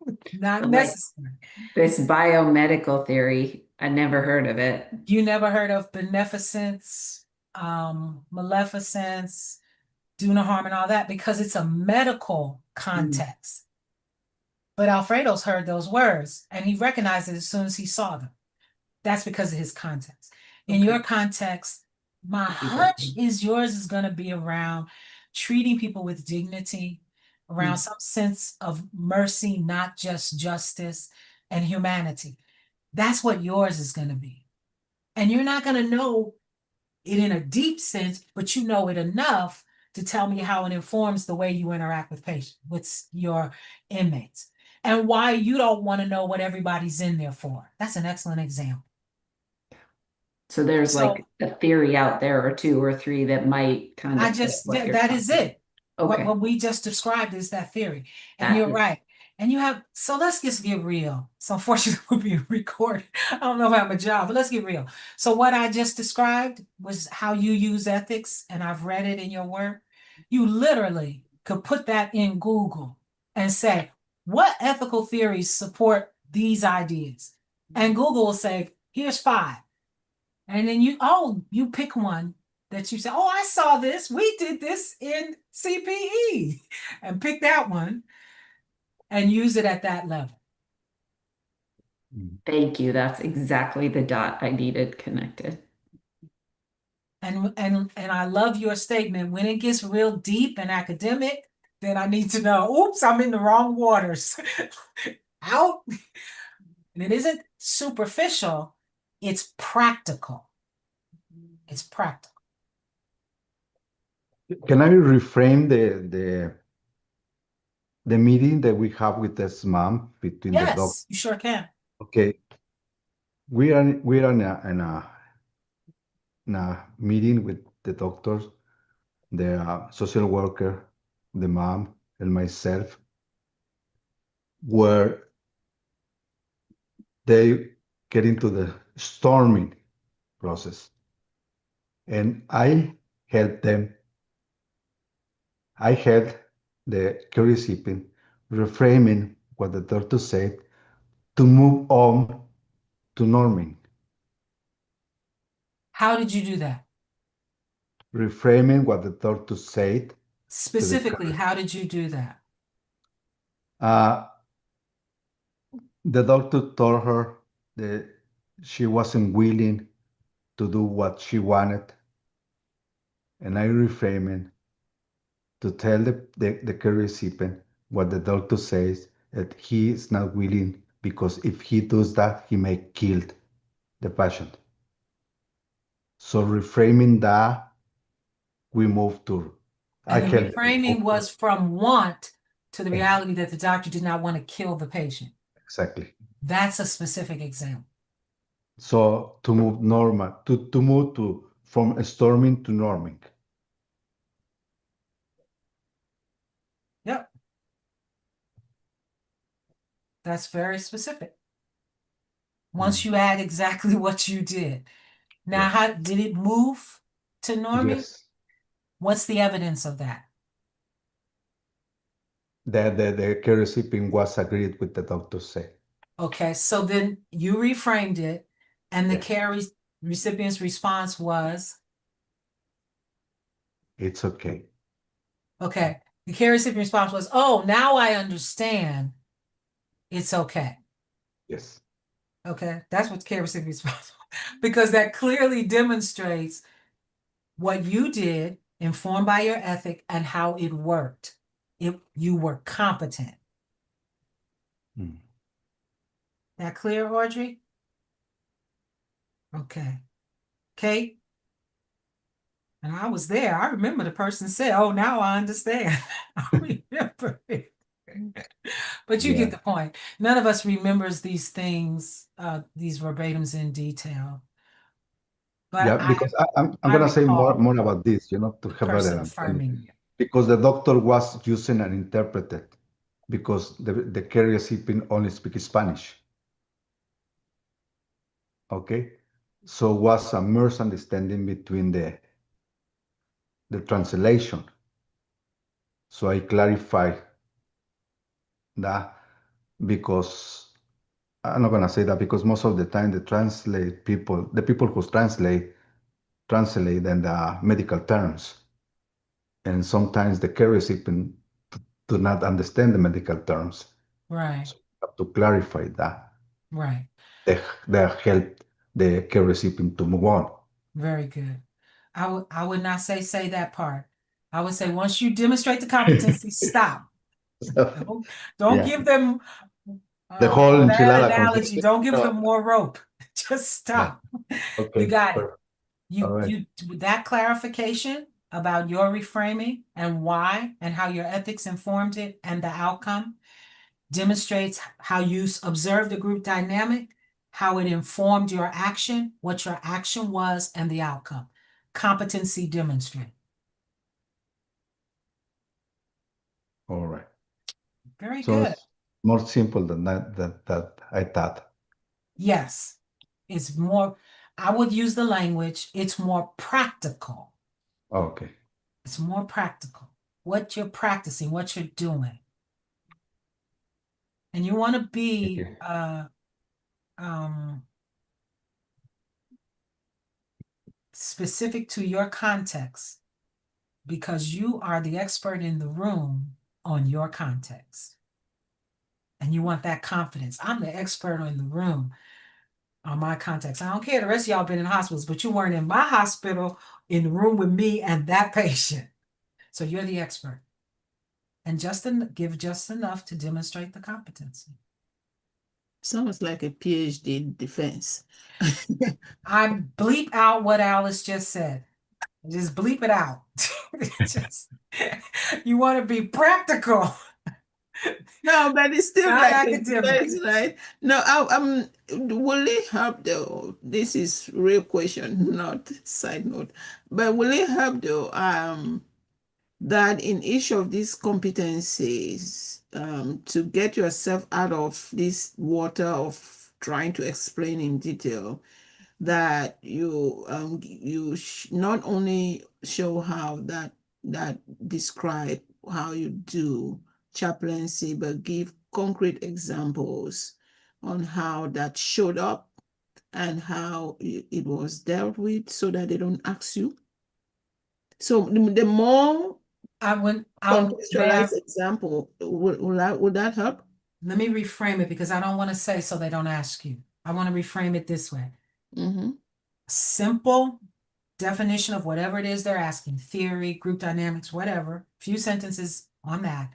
So like necessary. this biomedical theory, I never heard of it. You never heard of beneficence, maleficence, do no harm and all that, because it's a medical context. But Alfredo's heard those words and he recognized it as soon as he saw them. That's because of his context. In Okay. your context, my hunch is yours is going to be around treating people with dignity, around some sense of mercy, not just justice, and humanity. That's what yours is going to be. And you're not going to know it in a deep sense, but you know it enough to tell me how it informs the way you interact with patients, with your inmates, and why you don't want to know what everybody's in there for. That's an excellent example. So there's So like a theory out there or 2 or 3 that might kind I of fit just, what you're that is talking. it. Okay. What we just described is that theory. And That you're is right. And you have, so let's just get real. So unfortunately, we're being recorded. I don't know if I have a job, but let's get real. So what I just described was how you use ethics, and I've read it in your work. You literally could put that in Google and say, what ethical theories support these ideas? And Google will say, here's 5. And then you pick one that you say, oh, I saw this. We did this in CPE, and pick that one and use it at that level. Thank you. That's exactly the dot I needed connected. And I love your statement. When it gets real deep and academic, then I need to know, oops, I'm in the wrong waters. Out. And it isn't superficial, it's practical. It's practical. Can I reframe the meeting that we have with this mom between the dog? Yes, you sure can. Okay, we are in a meeting with the doctors, the social worker, the mom, and myself, where they get into the storming process, and I help them. I help the recipient reframing what the doctor said to move on to norming. How did you do that? Reframing what the doctor said to the Specifically, how did you do that? uh, the doctor told her that she wasn't willing to do what she wanted, and I reframing to tell the care recipient what the doctor says, that he is not willing, because if he does that, he may kill the patient. So reframing that, we move to, I And the help them move reframing to, was from want to the reality that the doctor did not want to kill the patient. exactly. That's a specific example. So to move normal, to move to from storming to norming. Yep. That's very specific. Once you add exactly what you did. Now, Yes. how did it move to norming? Yes. What's the evidence of that? The care recipient was agreed with the doctor say. Okay, so then you reframed it, and the Yes. care recipient's response was, It's okay. okay, the care recipient response was, oh, now I understand. It's okay. Yes. Okay, that's what care recipient response because that clearly demonstrates what you did, informed by your ethic, and how it worked. You were competent. Mm. That clear, Audrey? Okay. Kate? And I was there. I remember the person said, oh, now I understand. I remember it. But you Yeah. get the point. None of us remembers these things, these verbatims in detail. But Yeah, because I'm I gonna say recall more about this, to the have better person understanding. affirming you. Because the doctor was using an interpreter, because the care recipient only speaks Spanish. Okay, so was a misunderstanding between the translation. So I clarify that, because I'm not gonna say that, because most of the time the people who translate in the medical terms, and sometimes the care recipient do not understand the medical terms. Right, So you have to clarify that. right. That help the care recipient to move on. Very good. I would not say that part. I would say once you demonstrate the competency, stop. So, Don't yeah, give them the whole a bad enchilada analogy. concept. Don't give No, them more rope. Just yeah, stop. You okay, got it. perfect. All right. That clarification about your reframing and why and how your ethics informed it and the outcome demonstrates how you observed the group dynamic, how it informed your action, what your action was, and the outcome. Competency demonstrate. All right. Very So good. it's more simple than that I thought. Yes, it's more, I would use the language, it's more practical. Okay. It's more practical. What you're practicing, what you're doing. And you want to Thank be you. um, specific to your context because you are the expert in the room on your context. And you want that confidence. I'm the expert in the room on my context. I don't care the rest of y'all been in hospitals, but you weren't in my hospital in the room with me and that patient. So you're the expert. And give just enough to demonstrate the competency. Sounds like a PhD defense. I bleep out what Alice just said. Just bleep it out. Just, you want to be practical, No, but it's still not like a academic. defense, right? No, will it help though? This is real question, not side note. But will it help though, that in each of these competencies, to get yourself out of this water of trying to explain in detail, that you not only show how that describe how you do chaplaincy, but give concrete examples on how that showed up and how it was dealt with, so that they don't ask you. So the more May I, contextualized example, would that help? let me reframe it because I don't want to say so they don't ask you. I want to reframe it this way. Mm-hmm. Simple definition of whatever it is they're asking, theory, group dynamics, whatever, few sentences on that.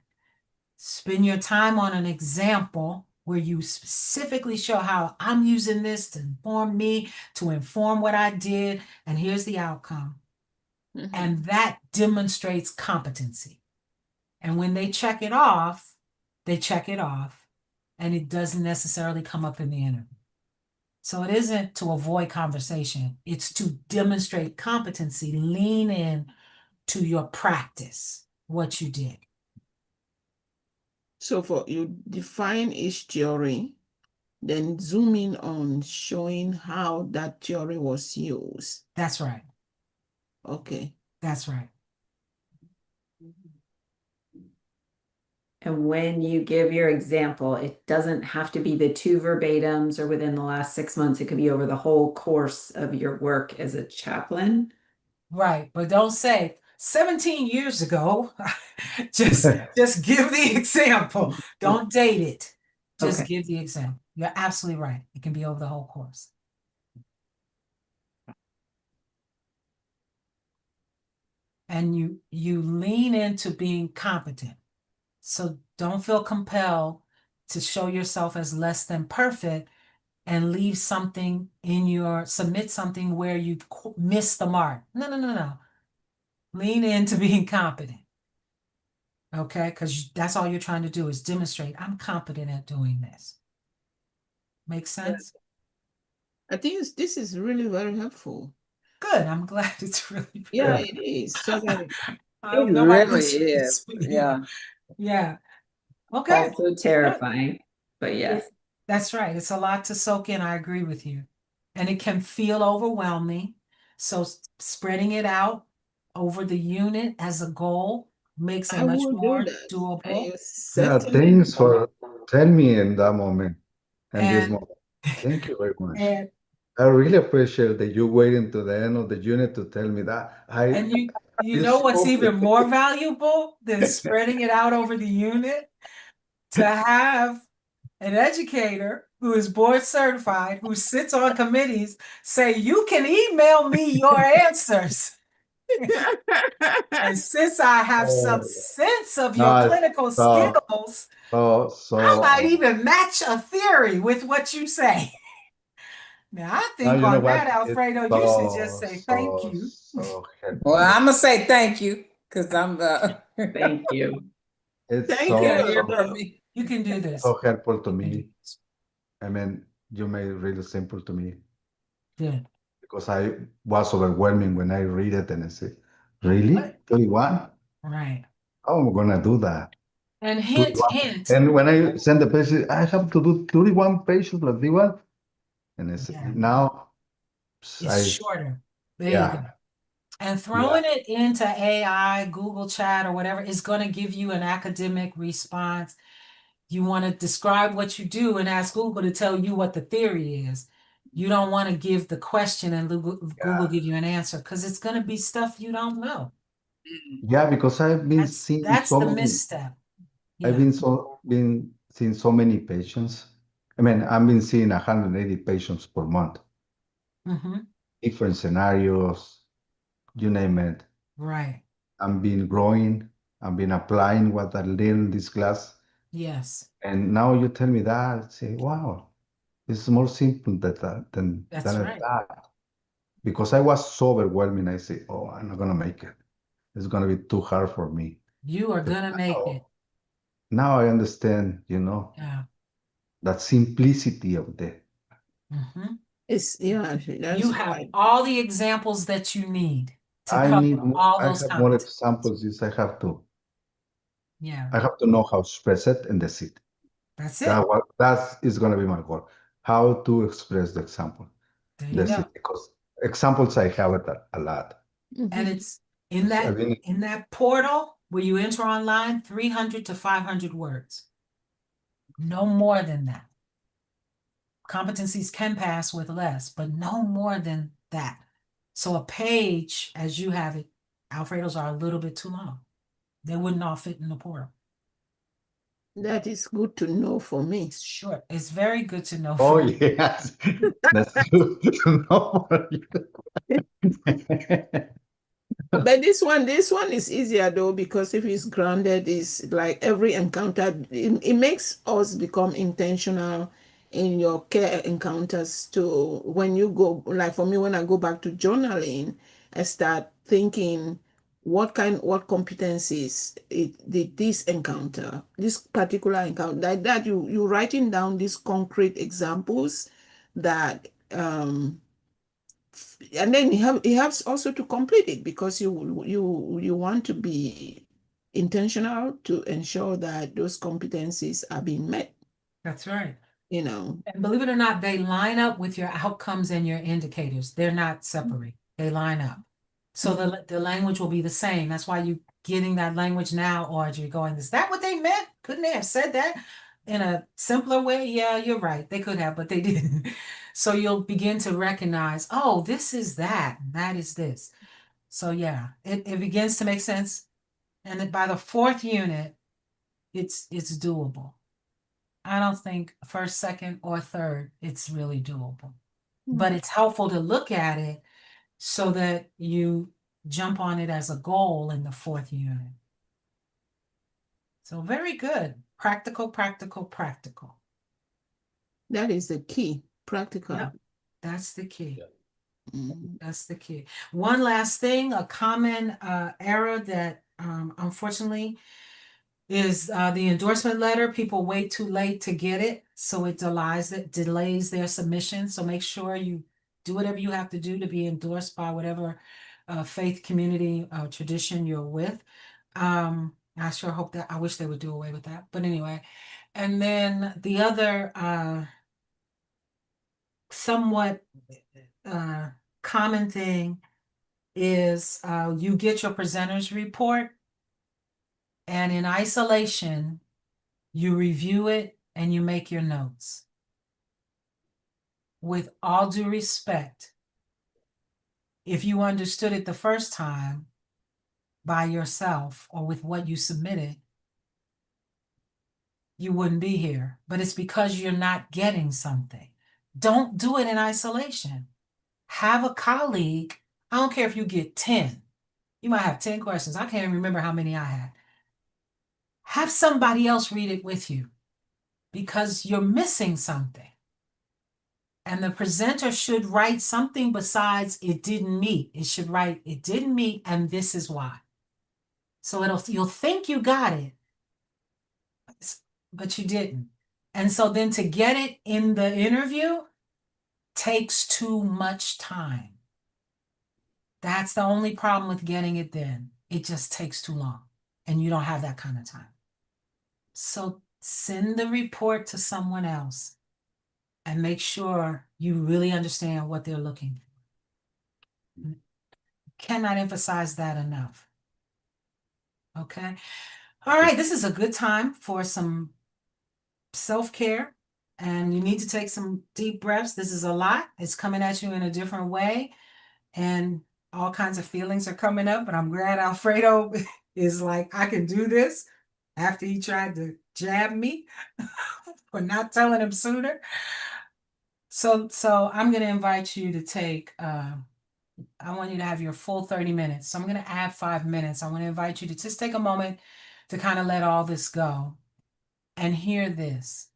Spend your time on an example where you specifically show how I'm using this to inform me, to inform what I did, and here's the outcome. Mm-hmm. And that demonstrates competency. And when they check it off, and it doesn't necessarily come up in the interview. So it isn't to avoid conversation. It's to demonstrate competency, lean in to your practice, what you did. So for you define each theory, then zoom in on showing how that theory was used. That's right. Okay. That's right. And when you give your example, it doesn't have to be the 2 verbatims or within the last 6 months. It could be over the whole course of your work as a chaplain. Right. But don't say 17 years ago. just give the example. Don't date it. Just Okay. give the example. You're absolutely right. It can be over the whole course. And you lean into being competent. So don't feel compelled to show yourself as less than perfect and leave something in your, submit something where you miss the mark. No, no, no, no. Lean into being competent. Okay? Because that's all you're trying to do is demonstrate, I'm competent at doing this. Make sense? I think this is really very helpful. Good. I'm glad it's really Yeah, very. it is. So that I It hope nobody really disagrees is. with me. Yeah. Yeah. Okay. Also terrifying, but yes. That's right. It's a lot to soak in. I agree with you. And it can feel overwhelming. So spreading it out over the unit as a goal makes it I much will do more that. doable. I Yeah, certainly thanks for telling me in that moment and this And moment. Thank you very much. and I really appreciate that you waiting to the end of the unit to tell me that. and you Been know what's so even more valuable than spreading it out over the unit? To have an educator who is board certified, who sits on committees, say, you can email me your answers. And since I have some Oh, sense of your no, clinical so, skills, so, I so, might even match a theory with what you say. Now, I now think you know on that, what? It's Alfredo, you should just so, say thank so, you. so Well, helpful. I'm gonna say thank you because I'm Thank you. It's Thank you you. gotta so, hear so, from me. You can do this. so helpful to You can do me. this. I mean, you made it really simple to me Good. because I was overwhelming when I read it and I say, really? 31? Right. How am I gonna do that? And hint, 31. hint. And when I send the page, I have to do 31 pages plus D1. And it's Yeah, now it's I, shorter. There you go. yeah, And yeah, throwing it into AI, Google Chat, or whatever is going to give you an academic response. You want to describe what you do and ask Google to tell you what the theory is. You don't want to give the question and Google yeah, give you an answer because it's going to be stuff you don't know. yeah, because I've been seeing That's so the many, misstep. I've Yeah. been seeing so many patients. I mean, I've been seeing 180 patients per month, Hmm. different scenarios, you name it. Right. I've been growing, I've been applying what I learned in this class. Yes. And now you tell me that, I say, wow, it's more simple That's than right. that. Because I was so overwhelming, I say, oh, I'm not gonna make it. It's gonna be too hard for me. You are But going to make it. now I understand, Yeah. that simplicity of the. Hmm. It's yeah, You that's have right. all the examples that you need to I need, cover all I those have more competencies. examples. Is Yeah. I have to know how to express it in the seat. That's it. That is gonna be my goal. How to express the example, There you the go. seat, because examples I have it a lot. And Mhm. it's in I that mean, in that portal where you enter online, 300 to 500 words. No more than that. Competencies can pass with less, but no more than that. So a page, as you have it, Alfredo's are a little bit too long. They wouldn't all fit in the portal. That is good to know for me. It's short. It's very good to know oh for you. yes, that's good to know. But this one is easier though, because if it's grounded, it's like every encounter, it makes us become intentional in your care encounters too. When you go, like for me, when I go back to journaling, I start thinking, what competencies did this encounter, this particular encounter, like that you writing down these concrete examples that and then it helps also to complete it because you want to be intentional to ensure that those competencies are being met, That's right. you know. And believe it or not, they line up with your outcomes and your indicators. They're not separate. They line up. So the language will be the same. That's why you getting that language now, Audrey, going, is that what they meant? Couldn't they have said that in a simpler way? Yeah, you're right. They could have, but they didn't. So you'll begin to recognize, oh, this is that, and that is this. So yeah, it begins to make sense. And then by the fourth unit, it's doable. I don't think first, second, or third, it's really doable. But it's helpful to look at it so that you jump on it as a goal in the fourth unit. So very good. Practical, practical, practical. That is the key, practical. Yep, that's the key. Mm. That's the key. One last thing, a common error that unfortunately is the endorsement letter. People wait too late to get it, so it delays their submission. So make sure you do whatever you have to do to be endorsed by whatever faith community tradition you're with. I sure hope that, I wish they would do away with that. But anyway, and then the other somewhat common thing is you get your presenter's report, and in isolation, you review it and you make your notes. With all due respect, if you understood it the first time by yourself or with what you submitted, you wouldn't be here. But it's because you're not getting something. Don't do it in isolation. Have a colleague. I don't care if you get 10. You might have 10 questions. I can't even remember how many I had. Have somebody else read it with you because you're missing something. And the presenter should write something besides it didn't meet. It should write it didn't meet and this is why. So you'll think you got it, but you didn't. And so then to get it in the interview takes too much time. That's the only problem with getting it then. It just takes too long and you don't have that kind of time. So send the report to someone else and make sure you really understand what they're looking for. Cannot emphasize that enough. Okay. All right. This is a good time for some self-care, and you need to take some deep breaths. This is a lot. It's coming at you in a different way, and all kinds of feelings are coming up. But I'm glad Alfredo is like, I can do this after he tried to jab me for not telling him sooner. So I'm going to invite you to take, I want you to have your full 30 minutes. So I'm going to add 5 minutes. I want to invite you to just take a moment to kind of let all this go and hear this.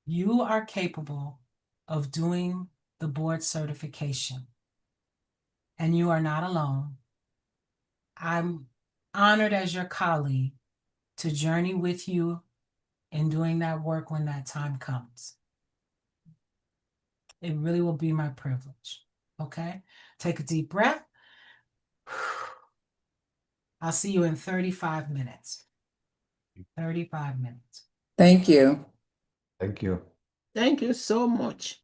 You are capable of doing the board certification, and you are not alone. I'm honored as your colleague to journey with you in doing that work when that time comes. It really will be my privilege. Okay? Take a deep breath. I'll see you in 35 minutes. 35 minutes. Thank you. Thank you. Thank you so much.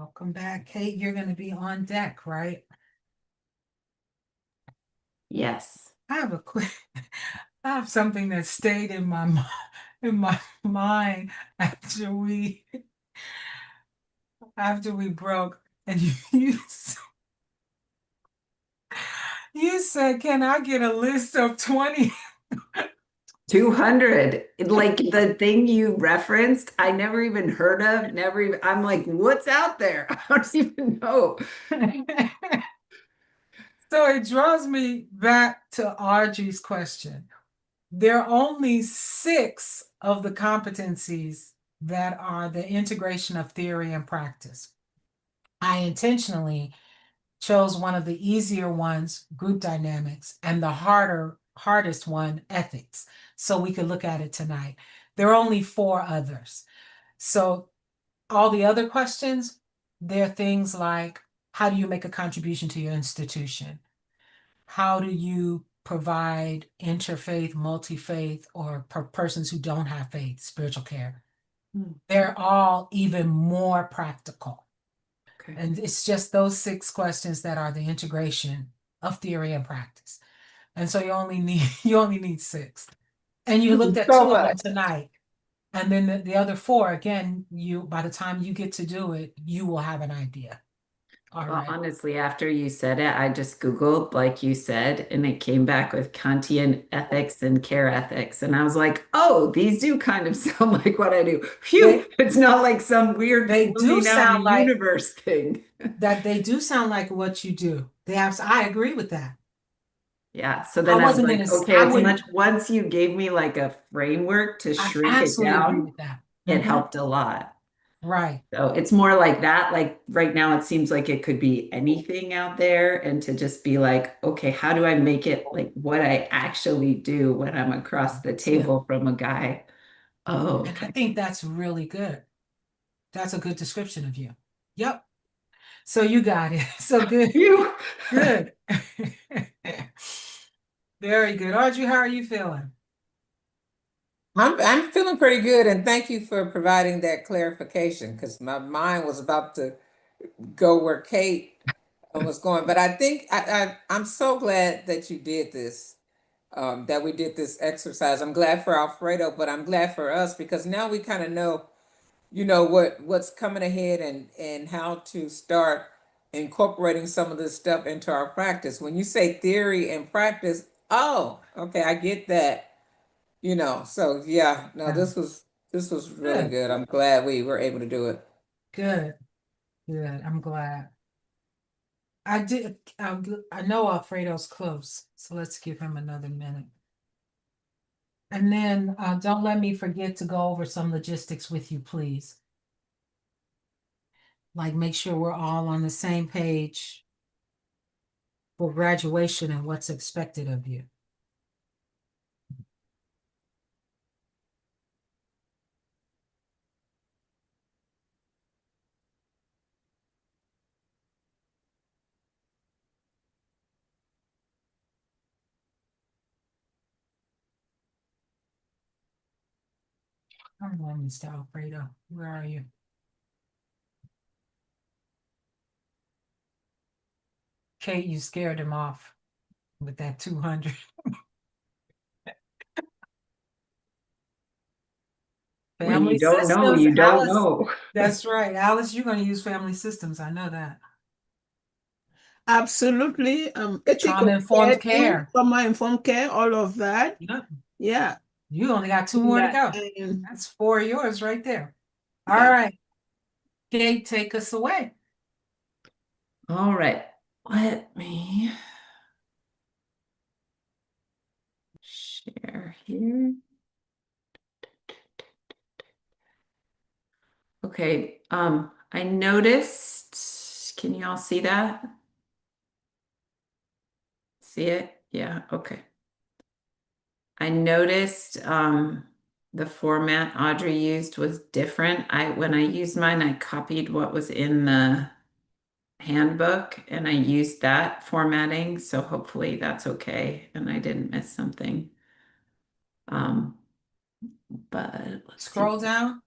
Welcome back, Kate. You're going to be on deck, right? Yes. I have a quick. I have something that stayed in my in my mind after we broke, and you said, "Can I get a list of 20?" 200. Like the thing you referenced, I never even heard of, never even, I'm like, what's out there? I don't even know. So it draws me back to Audrey's question. There are only 6 of the competencies that are the integration of theory and practice. I intentionally chose one of the easier ones, group dynamics, and the hardest one, ethics, so we could look at it tonight. There are only 4 others. So all the other questions, they're things like, how do you make a contribution to your institution? How do you provide interfaith, multi-faith, or persons who don't have faith, spiritual care? They're all even more practical. Okay. And it's just those 6 questions that are the integration of theory and practice. And so you only need 6. And you looked at 2 So of them much. tonight. And then the other 4, again, by the time you get to do it, you will have an idea. All Well, right. honestly, after you said it, I just Googled, like you said, and it came back with Kantian ethics and care ethics. And I was like, oh, these do kind of sound like what I do. Phew, it's not like some weird They do floating out in sound the like universe thing. that. They do sound like what you do. I agree with that. Yeah. So I then I was wasn't like, gonna, okay, I it's wouldn't, much, once you gave me like a framework to I shrink it absolutely agree down, with that. it helped a lot. Right. So it's more like that. Like right now, it seems like it could be anything out there, and to just be like, okay, how do I make it like what I actually do when I'm across the Yeah. table from a guy? Oh, And I okay. think that's really good. That's a good description of you. Yep. So you got it. So good. Phew. Good. Very good. Audrey, how are you feeling? I'm feeling pretty good, and thank you for providing that clarification because my mind was about to go where Kate was going. But I think I'm so glad that you did this, that we did this exercise. I'm glad for Alfredo, but I'm glad for us because now we kind of know, what's coming ahead and how to start incorporating some of this stuff into our practice. When you say theory and practice, oh, okay, I get that. So yeah, no, Yeah. this was really Good. good. I'm glad we were able to do it. Good. Good. I'm glad. I know Alfredo's close, so let's give him another minute. And then don't let me forget to go over some logistics with you, please. Like make sure we're all on the same page for graduation and what's expected of you. Come on, Mr. Alfredo. Where are you? Kate, you scared him off with that 200. When Family you don't know, systems, you don't Alice. know. That's right. Alice, you're going to use family systems. I know that. Absolutely. Ethical care, Trauma-informed care. trauma-informed care, all of that. Yep. Yeah. You only got 2 more to Yeah. go. And That's 4 of yours right there. All yeah. right. Kate, take us away. All right. Let me share here. Okay. I noticed, can you all see that? See it? Yeah, okay. I noticed the format Audrey used was different. When I used mine, I copied what was in the handbook and I used that formatting. So hopefully that's okay and I didn't miss something. Um, but let's see. Scroll down.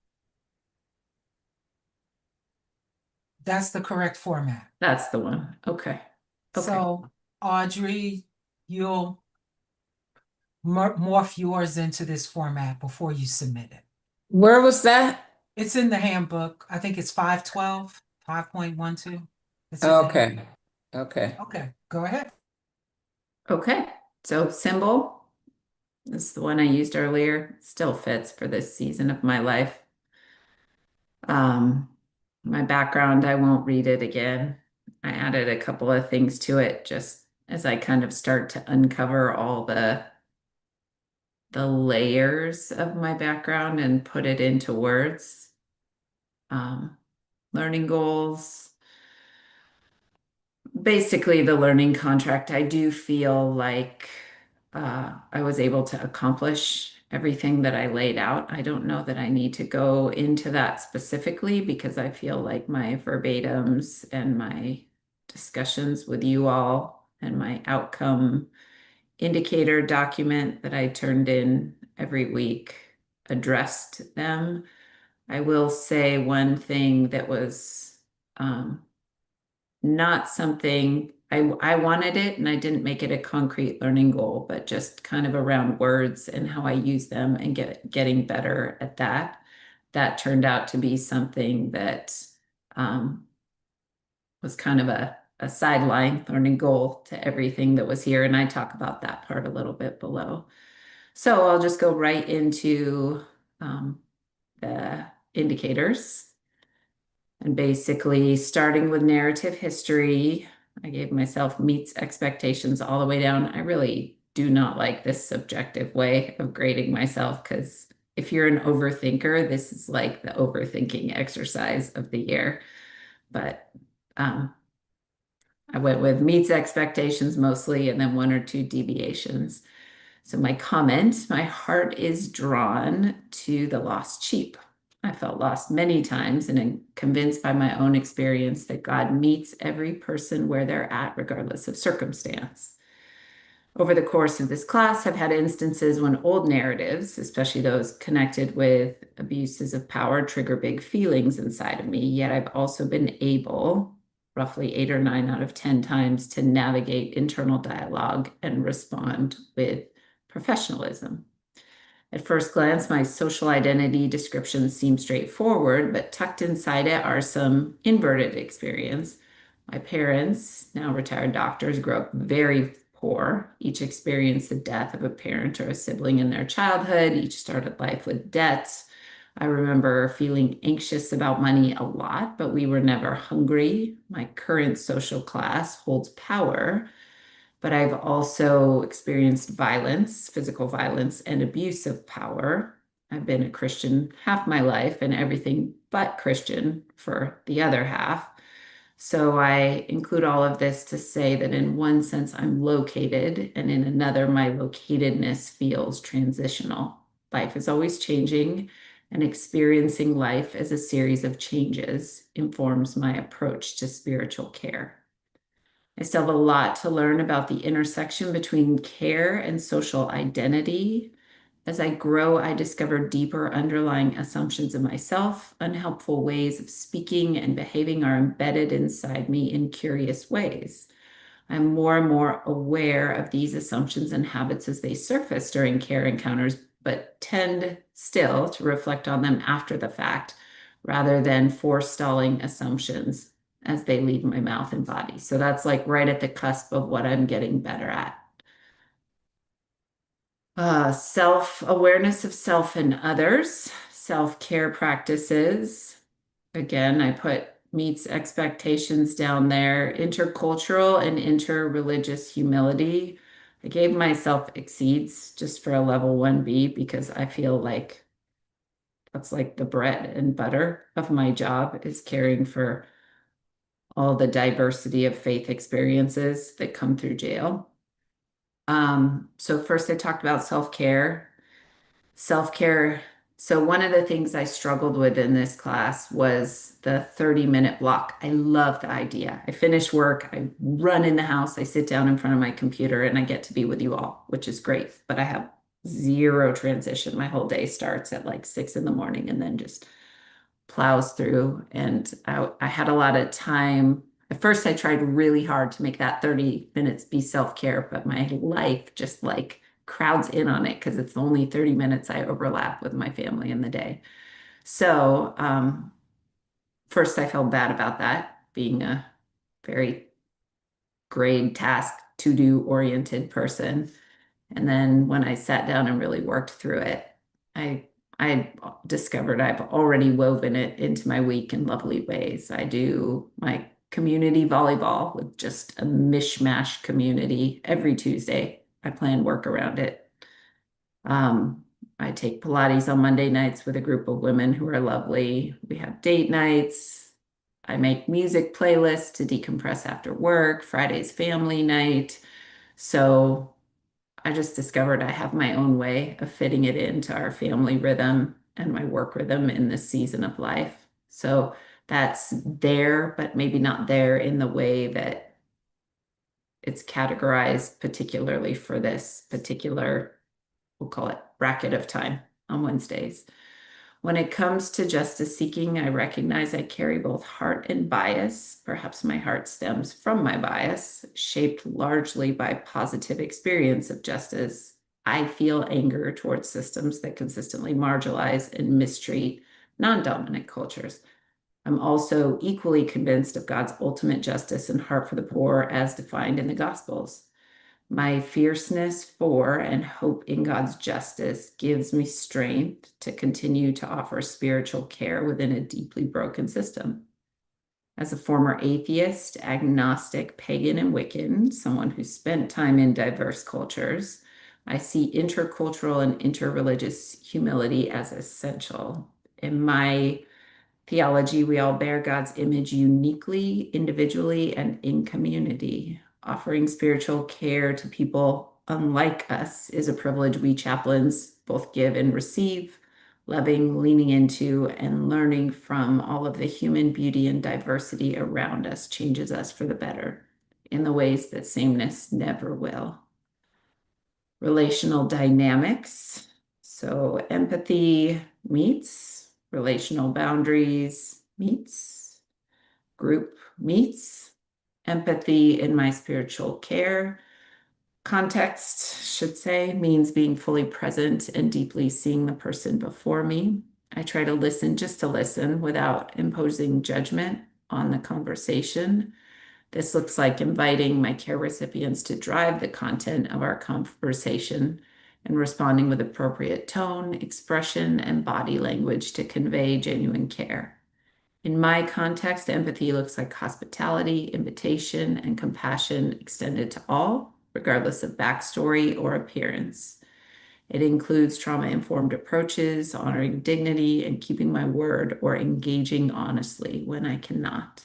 That's the correct format. That's the one. Okay. Okay. So, Audrey, you'll morph yours into this format before you submit it. Where was that? It's in the handbook. I think it's 512, 5.12. It's in there. Okay. Okay. Okay, go ahead. Okay. So symbol is the one I used earlier. Still fits for this season of my life. My background, I won't read it again. I added a couple of things to it just as I kind of start to uncover all the layers of my background and put it into words. Learning goals, basically the learning contract. I do feel like I was able to accomplish everything that I laid out. I don't know that I need to go into that specifically because I feel like my verbatims and my discussions with you all and my outcome indicator document that I turned in every week addressed them. I will say one thing that was not something I wanted it and I didn't make it a concrete learning goal, but just kind of around words and how I use them and getting better at that. That turned out to be something that was kind of a sideline learning goal to everything that was here. And I talk about that part a little bit below. So I'll just go right into the indicators. And basically, starting with narrative history, I gave myself meets expectations all the way down. I really do not like this subjective way of grading myself because if you're an overthinker, this is like the overthinking exercise of the year. But I went with meets expectations mostly, and then one or two deviations. So my comment, my heart is drawn to the lost sheep. I felt lost many times and am convinced by my own experience that God meets every person where they're at, regardless of circumstance. Over the course of this class, I've had instances when old narratives, especially those connected with abuses of power, trigger big feelings inside of me. Yet I've also been able, roughly 8 or 9 out of 10 times, to navigate internal dialogue and respond with professionalism. At first glance, my social identity descriptions seem straightforward, but tucked inside it are some inverted experience. My parents, now retired doctors, grew up very poor. Each experienced the death of a parent or a sibling in their childhood. Each started life with debts. I remember feeling anxious about money a lot, but we were never hungry. My current social class holds power, but I've also experienced violence, physical violence, and abuse of power. I've been a Christian half my life and everything but Christian for the other half. So I include all of this to say that in one sense, I'm located, and in another, my locatedness feels transitional. Life is always changing, and experiencing life as a series of changes informs my approach to spiritual care. I still have a lot to learn about the intersection between care and social identity. As I grow, I discover deeper underlying assumptions of myself. Unhelpful ways of speaking and behaving are embedded inside me in curious ways. I'm more and more aware of these assumptions and habits as they surface during care encounters, but tend still to reflect on them after the fact rather than forestalling assumptions as they leave my mouth and body. So that's like right at the cusp of what I'm getting better at. Self-awareness of self and others, self-care practices. Again, I put meets expectations down there, intercultural and interreligious humility. I gave myself exceeds just for a level 1B because I feel like that's like the bread and butter of my job is caring for all the diversity of faith experiences that come through jail. So first I talked about self-care. Self-care. So one of the things I struggled with in this class was the 30-minute block. I love the idea. I finish work, I run in the house, I sit down in front of my computer and I get to be with you all, which is great. But I have zero transition. My whole day starts at like 6 in the morning and then just plows through. And I had a lot of time. At first, I tried really hard to make that 30 minutes be self-care, but my life just like crowds in on it because it's only 30 minutes I overlap with my family in the day. So, first, I felt bad about that, being a very grade task to do oriented person. And then when I sat down and really worked through it, I I discovered I've already woven it into my week in lovely ways. I do my community volleyball with just a mishmash community every Tuesday. I plan work around it. Um, I take Pilates on Monday nights with a group of women who are lovely. We have date nights. I make music playlists to decompress after work. Friday's family night. So I just discovered I have my own way of fitting it into our family rhythm and my work rhythm in this season of life. So that's there, but maybe not there in the way that it's categorized, particularly for this particular, we'll call it bracket of time on Wednesdays. When it comes to justice seeking, I recognize I carry both heart and bias. Perhaps my heart stems from my bias, shaped largely by positive experience of justice. I feel anger towards systems that consistently marginalize and mistreat non-dominant cultures. I'm also equally convinced of God's ultimate justice and heart for the poor as defined in the Gospels. My fierceness for and hope in God's justice gives me strength to continue to offer spiritual care within a deeply broken system. As a former atheist, agnostic, pagan, and Wiccan, someone who spent time in diverse cultures, I see intercultural and interreligious humility as essential. In my theology, we all bear God's image uniquely, individually, and in community. Offering spiritual care to people unlike us is a privilege we chaplains both give and receive, loving, leaning into, and learning from all of the human beauty and diversity around us changes us for the better in the ways that sameness never will. Relational dynamics. So empathy meets relational boundaries meets group meets empathy in my spiritual care context, should say, means being fully present and deeply seeing the person before me. I try to listen just to listen without imposing judgment on the conversation. This looks like inviting my care recipients to drive the content of our conversation and responding with appropriate tone, expression, and body language to convey genuine care. In my context, empathy looks like hospitality, invitation, and compassion extended to all, regardless of backstory or appearance. It includes trauma-informed approaches, honoring dignity, and keeping my word or engaging honestly when I cannot.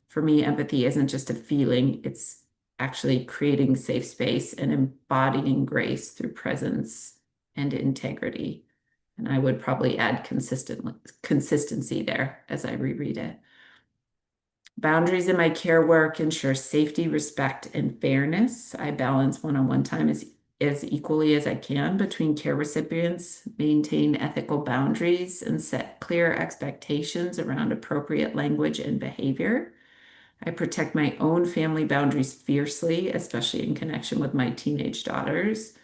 For me, empathy isn't just a feeling, it's actually creating safe space and embodying grace through presence and integrity. And I would probably add consistency there as I reread it. Boundaries in my care work ensure safety, respect, and fairness. I balance one-on-one time as equally as I can between care recipients, maintain ethical boundaries, and set clear expectations around appropriate language and behavior. I protect my own family boundaries fiercely, especially in connection with my teenage daughters,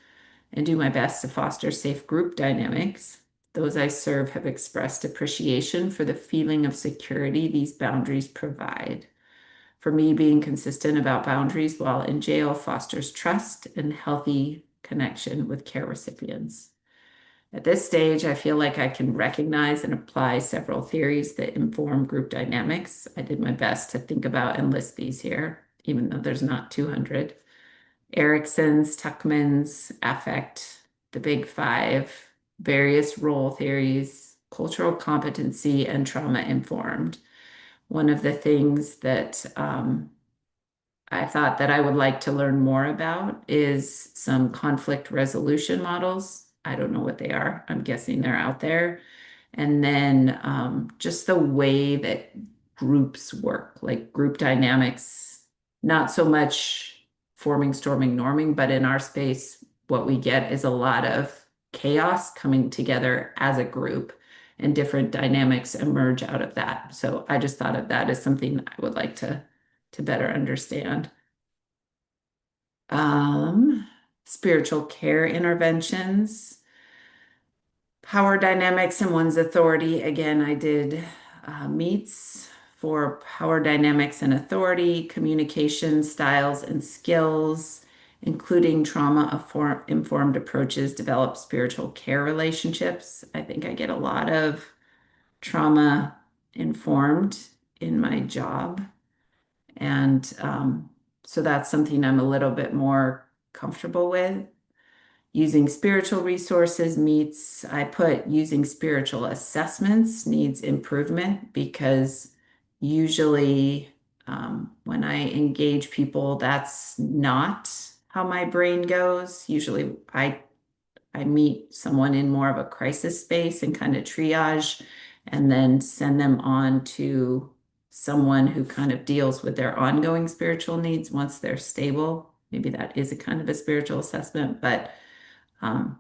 and do my best to foster safe group dynamics. Those I serve have expressed appreciation for the feeling of security these boundaries provide. For me, being consistent about boundaries while in jail fosters trust and healthy connection with care recipients. At this stage, I feel like I can recognize and apply several theories that inform group dynamics. I did my best to think about and list these here, even though there's not 200. Erickson's, Tuckman's, affect, the big five, various role theories, cultural competency, and trauma informed. One of the things that I thought that I would like to learn more about is some conflict resolution models. I don't know what they are. I'm guessing they're out there. And then just the way that groups work, like group dynamics, not so much forming, storming, norming, but in our space, what we get is a lot of chaos coming together as a group and different dynamics emerge out of that. So I just thought of that as something I would like to better understand. Spiritual care interventions, power dynamics and one's authority. Again, I did meets for power dynamics and authority, communication styles and skills, including trauma-informed approaches, develop spiritual care relationships. I think I get a lot of trauma informed in my job. And so that's something I'm a little bit more comfortable with. Using spiritual resources meets, I put using spiritual assessments needs improvement because usually when I engage people, that's not how my brain goes. Usually I meet someone in more of a crisis space and kind of triage and then send them on to someone who kind of deals with their ongoing spiritual needs once they're stable. Maybe that is a kind of a spiritual assessment, but um,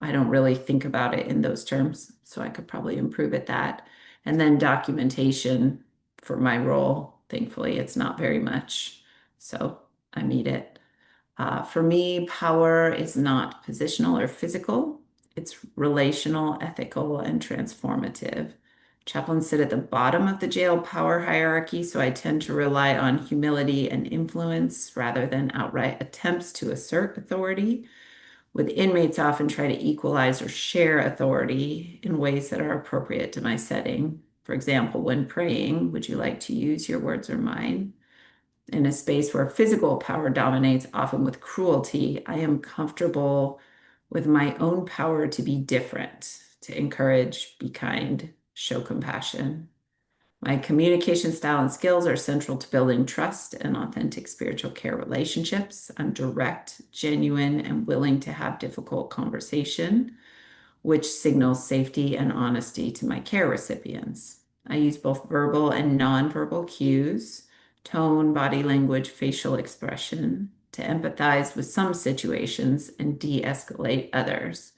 I don't really think about it in those terms, so I could probably improve at that. And then documentation for my role, thankfully, it's not very much, so I meet it. For me, power is not positional or physical. It's relational, ethical, and transformative. Chaplains sit at the bottom of the jail power hierarchy, so I tend to rely on humility and influence rather than outright attempts to assert authority. With inmates, often try to equalize or share authority in ways that are appropriate to my setting. For example, when praying, would you like to use your words or mine? In a space where physical power dominates, often with cruelty, I am comfortable with my own power to be different, to encourage, be kind, show compassion. My communication style and skills are central to building trust and authentic spiritual care relationships. I'm direct, genuine, and willing to have difficult conversation, which signals safety and honesty to my care recipients. I use both verbal and nonverbal cues, tone, body language, facial expression to empathize with some situations and de-escalate others.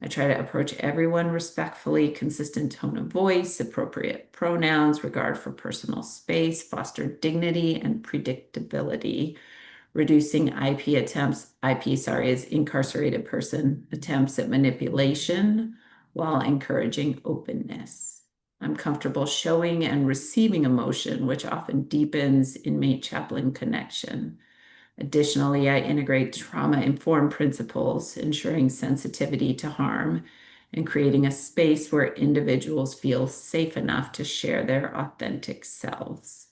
I try to approach everyone respectfully, consistent tone of voice, appropriate pronouns, regard for personal space, foster dignity and predictability, reducing is incarcerated person attempts at manipulation while encouraging openness. I'm comfortable showing and receiving emotion, which often deepens inmate chaplain connection. Additionally, I integrate trauma-informed principles, ensuring sensitivity to harm and creating a space where individuals feel safe enough to share their authentic selves.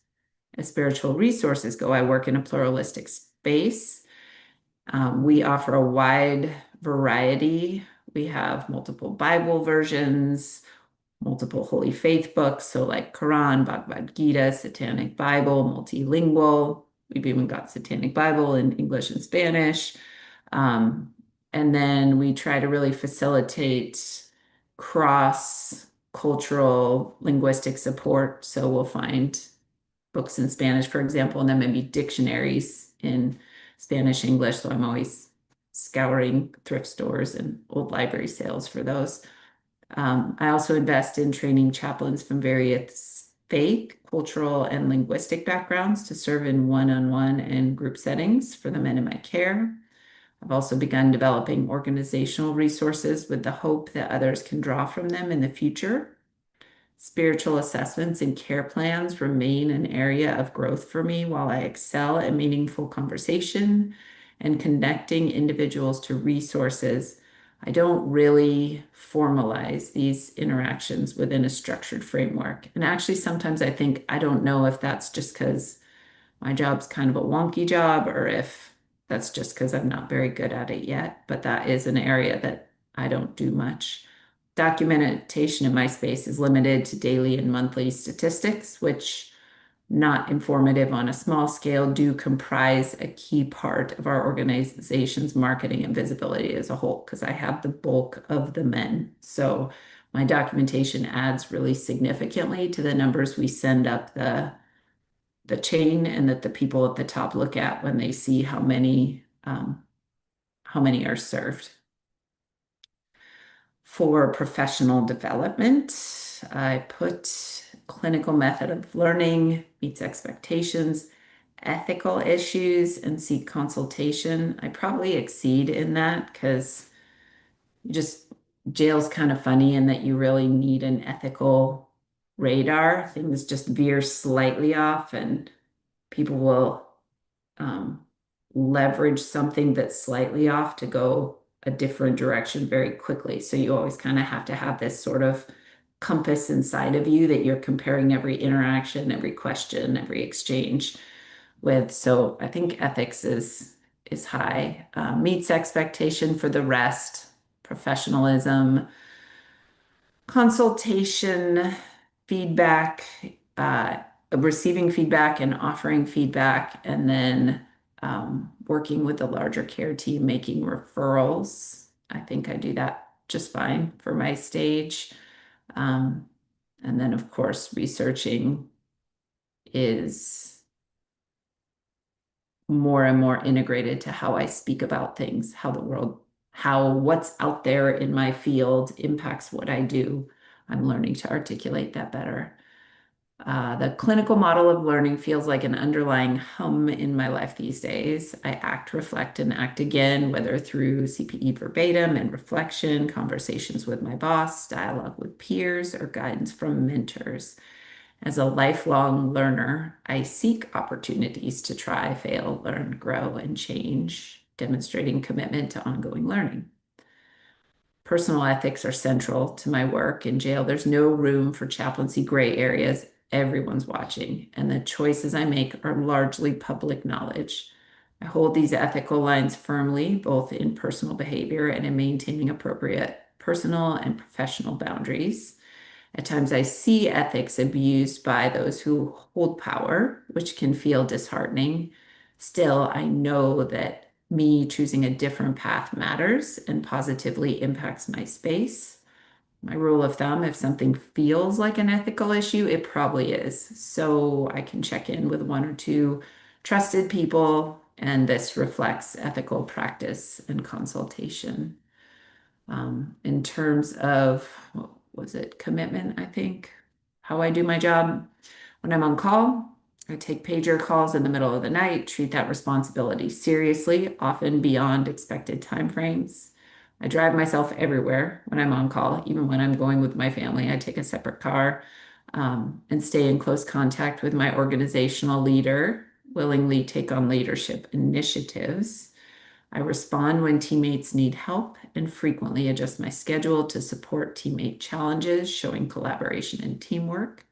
As spiritual resources go, I work in a pluralistic space. We offer a wide variety. We have multiple Bible versions, multiple holy faith books, so like Quran, Bhagavad Gita, Satanic Bible, multilingual. We've even got Satanic Bible in English and Spanish. And then we try to really facilitate cross-cultural linguistic support. So we'll find books in Spanish, for example, and then maybe dictionaries in Spanish, English. So I'm always scouring thrift stores and old library sales for those. I also invest in training chaplains from various faith, cultural, and linguistic backgrounds to serve in one-on-one and group settings for the men in my care. I've also begun developing organizational resources with the hope that others can draw from them in the future. Spiritual assessments and care plans remain an area of growth for me while I excel at meaningful conversation and connecting individuals to resources. I don't really formalize these interactions within a structured framework. And actually, sometimes I think I don't know if that's just because my job's kind of a wonky job or if that's just because I'm not very good at it yet. But that is an area that I don't do much. Documentation in my space is limited to daily and monthly statistics, which, not informative on a small scale, do comprise a key part of our organization's marketing and visibility as a whole, because I have the bulk of the men. So my documentation adds really significantly to the numbers we send up the chain and that the people at the top look at when they see how many are served. For professional development, I put clinical method of learning, meets expectations, ethical issues, and seek consultation. I probably exceed in that because you just jail's kind of funny in that you really need an ethical radar. Things just veer slightly off, and people will um, leverage something that's slightly off to go a different direction very quickly. So you always kind of have to have this sort of compass inside of you that you're comparing every interaction, every question, every exchange with. So I think ethics is high. Meets expectation for the rest, professionalism, consultation, feedback, receiving feedback and offering feedback, and then working with the larger care team, making referrals. I think I do that just fine for my stage. Um, and then, of course, researching is more and more integrated to how I speak about things, how the world, how what's out there in my field impacts what I do. I'm learning to articulate that better. The clinical model of learning feels like an underlying hum in my life these days. I act, reflect, and act again, whether through CPE verbatim and reflection, conversations with my boss, dialogue with peers, or guidance from mentors. As a lifelong learner, I seek opportunities to try, fail, learn, grow, and change, demonstrating commitment to ongoing learning. Personal ethics are central to my work. In jail, there's no room for chaplaincy gray areas. Everyone's watching, and the choices I make are largely public knowledge. I hold these ethical lines firmly, both in personal behavior and in maintaining appropriate personal and professional boundaries. At times, I see ethics abused by those who hold power, which can feel disheartening. Still, I know that me choosing a different path matters and positively impacts my space. My rule of thumb, if something feels like an ethical issue, it probably is. So I can check in with one or two trusted people, and this reflects ethical practice and consultation. In terms of, what was it, commitment, I think, how I do my job. When I'm on call, I take pager calls in the middle of the night, treat that responsibility seriously, often beyond expected timeframes. I drive myself everywhere when I'm on call, even when I'm going with my family. I take a separate car and stay in close contact with my organizational leader, willingly take on leadership initiatives. I respond when teammates need help and frequently adjust my schedule to support teammate challenges, showing collaboration and teamwork.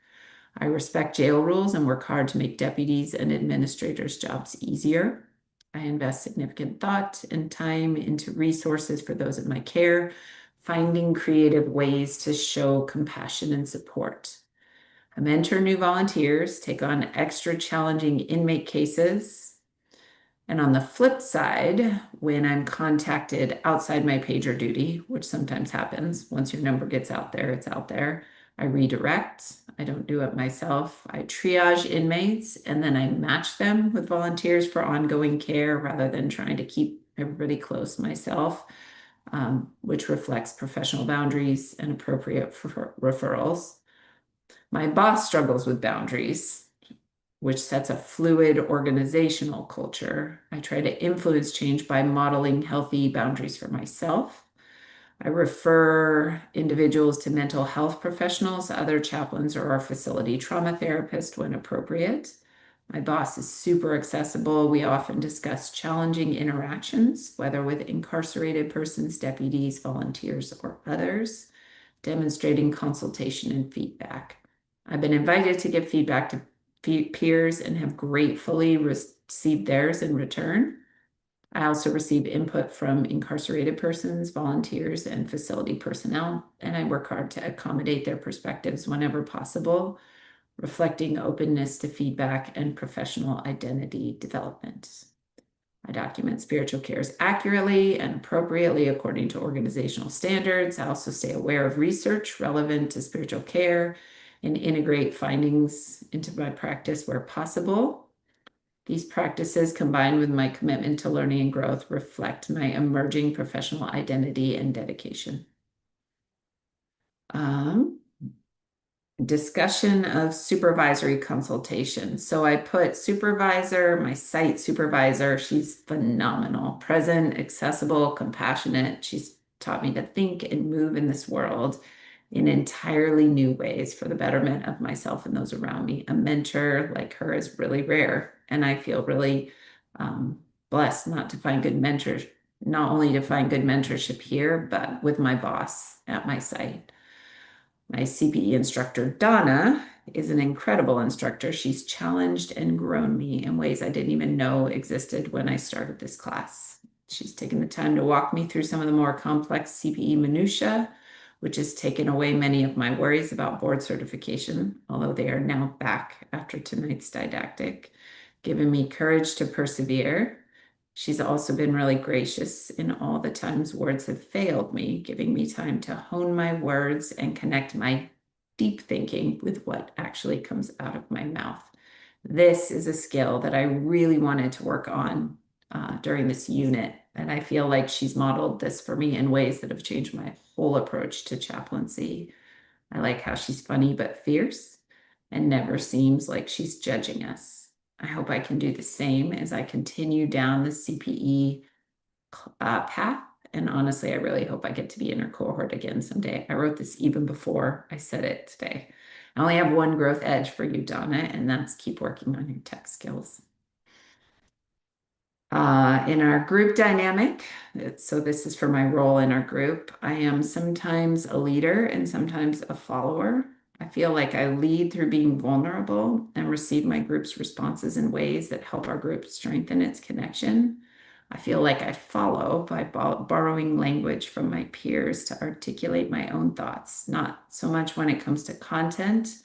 I respect jail rules and work hard to make deputies and administrators' jobs easier. I invest significant thought and time into resources for those in my care, finding creative ways to show compassion and support. I mentor new volunteers, take on extra challenging inmate cases, and on the flip side, when I'm contacted outside my pager duty, which sometimes happens, once your number gets out there, it's out there, I redirect. I don't do it myself. I triage inmates and then I match them with volunteers for ongoing care rather than trying to keep everybody close myself, which reflects professional boundaries and appropriate referrals. My boss struggles with boundaries, which sets a fluid organizational culture. I try to influence change by modeling healthy boundaries for myself. I refer individuals to mental health professionals, other chaplains, or our facility trauma therapist when appropriate. My boss is super accessible. We often discuss challenging interactions, whether with incarcerated persons, deputies, volunteers, or others, demonstrating consultation and feedback. I've been invited to give feedback to peers and have gratefully received theirs in return. I also receive input from incarcerated persons, volunteers, and facility personnel, and I work hard to accommodate their perspectives whenever possible, reflecting openness to feedback and professional identity development. I document spiritual cares accurately and appropriately according to organizational standards. I also stay aware of research relevant to spiritual care and integrate findings into my practice where possible. These practices, combined with my commitment to learning and growth, reflect my emerging professional identity and dedication. Discussion of supervisory consultation. So I put supervisor, my site supervisor. She's phenomenal, present, accessible, compassionate. She's taught me to think and move in this world in entirely new ways for the betterment of myself and those around me. A mentor like her is really rare, and I feel really blessed not only to find good mentorship here, but with my boss at my site. My CPE instructor, Donna, is an incredible instructor. She's challenged and grown me in ways I didn't even know existed when I started this class. She's taken the time to walk me through some of the more complex CPE minutiae, which has taken away many of my worries about board certification, although they are now back after tonight's didactic, giving me courage to persevere. She's also been really gracious in all the times words have failed me, giving me time to hone my words and connect my deep thinking with what actually comes out of my mouth. This is a skill that I really wanted to work on during this unit, and I feel like she's modeled this for me in ways that have changed my whole approach to chaplaincy. I like how she's funny but fierce and never seems like she's judging us. I hope I can do the same as I continue down the CPE path. And honestly, I really hope I get to be in her cohort again someday. I wrote this even before I said it today. I only have one growth edge for you, Donna, and that's keep working on your tech skills. In our group dynamic, so this is for my role in our group, I am sometimes a leader and sometimes a follower. I feel like I lead through being vulnerable and receive my group's responses in ways that help our group strengthen its connection. I feel like I follow by borrowing language from my peers to articulate my own thoughts, not so much when it comes to content,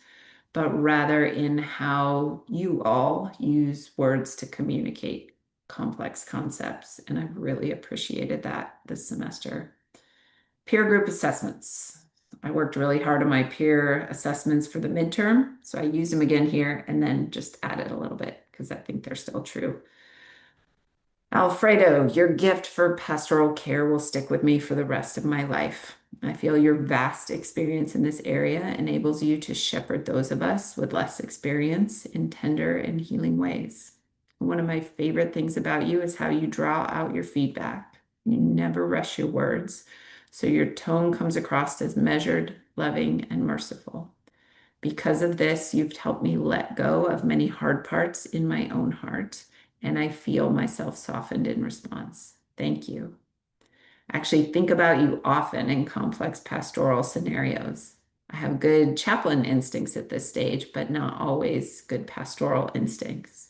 but rather in how you all use words to communicate complex concepts. And I've really appreciated that this semester. Peer group assessments. I worked really hard on my peer assessments for the midterm, so I used them again here and then just added a little bit because I think they're still true. Alfredo, your gift for pastoral care will stick with me for the rest of my life. I feel your vast experience in this area enables you to shepherd those of us with less experience in tender and healing ways. One of my favorite things about you is how you draw out your feedback. You never rush your words, so your tone comes across as measured, loving, and merciful. Because of this, you've helped me let go of many hard parts in my own heart, and I feel myself softened in response. Thank you. I actually think about you often in complex pastoral scenarios. I have good chaplain instincts at this stage, but not always good pastoral instincts.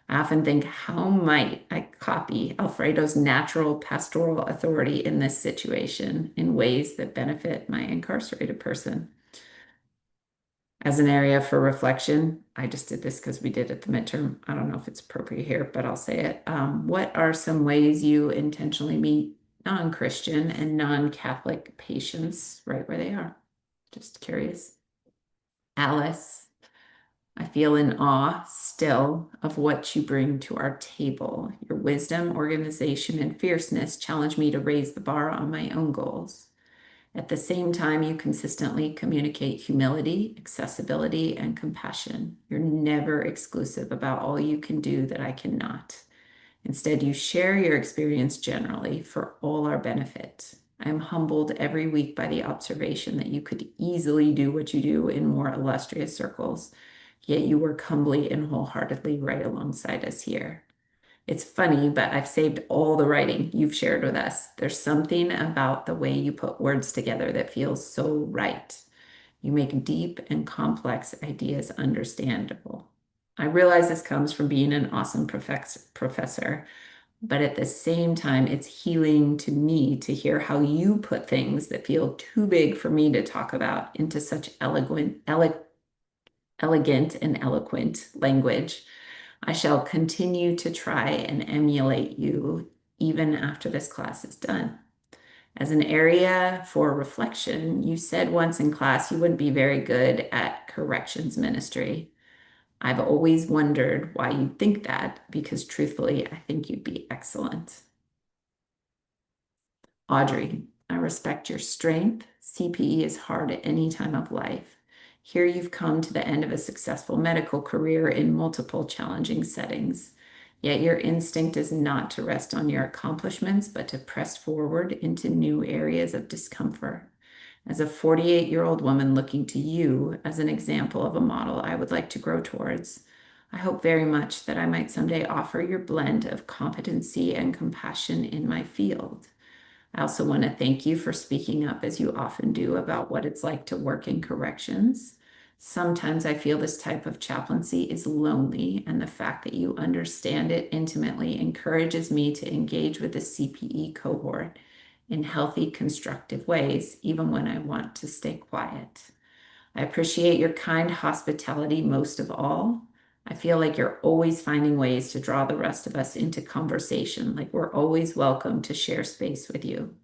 I often think, how might I copy Alfredo's natural pastoral authority in this situation in ways that benefit my incarcerated person? As an area for reflection, I just did this because we did at the midterm. I don't know if it's appropriate here, but I'll say it. What are some ways you intentionally meet non-Christian and non-Catholic patients right where they are? Just curious. Alice, I feel in awe still of what you bring to our table. Your wisdom, organization, and fierceness challenge me to raise the bar on my own goals. At the same time, you consistently communicate humility, accessibility, and compassion. You're never exclusive about all you can do that I cannot. Instead, you share your experience generally for all our benefit. I am humbled every week by the observation that you could easily do what you do in more illustrious circles, yet you work humbly and wholeheartedly right alongside us here. It's funny, but I've saved all the writing you've shared with us. There's something about the way you put words together that feels so right. You make deep and complex ideas understandable. I realize this comes from being an awesome professor, but at the same time, it's healing to me to hear how you put things that feel too big for me to talk about into such elegant and eloquent language. I shall continue to try and emulate you even after this class is done. As an area for reflection, you said once in class you wouldn't be very good at corrections ministry. I've always wondered why you think that, because truthfully, I think you'd be excellent. Audrey, I respect your strength. CPE is hard at any time of life. Here you've come to the end of a successful medical career in multiple challenging settings. Yet your instinct is not to rest on your accomplishments, but to press forward into new areas of discomfort. As a 48-year-old woman looking to you as an example of a model I would like to grow towards, I hope very much that I might someday offer your blend of competency and compassion in my field. I also want to thank you for speaking up as you often do about what it's like to work in corrections. Sometimes I feel this type of chaplaincy is lonely, and the fact that you understand it intimately encourages me to engage with the CPE cohort in healthy, constructive ways, even when I want to stay quiet. I appreciate your kind hospitality most of all. I feel like you're always finding ways to draw the rest of us into conversation, like we're always welcome to share space with you.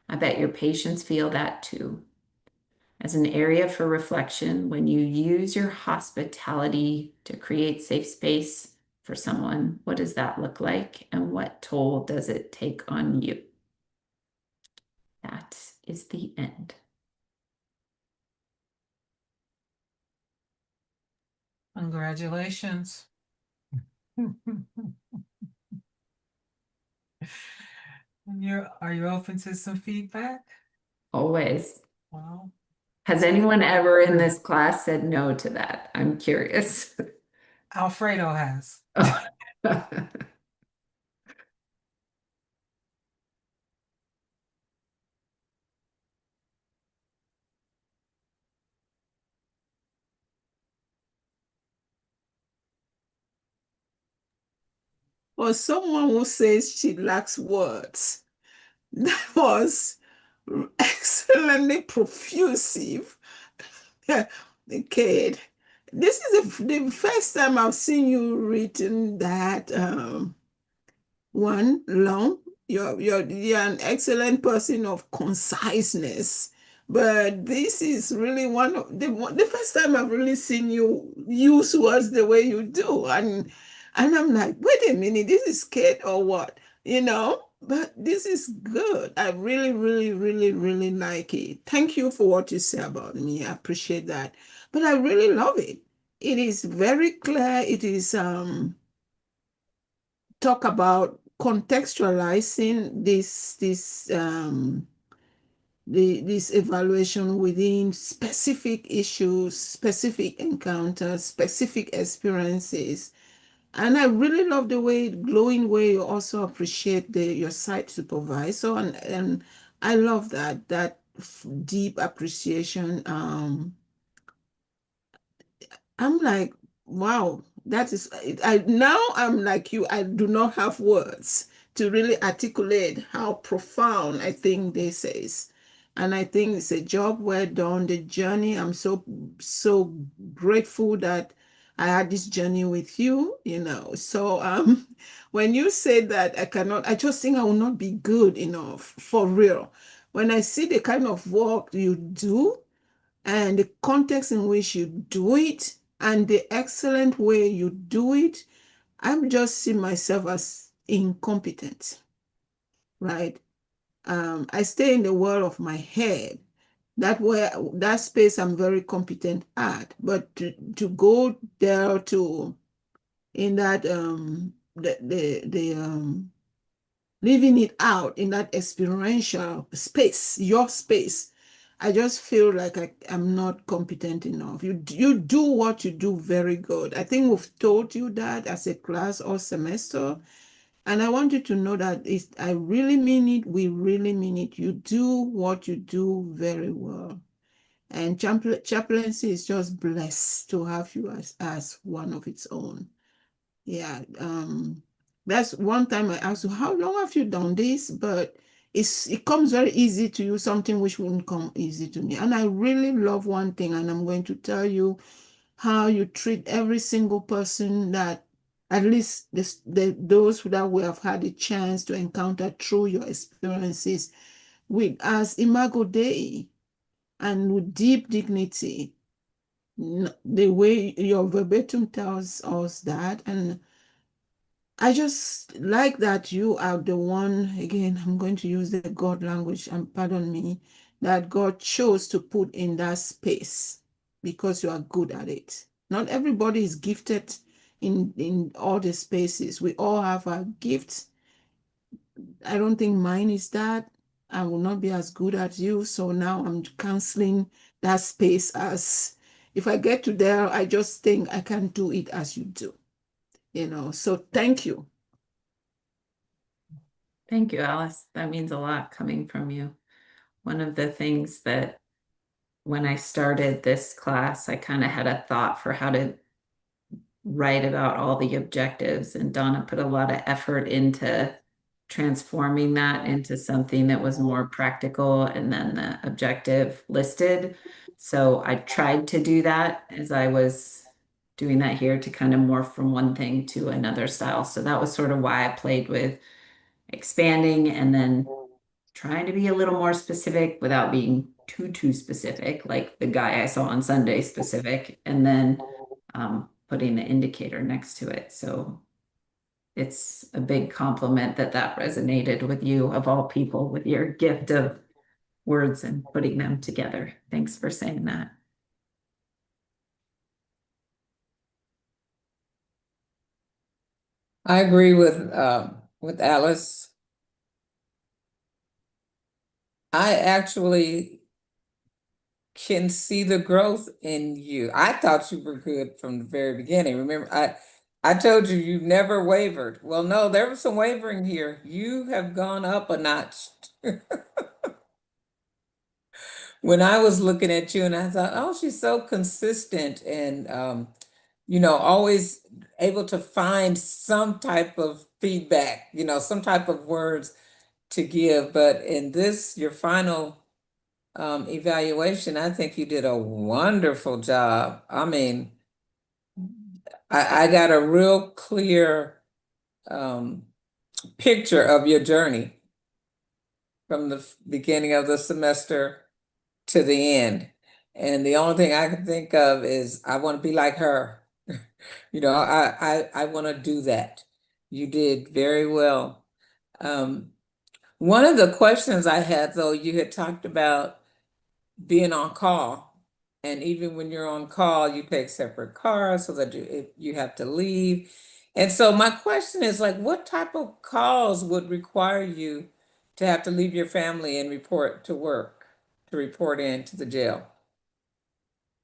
I bet your patients feel that too. As an area for reflection, when you use your hospitality to create safe space for someone, what does that look like? And what toll does it take on you? That is the end. Congratulations. Are you open to some feedback? Always. Well, Has anyone ever in this class said no to that? I'm curious. Alfredo has. For someone who says she lacks words, that was excellently profusive. Kid, this is the first time I've seen you written that one long. You're an excellent person of conciseness, but this is really one of the first time I've really seen you use words the way you do, and I'm like, wait a minute, this is kid or what, you know? But this is good. I really, really, really, really like it. Thank you for what you say about me. I appreciate that. But I really love it. It is very clear. It is talk about contextualizing this evaluation within specific issues, specific encounters, specific experiences. And I really love the glowing way you also appreciate your site supervisor. And I love that deep appreciation. I'm like, wow, that is, now I'm like you, I do not have words to really articulate how profound I think this is. And I think it's a job well done. The journey, I'm so grateful that I had this journey with you, you know. So when you say that I just think I will not be good enough for real. When I see the kind of work you do, and the context in which you do it and the excellent way you do it, I'm just see myself as incompetent, right? I stay in the world of my head. That space I'm very competent at, but to go there to in that the living it out in that experiential space, your space, I just feel like I'm not competent enough. You do what you do very good. I think we've told you that as a class all semester. And I want you to know that I really mean it. We really mean it. You do what you do very well. And chaplaincy is just blessed to have you as one of its own. Yeah, that's one time I asked you, how long have you done this? But it comes very easy to you, something which wouldn't come easy to me. And I really love one thing, and I'm going to tell you how you treat every single person that at least those that we have had a chance to encounter through your experiences with as Imago Dei and with deep dignity. The way your verbatim tells us that, and I just like that you are the one, again, I'm going to use the God language, and pardon me, that God chose to put in that space because you are good at it. Not everybody is gifted in all the spaces. We all have our gifts. I don't think mine is that. I will not be as good as you. So now I'm canceling that space as if I get to there, I just think I can't do it as you do. So thank you. Thank you, Alice. That means a lot coming from you. One of the things that when I started this class, I kind of had a thought for how to write about all the objectives, and Donna put a lot of effort into transforming that into something that was more practical and then the objective listed. So I tried to do that as I was doing that here to kind of morph from one thing to another style. So that was sort of why I played with expanding and then trying to be a little more specific without being too specific, like the guy I saw on Sunday specific, and then putting the indicator next to it. So it's a big compliment that that resonated with you, of all people, with your gift of words and putting them together. Thanks for saying that. I agree with Alice. I actually can see the growth in you. I thought you were good from the very beginning. Remember, I told you you never wavered. Well, no, there was some wavering here. You have gone up a notch. When I was looking at you and I thought, oh, she's so consistent and always able to find some type of feedback, some type of words to give. But in this, your final evaluation, I think you did a wonderful job. I mean, I got a real clear um, picture of your journey from the beginning of the semester to the end. And the only thing I can think of is I want to be like her. I want to do that. You did very well. Um, One of the questions I had, though, you had talked about being on call. And even when you're on call, you take separate cars so that if you have to leave. And so my question is like, what type of calls would require you to have to leave your family and report to work, to report in to the jail?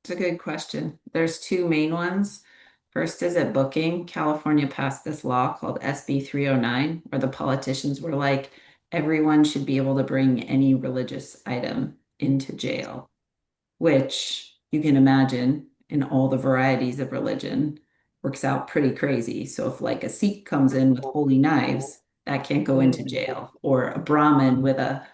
It's a good question. There's two main ones. First is at booking. California passed this law called SB 309, where the politicians were like, everyone should be able to bring any religious item into jail, which you can imagine in all the varieties of religion works out pretty crazy. So if like a Sikh comes in with holy knives, that can't go into jail, or a Brahmin with a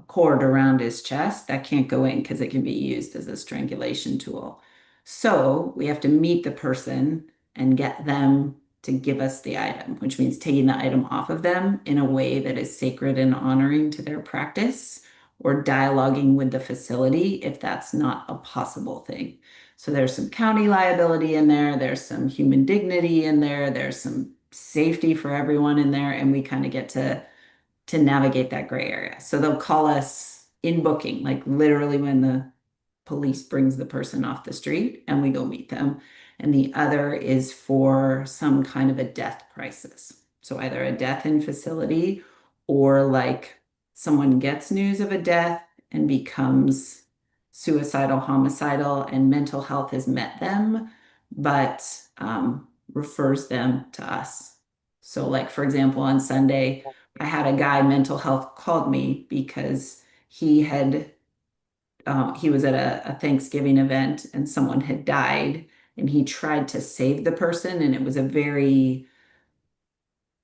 cord around his chest, that can't go in because it can be used as a strangulation tool. So we have to meet the person and get them to give us the item, which means taking the item off of them in a way that is sacred and honoring to their practice, or dialoguing with the facility if that's not a possible thing. So there's some county liability in there, there's some human dignity in there, there's some safety for everyone in there, and we kind of get to navigate that gray area. So they'll call us in booking, like literally when the police brings the person off the street and we go meet them. And the other is for some kind of a death crisis. So either a death in facility, or like someone gets news of a death and becomes suicidal, homicidal, and mental health has met them, but refers them to us. So, like, for example, on Sunday, I had a guy, mental health called me because he was at a Thanksgiving event and someone had died, and he tried to save the person, and it was a very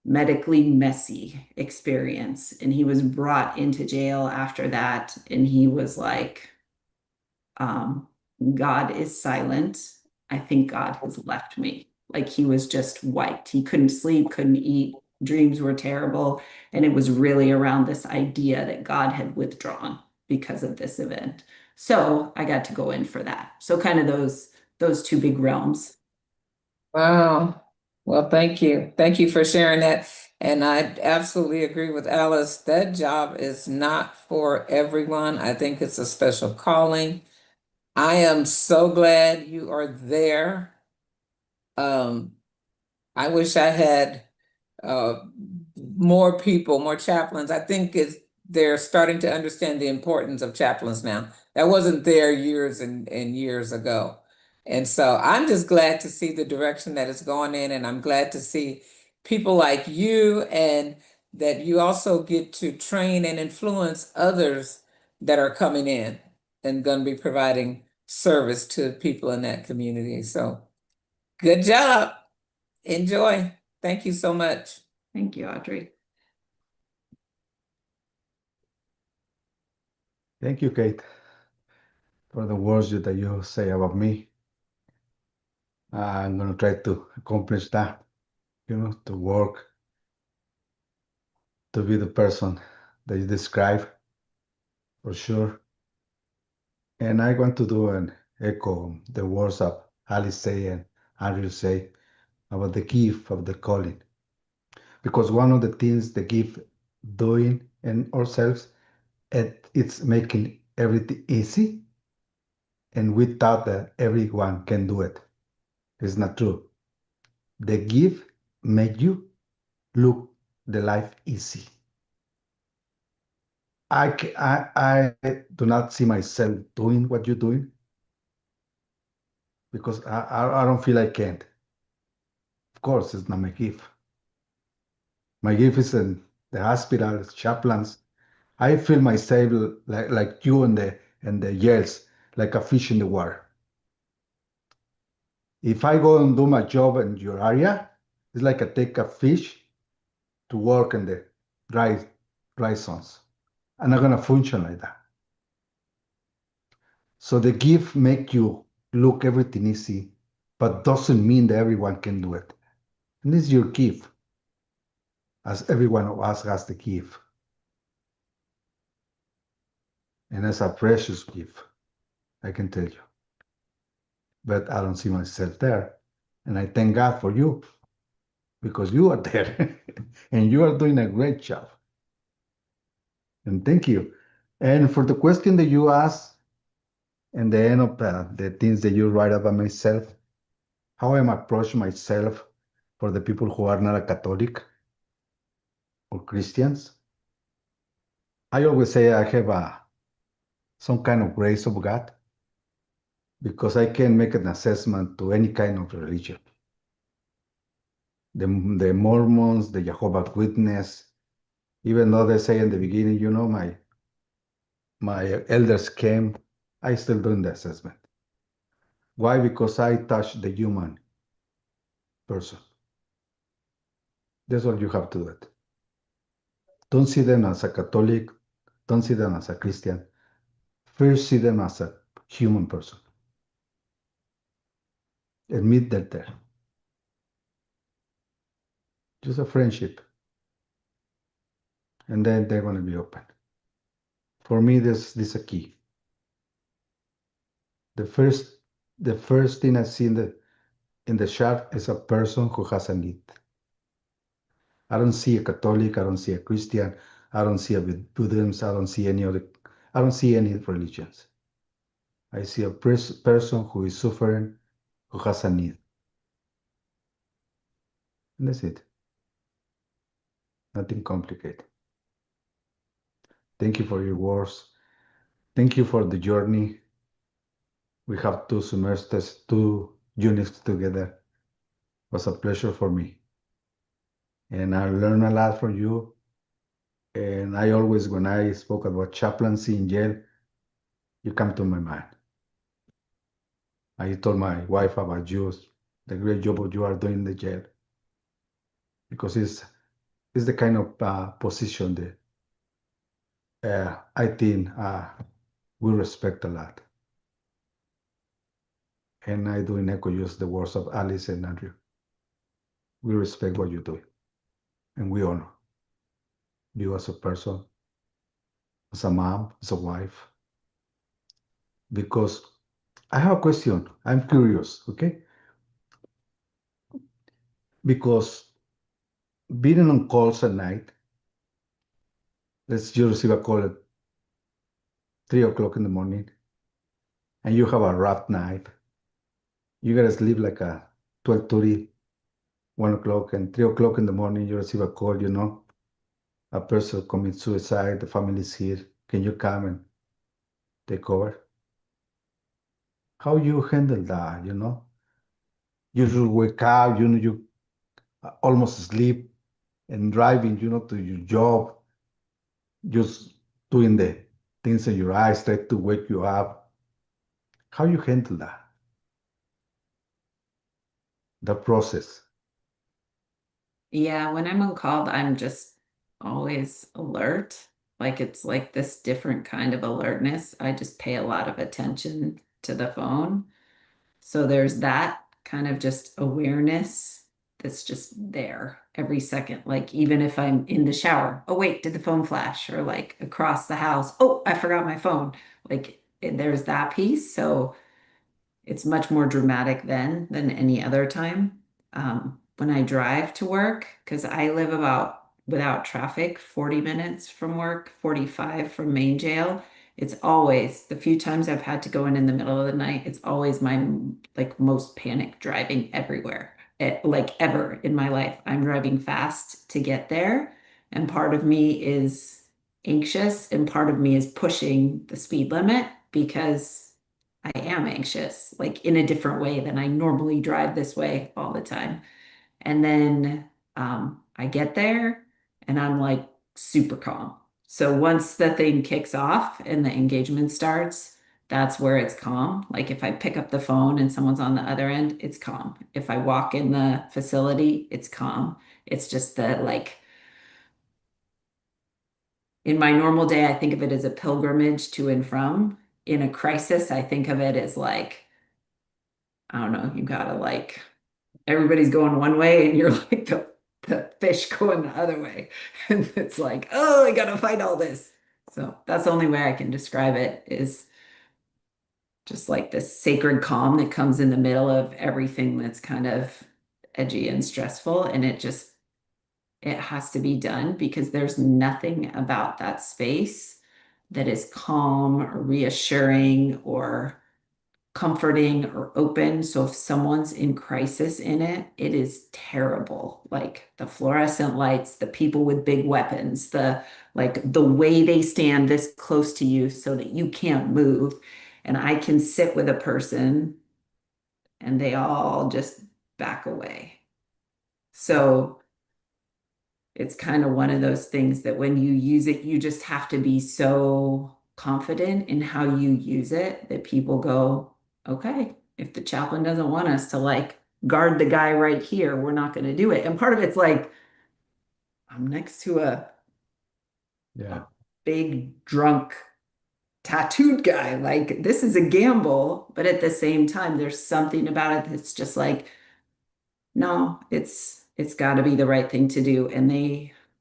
medically messy experience. And he was brought into jail after that, and he was like, um, God is silent. I think God has left me. Like he was just wiped. He couldn't sleep, couldn't eat. Dreams were terrible. And it was really around this idea that God had withdrawn because of this event. So I got to go in for that. So kind of those two big realms. Wow. Well, thank you. Thank you for sharing that. And I absolutely agree with Alice. That job is not for everyone. I think it's a special calling. I am so glad you are there. Um, I wish I had uh, more people, more chaplains. I think they're starting to understand the importance of chaplains now. That wasn't there years and years ago. And so I'm just glad to see the direction that it's going in, and I'm glad to see people like you, and that you also get to train and influence others that are coming in and going to be providing service to people in that community. So good job. Enjoy. Thank you so much. Thank you, Audrey. Thank you, Kate, for the words that you say about me. I'm going to try to accomplish that, to work, to be the person that you describe, for sure. And I want to do an echo the words of Alice say and Andrew say about the gift of the calling. Because one of the things the gift doing in ourselves, it's making everything easy, and we thought that everyone can do it. It's not true. The gift make you look the life easy. I do not see myself doing what you're doing because I don't feel I can. Of course, it's not my gift. My gift is in the hospitals, chaplains. I feel myself like you in the jails, like a fish in the water. If I go and do my job in your area, it's like I take a fish to work in the dry dry zones. I'm not gonna function like that. So the gift make you look everything easy, but doesn't mean that everyone can do it. And this is your gift, as every one of us has the gift. And it's a precious gift, I can tell you. But I don't see myself there. And I thank God for you because you are there and you are doing a great job. And thank you. And for the question that you asked, and the end of the things that you write about myself, how I'm approach myself for the people who are not a Catholic or Christians. I always say I have some kind of grace of God because I can make an assessment to any kind of religion. The Mormons, the Jehovah's Witness, even though they say in the beginning, my elders came, I still doing the assessment. Why? Because I touch the human person. That's what you have to do it. Don't see them as a Catholic, don't see them as a Christian. First see them as a human person. Admit that there. Just a friendship. And then they're going to be open. For me, this is a key. The first thing I see in the chart is a person who has a need. I don't see a Catholic, I don't see a Christian, I don't see a Buddhism, I don't see any religions. I see a person who is suffering, who has a need. And that's it. Nothing complicated. Thank you for your words. Thank you for the journey. We have 2 semesters, 2 units together. It was a pleasure for me. And I learned a lot from you. And I always, when I spoke about chaplaincy in jail, you come to my mind. I told my wife about you, the great job you are doing in the jail, because it's the kind of position that I think we respect a lot. And I do in echo use the words of Alice and Andrew. We respect what you do, and we honor you as a person, as a mom, as a wife. Because I have a question. I'm curious, okay? because being on calls at night, let's you receive a call at 3 o'clock in the morning and you have a rough night. You gotta sleep like a 12:30, 1 o'clock, and 3 o'clock in the morning you receive a call, a person commits suicide, the family is here. Can you come and take over? How you handle that? You should wake up, you almost sleep and driving, to your job, just doing the things in your eyes, try to wake you up. How you handle that process? Yeah, when I'm on call, I'm just always alert. Like it's like this different kind of alertness. I just pay a lot of attention to the phone. So there's that kind of just awareness that's just there every second. Like even if I'm in the shower, oh wait, did the phone flash? Or like across the house, oh, I forgot my phone. Like there's that piece. So it's much more dramatic then than any other time. When I drive to work, because I live about without traffic, 40 minutes from work, 45 from main jail. It's always the few times I've had to go in the middle of the night, it's always my like most panic driving everywhere. Like ever in my life. I'm driving fast to get there. And part of me is anxious and part of me is pushing the speed limit because I am anxious, like in a different way than I normally drive this way all the time. And then I get there and I'm like super calm. So once the thing kicks off and the engagement starts, that's where it's calm. Like if I pick up the phone and someone's on the other end, it's calm. If I walk in the facility, it's calm. It's just that, like, in my normal day, I think of it as a pilgrimage to and from. In a crisis, I think of it as like, I don't know, you gotta like everybody's going one way and you're like the fish going the other way. And it's like, oh, I gotta fight all this. So that's the only way I can describe it is just like this sacred calm that comes in the middle of everything that's kind of edgy and stressful. And it has to be done because there's nothing about that space that is calm or reassuring or comforting or open. So if someone's in crisis in it, it is terrible. Like the fluorescent lights, the people with big weapons, the way they stand this close to you so that you can't move. And I can sit with a person and they all just back away. So it's kind of one of those things that when you use it, you just have to be so confident in how you use it that people go, okay, if the chaplain doesn't want us to like guard the guy right here, we're not going to do it. And part of it's like, I'm next to a Yeah. big drunk tattooed guy. Like this is a gamble, but at the same time, there's something about it that's just like, no, it's got to be the right thing to do. And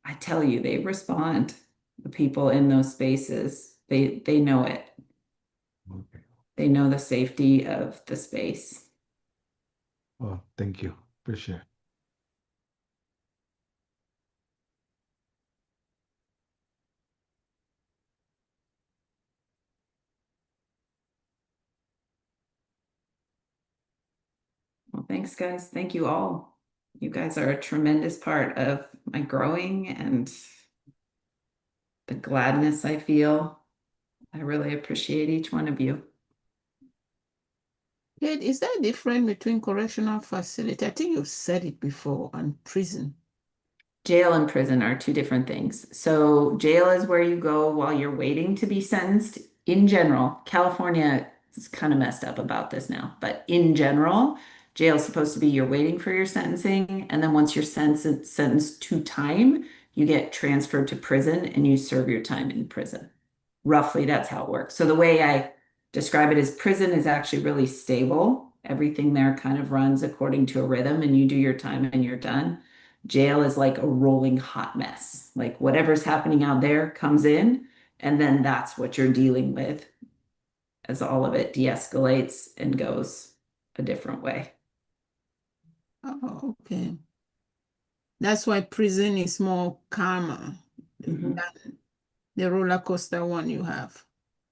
I tell you, they respond. The people in those spaces, they know it. Okay. They know the safety of the space. Oh, thank you. Appreciate it. Well, thanks, guys. Thank you all. You guys are a tremendous part of my growing and the gladness I feel. I really appreciate each one of you. Kate, is there a difference between correctional facility? I think you've said it before, and prison. Jail and prison are two different things. So, jail is where you go while you're waiting to be sentenced. In general, California is kind of messed up about this now, but in general, jail is supposed to be you're waiting for your sentencing. And then once you're sentenced to time, you get transferred to prison and you serve your time in prison. Roughly, that's how it works. So, the way I describe it is prison is actually really stable. Everything there kind of runs according to a rhythm, and you do your time and you're done. Jail is like a rolling hot mess. Like whatever's happening out there comes in, and then that's what you're dealing with as all of it de-escalates and goes a different way. Oh, okay. That's why prison is more calmer Mhm. than the roller coaster one you have.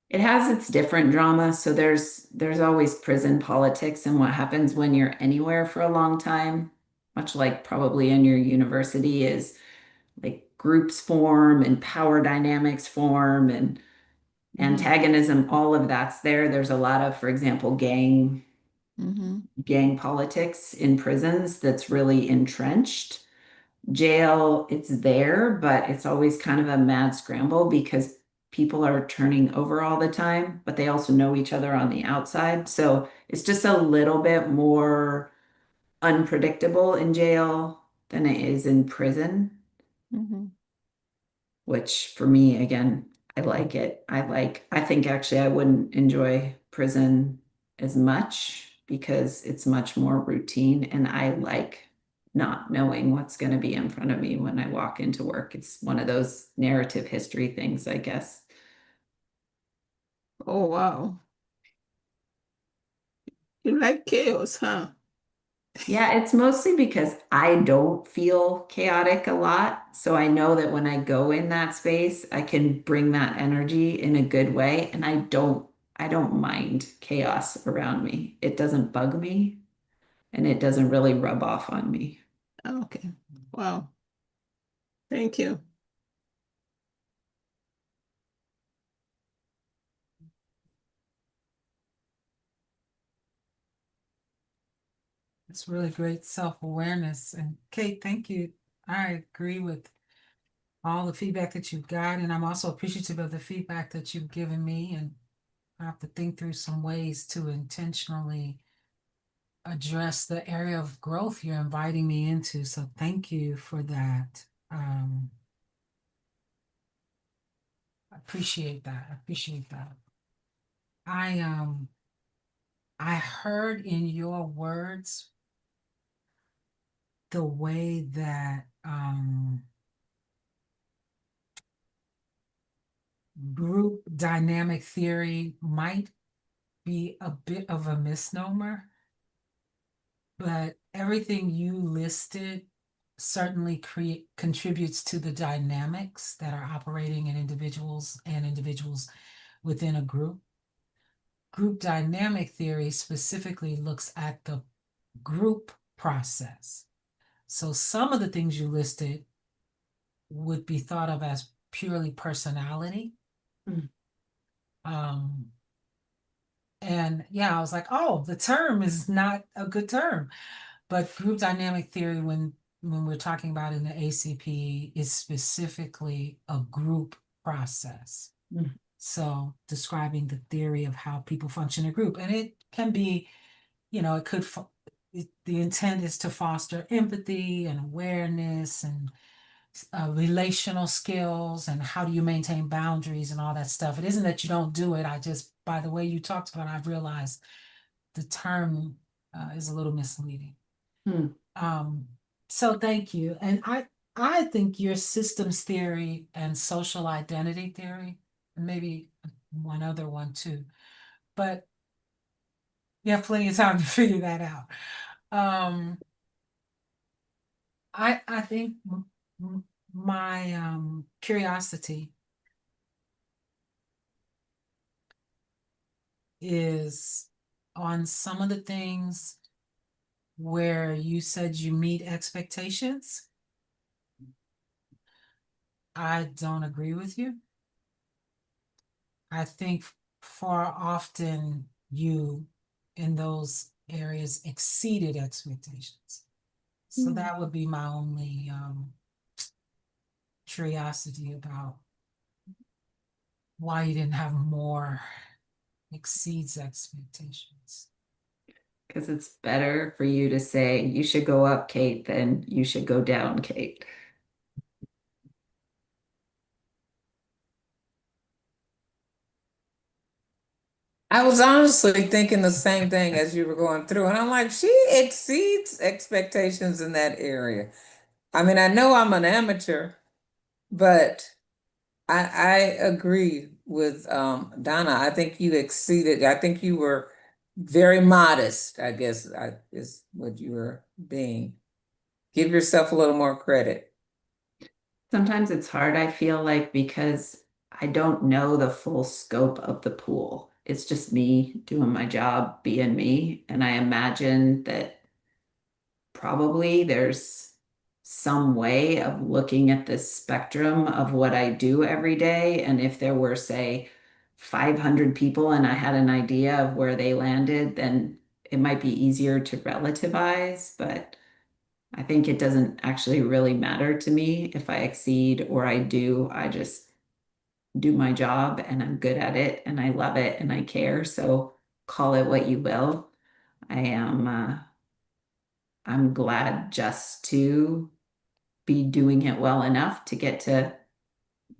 It has its different drama. So there's always prison politics and what happens when you're anywhere for a long time, much like probably in your university is like groups form and power dynamics form and antagonism, all of that's there. There's a lot of, for example, gang politics in prisons that's really entrenched. Jail, it's there, but it's always kind of a mad scramble because people are turning over all the time, but they also know each other on the outside. So it's just a little bit more unpredictable in jail than it is in prison, Mhm. which for me, again, I like it. I think actually I wouldn't enjoy prison as much because it's much more routine and I like not knowing what's going to be in front of me when I walk into work. It's one of those narrative history things, I guess. Oh, wow. You like chaos, huh? Yeah, it's mostly because I don't feel chaotic a lot. So I know that when I go in that space, I can bring that energy in a good way. And I don't mind chaos around me. It doesn't bug me and it doesn't really rub off on me. Okay. Wow. Thank you. It's really great self-awareness. And Kate, thank you. I agree with all the feedback that you've got, and I'm also appreciative of the feedback that you've given me. And I have to think through some ways to intentionally address the area of growth you're inviting me into. So thank you for that. I appreciate that. I appreciate that. I um I heard in your words the way that group dynamic theory might be a bit of a misnomer, but everything you listed certainly contributes to the dynamics that are operating in individuals and individuals within a group. Group dynamic theory specifically looks at the group process. So some of the things you listed would be thought of as purely personality. Mm. Um, and yeah, I was like, oh, the term is not a good term. But group dynamic theory, when we're talking about in the ACP, is specifically a group process. Mm. So describing the theory of how people function in a group, and it can be, it could. The intent is to foster empathy and awareness and relational skills and how do you maintain boundaries and all that stuff. It isn't that you don't do it. I just, by the way you talked about it, I've realized the term is a little misleading. Mm. Um, so thank you. And I think your systems theory and social identity theory, and maybe one other one too, but you have plenty of time to figure that out. I think my curiosity is on some of the things where you said you meet expectations. I don't agree with you. I think far often you in those areas exceeded expectations. So Mm. that would be my only curiosity about why you didn't have more exceeds expectations. Because it's better for you to say you should go up, Kate, than you should go down, Kate. I was honestly thinking the same thing as you were going through, and I'm like, she exceeds expectations in that area. I mean, I know I'm an amateur, but I agree with Donna. I think you exceeded. I think you were very modest, I guess is what you were being. Give yourself a little more credit. Sometimes it's hard, I feel like, because I don't know the full scope of the pool. It's just me doing my job, being me. And I imagine that probably there's some way of looking at this spectrum of what I do every day. And if there were, say, 500 people and I had an idea of where they landed, then it might be easier to relativize. But I think it doesn't actually really matter to me if I exceed or I do. I just do my job and I'm good at it and I love it and I care. So call it what you will. I am I'm glad just to be doing it well enough to get to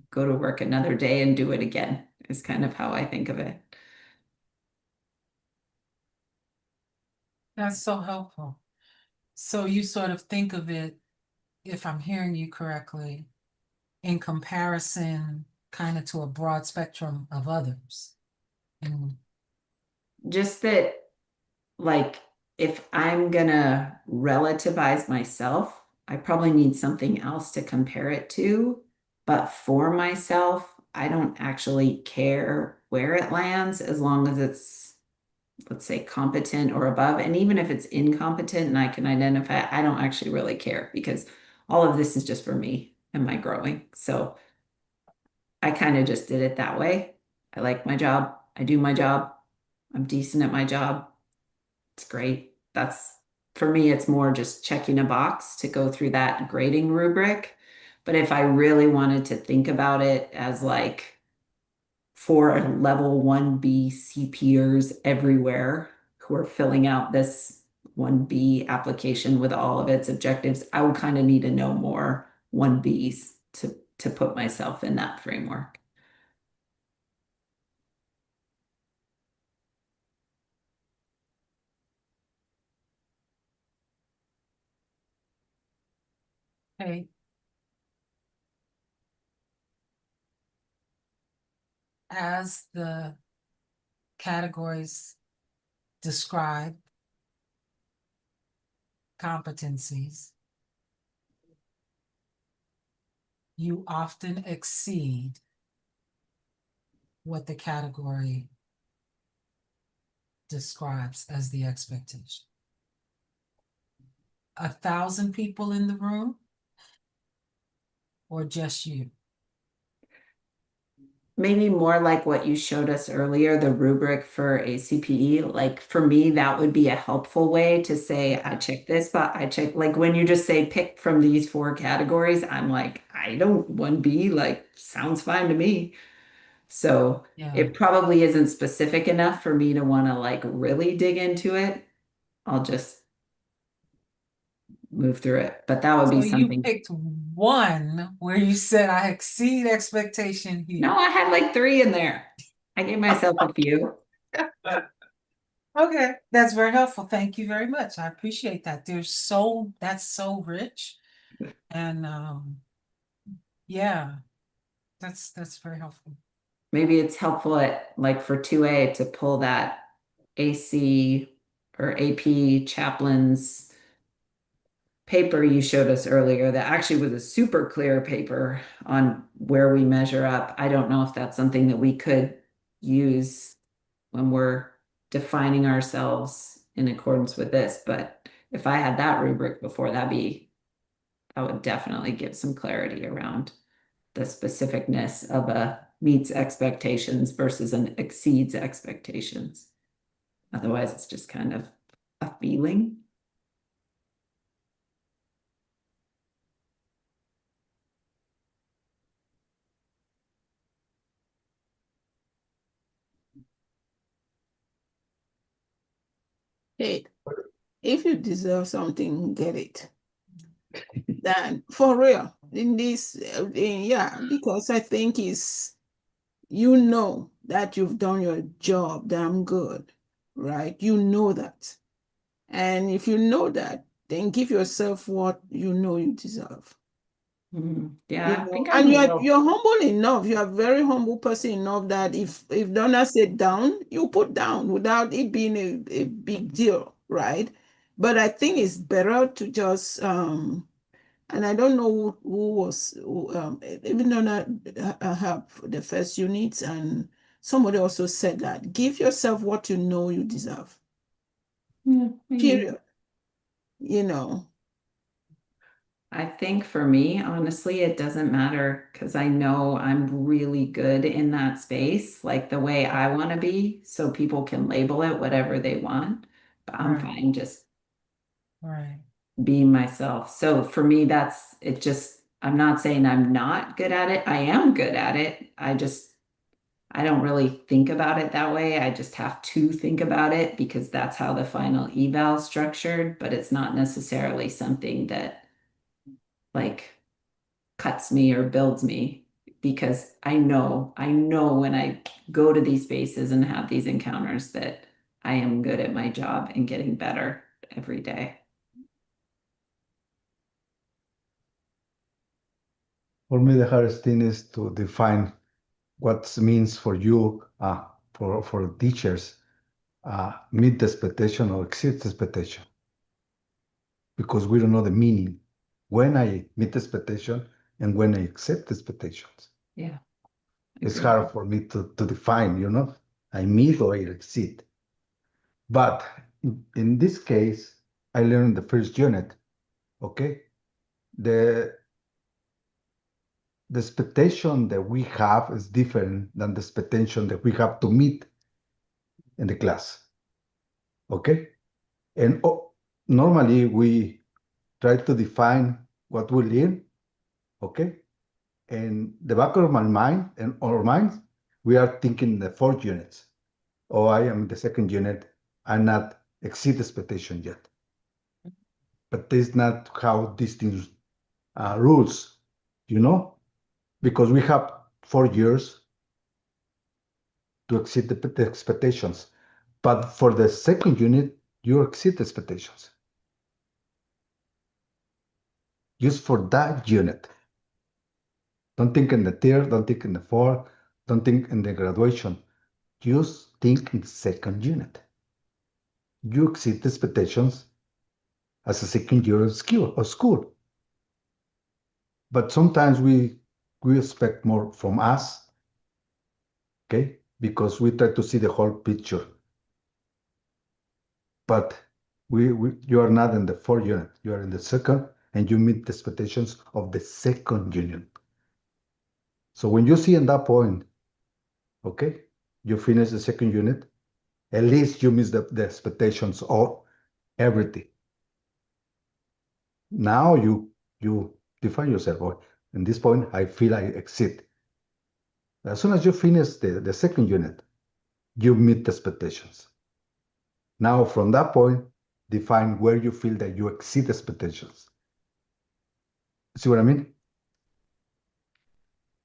go to work another day and do it again is kind of how I think of it. That's so helpful. So you sort of think of it, if I'm hearing you correctly, in comparison kind of to a broad spectrum of others. And Just that, like, if I'm gonna relativize myself, I probably need something else to compare it to. But for myself, I don't actually care where it lands as long as it's, let's say, competent or above. And even if it's incompetent and I can identify it, I don't actually really care because all of this is just for me and my growing. So I kind of just did it that way. I like my job. I do my job. I'm decent at my job. It's great. That's for me, it's more just checking a box to go through that grading rubric. But if I really wanted to think about it as like for level 1B CPers everywhere who are filling out this 1B application with all of its objectives, I would kind of need to know more 1Bs to put myself in that framework. hey, as the categories describe competencies, you often exceed what the category describes as the expectation. 1,000 people in the room, or just you? Maybe more like what you showed us earlier, the rubric for ACPE. Like for me, that would be a helpful way to say, I check this, but I check, like when you just say pick from these 4 categories, I'm like, I don't 1B, like sounds fine to me. So Yeah. it probably isn't specific enough for me to want to like really dig into it. I'll just move through it. But that would So be you something. picked one where you said I exceed expectation No, here. I had like 3 in there. I gave myself a few. Okay, that's very helpful. Thank you very much. I appreciate that. That's so rich. And yeah, that's very helpful. Maybe it's helpful at like for 2A to pull that AC or AP chaplain's paper you showed us earlier that actually was a super clear paper on where we measure up. I don't know if that's something that we could use when we're defining ourselves in accordance with this, but if I had that rubric before, that would definitely give some clarity around the specificness of a meets expectations versus an exceeds expectations. Otherwise, it's just kind of a feeling. Hey, if you deserve something, get it. Then for real, yeah, because I think you know that you've done your job damn good, right? You know that. And if you know that, then give yourself what you know you deserve. Yeah, You I know, think and I'm a little. you're humble enough. You're a very humble person enough that if Donna said down, you put down without it being a big deal, right? But I think it's better to just and I don't know who was even though I have the first unit, and somebody also said that give yourself what you know you deserve. Yeah, Period. You know. I think for me, honestly, it doesn't matter because I know I'm really good in that space, like the way I want to be, so people can label it whatever they want. But I'm Right. fine just Right. being myself. So for me, that's it. Just, I'm not saying I'm not good at it. I am good at it. I don't really think about it that way. I just have to think about it because that's how the final eval is structured, but it's not necessarily something that like cuts me or builds me because I know when I go to these spaces and have these encounters that I am good at my job and getting better every day. For me, the hardest thing is to define what means for you, for teachers, meet the expectation or exceed the expectation, because we don't know the meaning when I meet the expectation and when I accept expectations. Yeah, It's agreed. hard for me to define, I meet or I exceed. But in this case, I learned the first unit, okay? The the expectation that we have is different than the expectation that we have to meet in the class, okay? And normally we try to define what we learn, okay? And the back of my mind and our minds, we are thinking the 4 units. Oh, I am the second unit. I'm not exceed expectation yet. But this is not how these things rules, you know, because we have 4 years to exceed the expectations. But for the second unit, you exceed expectations. Just for that unit. Don't think in the third, don't think in the fourth, don't think in the graduation. Just think in the second unit. You exceed expectations as a second year of school. But sometimes we expect more from us, okay? Because we try to see the whole picture. But you are not in the 4th unit, you are in the second, and you meet the expectations of the second unit. So when you see in that point, okay, you finish the second unit, at least you miss the expectations of everything. Now you define yourself, oh, in this point, I feel I exceed. As soon as you finish the second unit, you meet the expectations. Now, from that point, define where you feel that you exceed expectations. See what I mean?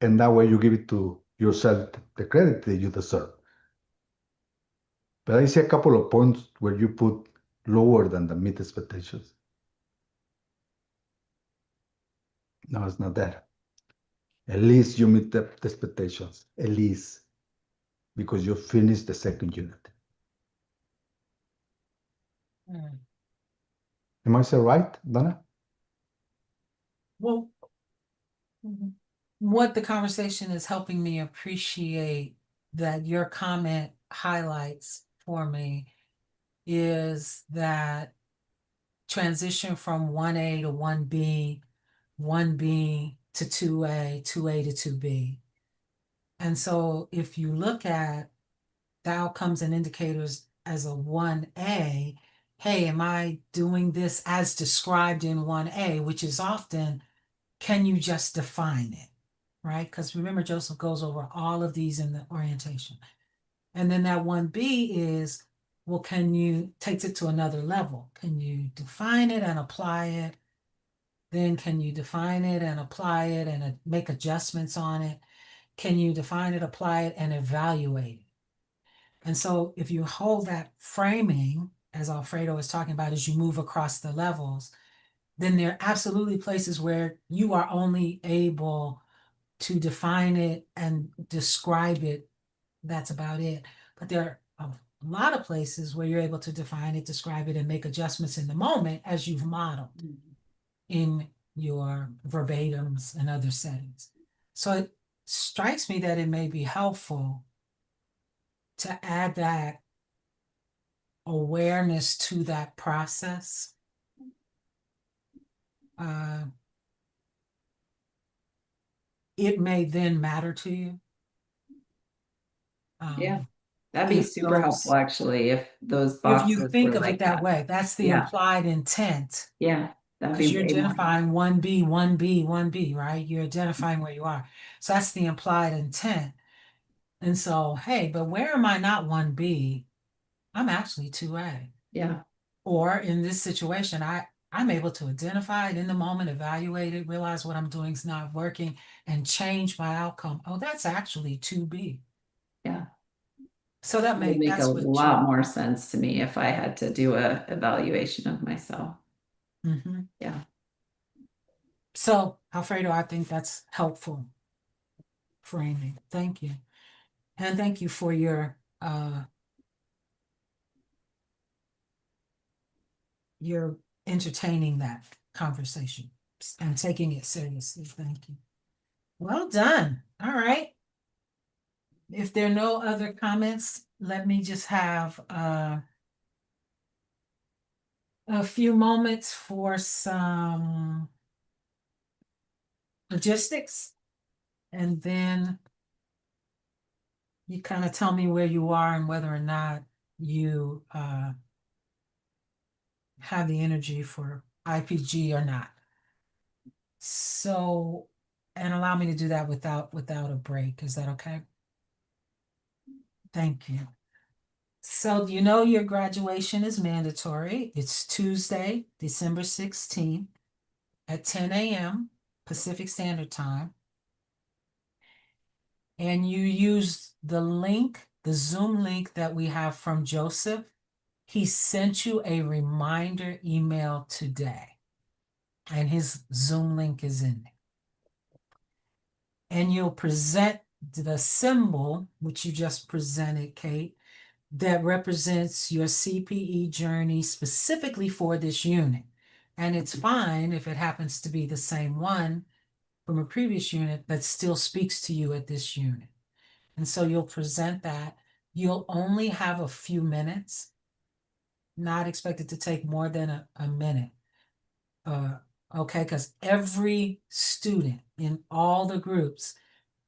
And that way you give it to yourself the credit that you deserve. But I see a couple of points where you put lower than the meet expectations. No, it's not that. At least you meet the expectations, at least, because you finished the second unit. Mm. Am I saying right, Donna? Well, what the conversation is helping me appreciate that your comment highlights for me is that transition from 1A to 1B, 1B to 2A, 2A to 2B. And so if you look at the outcomes and indicators as a 1A, hey, am I doing this as described in 1A, which is often, can you just define it? Right? Because remember, Joseph goes over all of these in the orientation. And then that 1B is, well, can you takes it to another level? Can you define it and apply it? Then can you define it and apply it and make adjustments on it? Can you define it, apply it, and evaluate it? And so if you hold that framing, as Alfredo was talking about, as you move across the levels, then there are absolutely places where you are only able to define it and describe it. That's about it. But there are a lot of places where you're able to define it, describe it, and make adjustments in the moment as you've modeled in your verbatims and other settings. So it strikes me that it may be helpful to add that awareness to that process. It may then matter to you. Yeah, that'd be If super helpful, actually, if those if you boxes think were of it like that that. way, that's the Yeah. implied intent. Yeah, that'd be Because you're way more. identifying 1B, 1B, 1B, right? You're identifying where you are. So that's the implied intent. And so, hey, but where am I not 1B? I'm actually 2A. Yeah. Or in this situation, I'm able to identify it in the moment, evaluate it, realize what I'm doing is not working, and change my outcome. Oh, that's actually 2B. Yeah. So It would make a that's what lot more sense to me if I had to do a evaluation of myself. Mhm. Yeah. So, Alfredo, I think that's helpful framing. Thank you. And thank you for your entertaining that conversation and taking it seriously. Thank you. Well done. All right. If there are no other comments, let me just have a few moments for some logistics, and then you kind of tell me where you are and whether or not you have the energy for IPG or not. So, and allow me to do that without a break. Is that okay? Thank you. So you know your graduation is mandatory. It's Tuesday, December 16th at 10 a.m. Pacific Standard Time. And you use the link, the Zoom link that we have from Joseph. He sent you a reminder email today, and his Zoom link is in there. And you'll present the symbol, which you just presented, Kate, that represents your CPE journey specifically for this unit. And it's fine if it happens to be the same one from a previous unit that still speaks to you at this unit. And so you'll present that. You'll only have a few minutes, not expected to take more than a minute. Okay, because every student in all the groups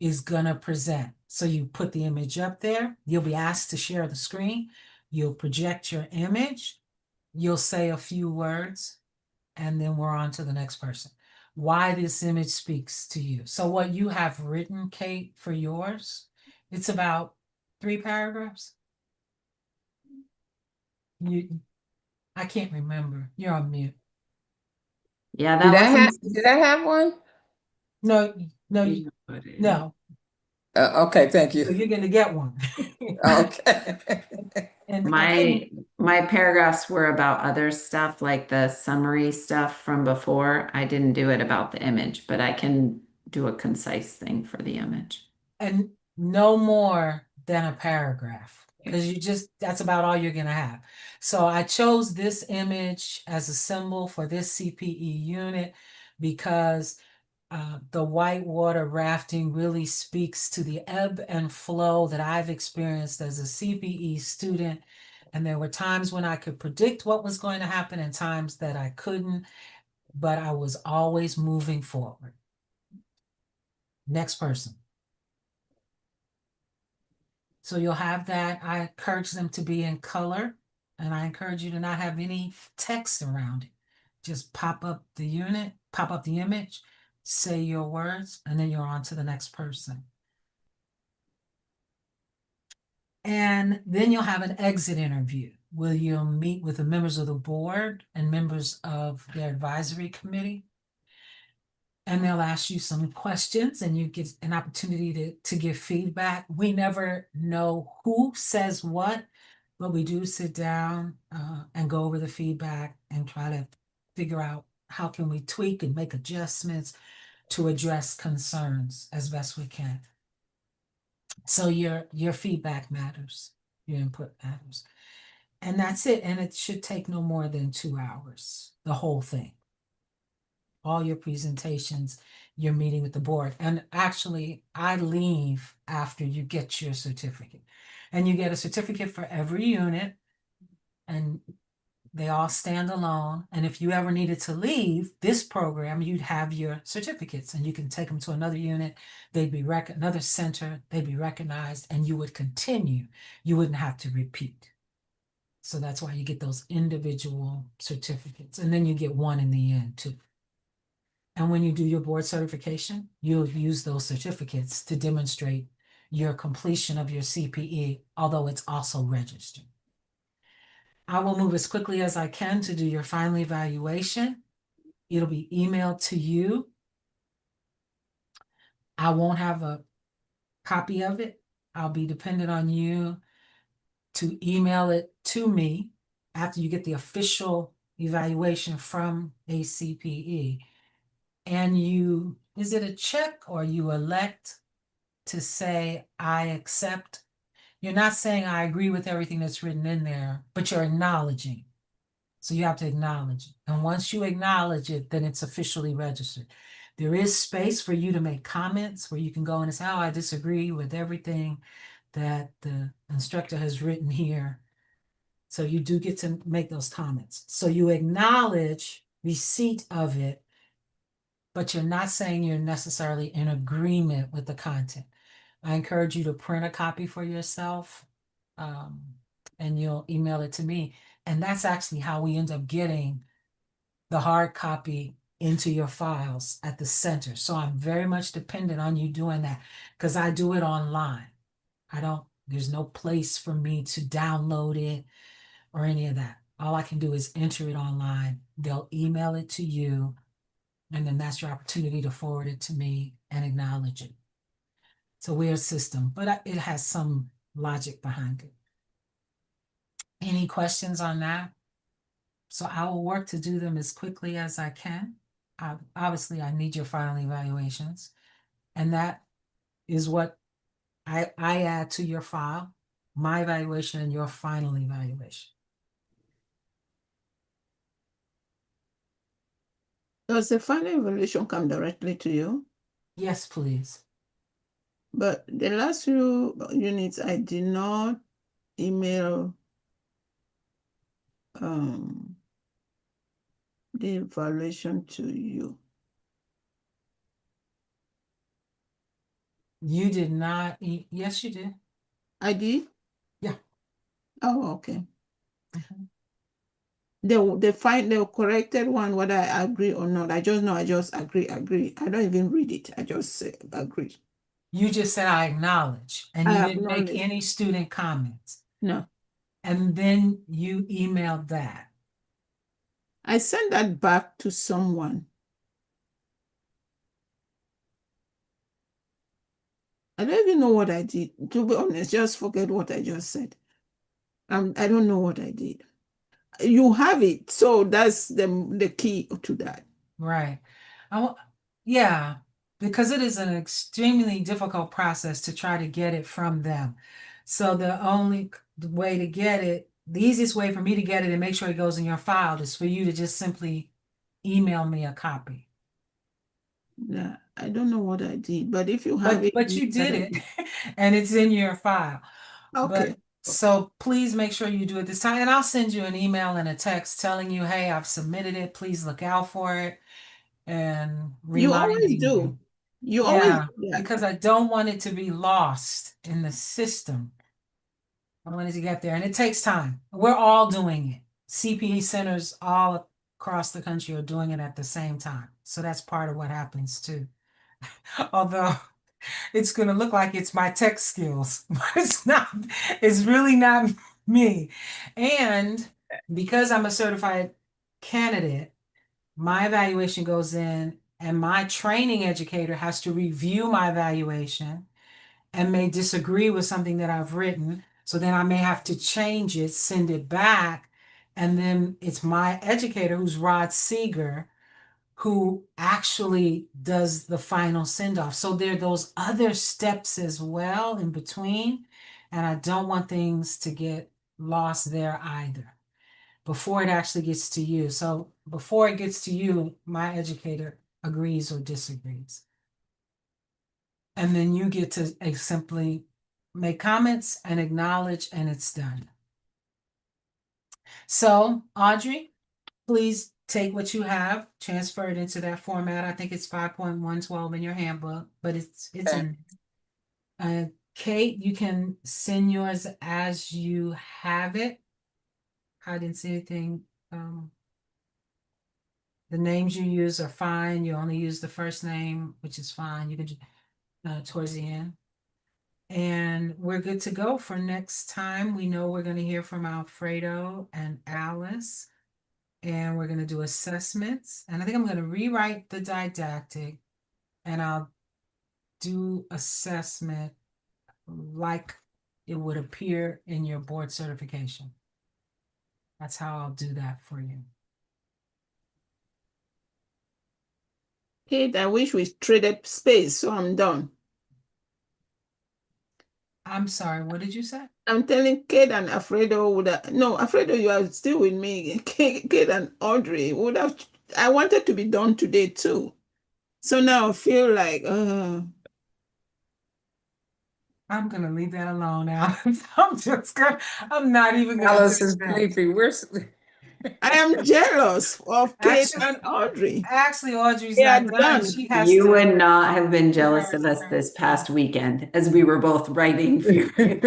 is gonna present. So you put the image up there, you'll be asked to share the screen, you'll project your image, you'll say a few words, and then we're on to the next person. Why this image speaks to you. So what you have written, Kate, for yours, it's about 3 paragraphs. I can't remember. You're on mute. Yeah, that wasn't. Did I have one? No, no, You put it in. no. Okay, thank So you. you're gonna get one. Okay. And I My couldn't, my paragraphs were about other stuff, like the summary stuff from before. I didn't do it about the image, but I can do a concise thing for the image. and no more than a paragraph, Okay. because that's about all you're gonna have. So I chose this image as a symbol for this CPE unit because the whitewater rafting really speaks to the ebb and flow that I've experienced as a CPE student. And there were times when I could predict what was going to happen and times that I couldn't, but I was always moving forward. Next person. So you'll have that. I encourage them to be in color, and I encourage you to not have any text around it. Just pop up the unit, pop up the image, say your words, and then you're on to the next person. And then you'll have an exit interview where you'll meet with the members of the board and members of their advisory committee. And they'll ask you some questions and you get an opportunity to give feedback. We never know who says what, but we do sit down and go over the feedback and try to figure out how can we tweak and make adjustments to address concerns as best we can. So your feedback matters. your input matters. And that's it. And it should take no more than 2 hours, the whole thing. All your presentations, your meeting with the board. And actually, I leave after you get your certificate. And you get a certificate for every unit, and they all stand alone. And if you ever needed to leave this program, you'd have your certificates and you can take them to another unit. They'd be another center, they'd be recognized, and you would continue. You wouldn't have to repeat. So that's why you get those individual certificates. And then you get one in the end too. And when you do your board certification, you'll use those certificates to demonstrate your completion of your CPE, although it's also registered. I will move as quickly as I can to do your final evaluation. It'll be emailed to you. I won't have a copy of it. I'll be dependent on you to email it to me after you get the official evaluation from ACPE. And you, is it a check or you elect to say, I accept? You're not saying I agree with everything that's written in there, but you're acknowledging. So you have to acknowledge it. And once you acknowledge it, then it's officially registered. There is space for you to make comments where you can go in and say, oh, I disagree with everything that the instructor has written here. So you do get to make those comments. So you acknowledge receipt of it, but you're not saying you're necessarily in agreement with the content. I encourage you to print a copy for yourself, and you'll email it to me. And that's actually how we end up getting the hard copy into your files at the center. So I'm very much dependent on you doing that because I do it online. There's no place for me to download it or any of that. All I can do is enter it online. They'll email it to you, and then that's your opportunity to forward it to me and acknowledge it. It's a weird system, but it has some logic behind it. Any questions on that? So I will work to do them as quickly as I can. Obviously, I need your final evaluations, and that is what I add to your file, my evaluation and your final evaluation. Does the final evaluation come directly to you? Yes, please. But the last few units, I did not email the evaluation to you. You did not. Yes, you did. I did? Yeah. Oh, okay. Mhm. The corrected one, whether I agree or not. I just know I just agree. I don't even read it. I just say agree. You just said I acknowledge, and you I didn't make acknowledge. any student comments. No. And then you emailed that. I sent that back to someone. I don't even know what I did. To be honest, just forget what I just said. I don't know what I did. You have it, so that's the key to that. Right. Yeah, because it is an extremely difficult process to try to get it from them. So the only way to get it, the easiest way for me to get it and make sure it goes in your file is for you to just simply email me a copy. Yeah, I don't know what I did, but if you have it, But you did it and it's in your file. okay. But so please make sure you do it this time. And I'll send you an email and a text telling you, hey, I've submitted it. Please look out for it. And You always reminding do. you. You always Yeah, do that. because I don't want it to be lost in the system. I want it to get there, and it takes time. We're all doing it. CPE centers all across the country are doing it at the same time. So that's part of what happens too. Although it's going to look like it's my tech skills, but it's not. It's really not me. And because I'm a certified candidate, my evaluation goes in, and my training educator has to review my evaluation and may disagree with something that I've written. So then I may have to change it, send it back. And then it's my educator, who's Rod Seeger, who actually does the final send off. So there are those other steps as well in between. and I don't want things to get lost there either before it actually gets to you. So before it gets to you, my educator agrees or disagrees. And then you get to simply make comments and acknowledge, and it's done. So, Audrey, please take what you have, transfer it into that format. I think it's 5.112 in your handbook, but it's in. Kate, you can send yours as you have it. I didn't see anything. The names you use are fine. You only use the first name, which is fine. You can towards the end. And we're good to go for next time. We know we're going to hear from Alfredo and Alice, and we're going to do assessments. And I think I'm going to rewrite the didactic, and I'll do assessment like it would appear in your board certification. That's how I'll do that for you. Kate, I wish we traded space, so I'm done. I'm sorry, what did you say? I'm telling Kate and Alfredo would have, no, Alfredo, you are still with me. Kate and Audrey would have, I wanted to be done today too. So now I feel like, I'm gonna leave that alone, Alice. I'm not even gonna Alice touch is that. sleepy. I am jealous of Kate Actually, and Audrey. actually, Audrey's They are not done. done. She has You to. would not have been jealous Yes. of us this past weekend as we were both writing furiously.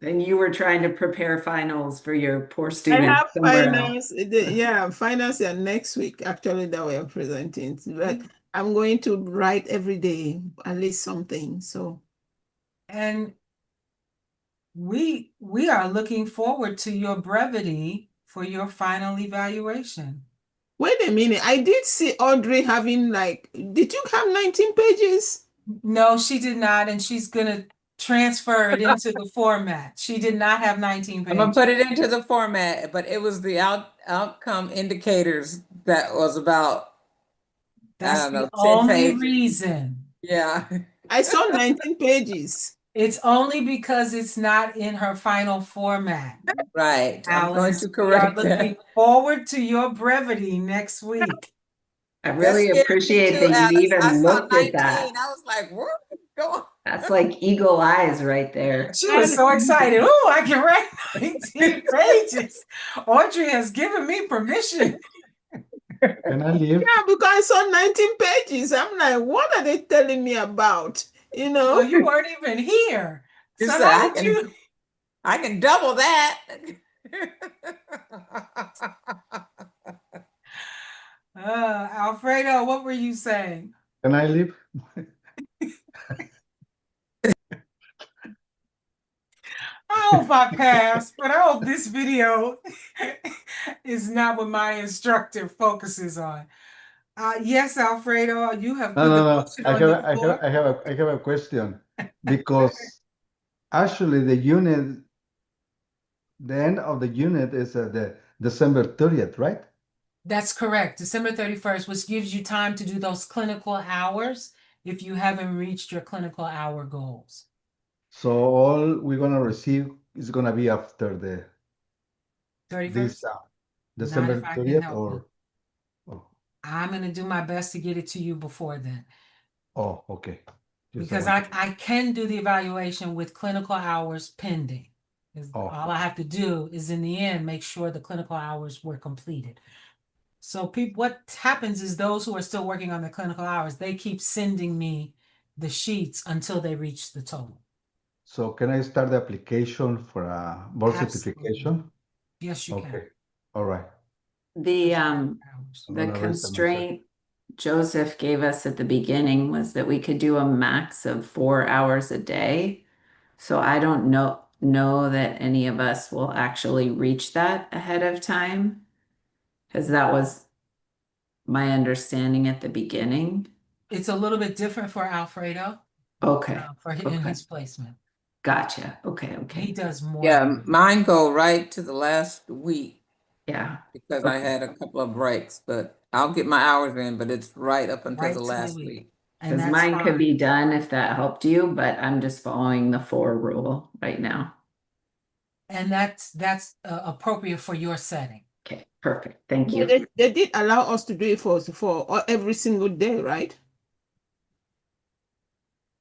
And you were trying to prepare finals for your poor I students have somewhere else. finance. Yeah, finance are next week, actually, that we are presenting. But I'm going to write every day, at least something. So, And we are looking forward to your brevity for your final evaluation. wait a minute. I did see Audrey having like, did you have 19 pages? No, she did not, and she's gonna transfer it into the format. She did not have 19 I'm gonna pages. put it into the format, but it was the outcome indicators that was about, I That's don't the know, 10 only pages. reason. Yeah. I saw 19 pages. It's only because it's not in her final format. Right. I'm going Alice, to we are correct looking that. forward to your brevity next week. I That really scared me appreciate too, that you Alice. I even saw looked at 19. that. I was like, what is going on? That's like eagle eyes right there. She was so excited. Oh, I can write 19 pages. Audrey has given me permission. Can I leave? Yeah, because I saw 19 pages. I'm like, what are they telling me about? You Well, know? you weren't even here. You So said how did you? I can double that. Alfredo, what were you saying? Can I leave? I hope I passed, but I hope this video is not what my instructor focuses on. Yes, Alfredo, you have No, put the no, no. motion on the floor. I have a question because actually the end of the unit is the December 30th, right? That's correct, December 31st, which gives you time to do those clinical hours if you haven't reached your clinical hour goals. So all we're gonna receive is gonna be after this 31st? Not December if I can 30th help you. or I'm going to do my best to get it to you before then. oh, okay. Just Because want I can do the evaluation with clinical hours pending. Oh, All I have to do is in the end make sure the clinical hours were completed. So what happens is those who are still working on the clinical hours, they keep sending me the sheets until they reach the total. so can I start the application for a board Absolutely. certification? Yes, you can. Okay, all right. The I'm the gonna register myself. constraint Joseph gave us at the beginning was that we could do a max of 4 hours a day. So I don't know that any of us will actually reach that ahead of time, because that was my understanding at the beginning. It's a little bit different for Alfredo Okay. in his placement. Gotcha. Okay. He Okay. does more. Yeah, mine go right to the last week Yeah. because I had a couple of breaks, but I'll get my hours in, but it's right up until Right the to the last week. week. And Because that's mine could fine. be done if that helped you, but I'm just following the 4 rule right now. And that's appropriate for your setting. Okay, perfect. Thank But you. they did allow us to do it for every single day, right?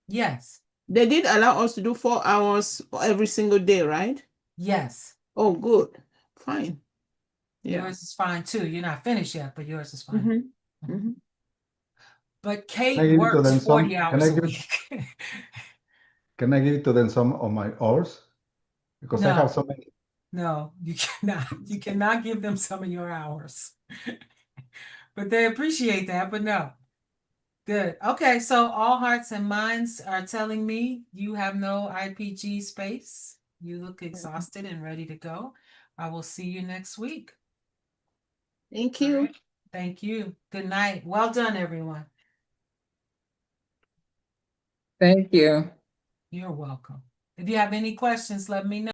Yes, They did allow us to do 4 hours every single day, right? yes. Oh, good. Fine. Yeah. Yours is fine too. You're not finished yet, but yours is fine. Mm-hmm. Mm-hmm. But Can I Kate give it to works them 40 some? hours a week. Can I give it to them some of my hours? Because I have No, so many. no, you cannot. You cannot give them some of your hours. But they appreciate that, but no. Good. Okay, so all hearts and minds are telling me you have no IPG space. You look exhausted and ready to go. I will see you next week. Thank All you. right. Thank you. Good night. Well done, everyone. Thank you. You're welcome. If you have any questions, let me know.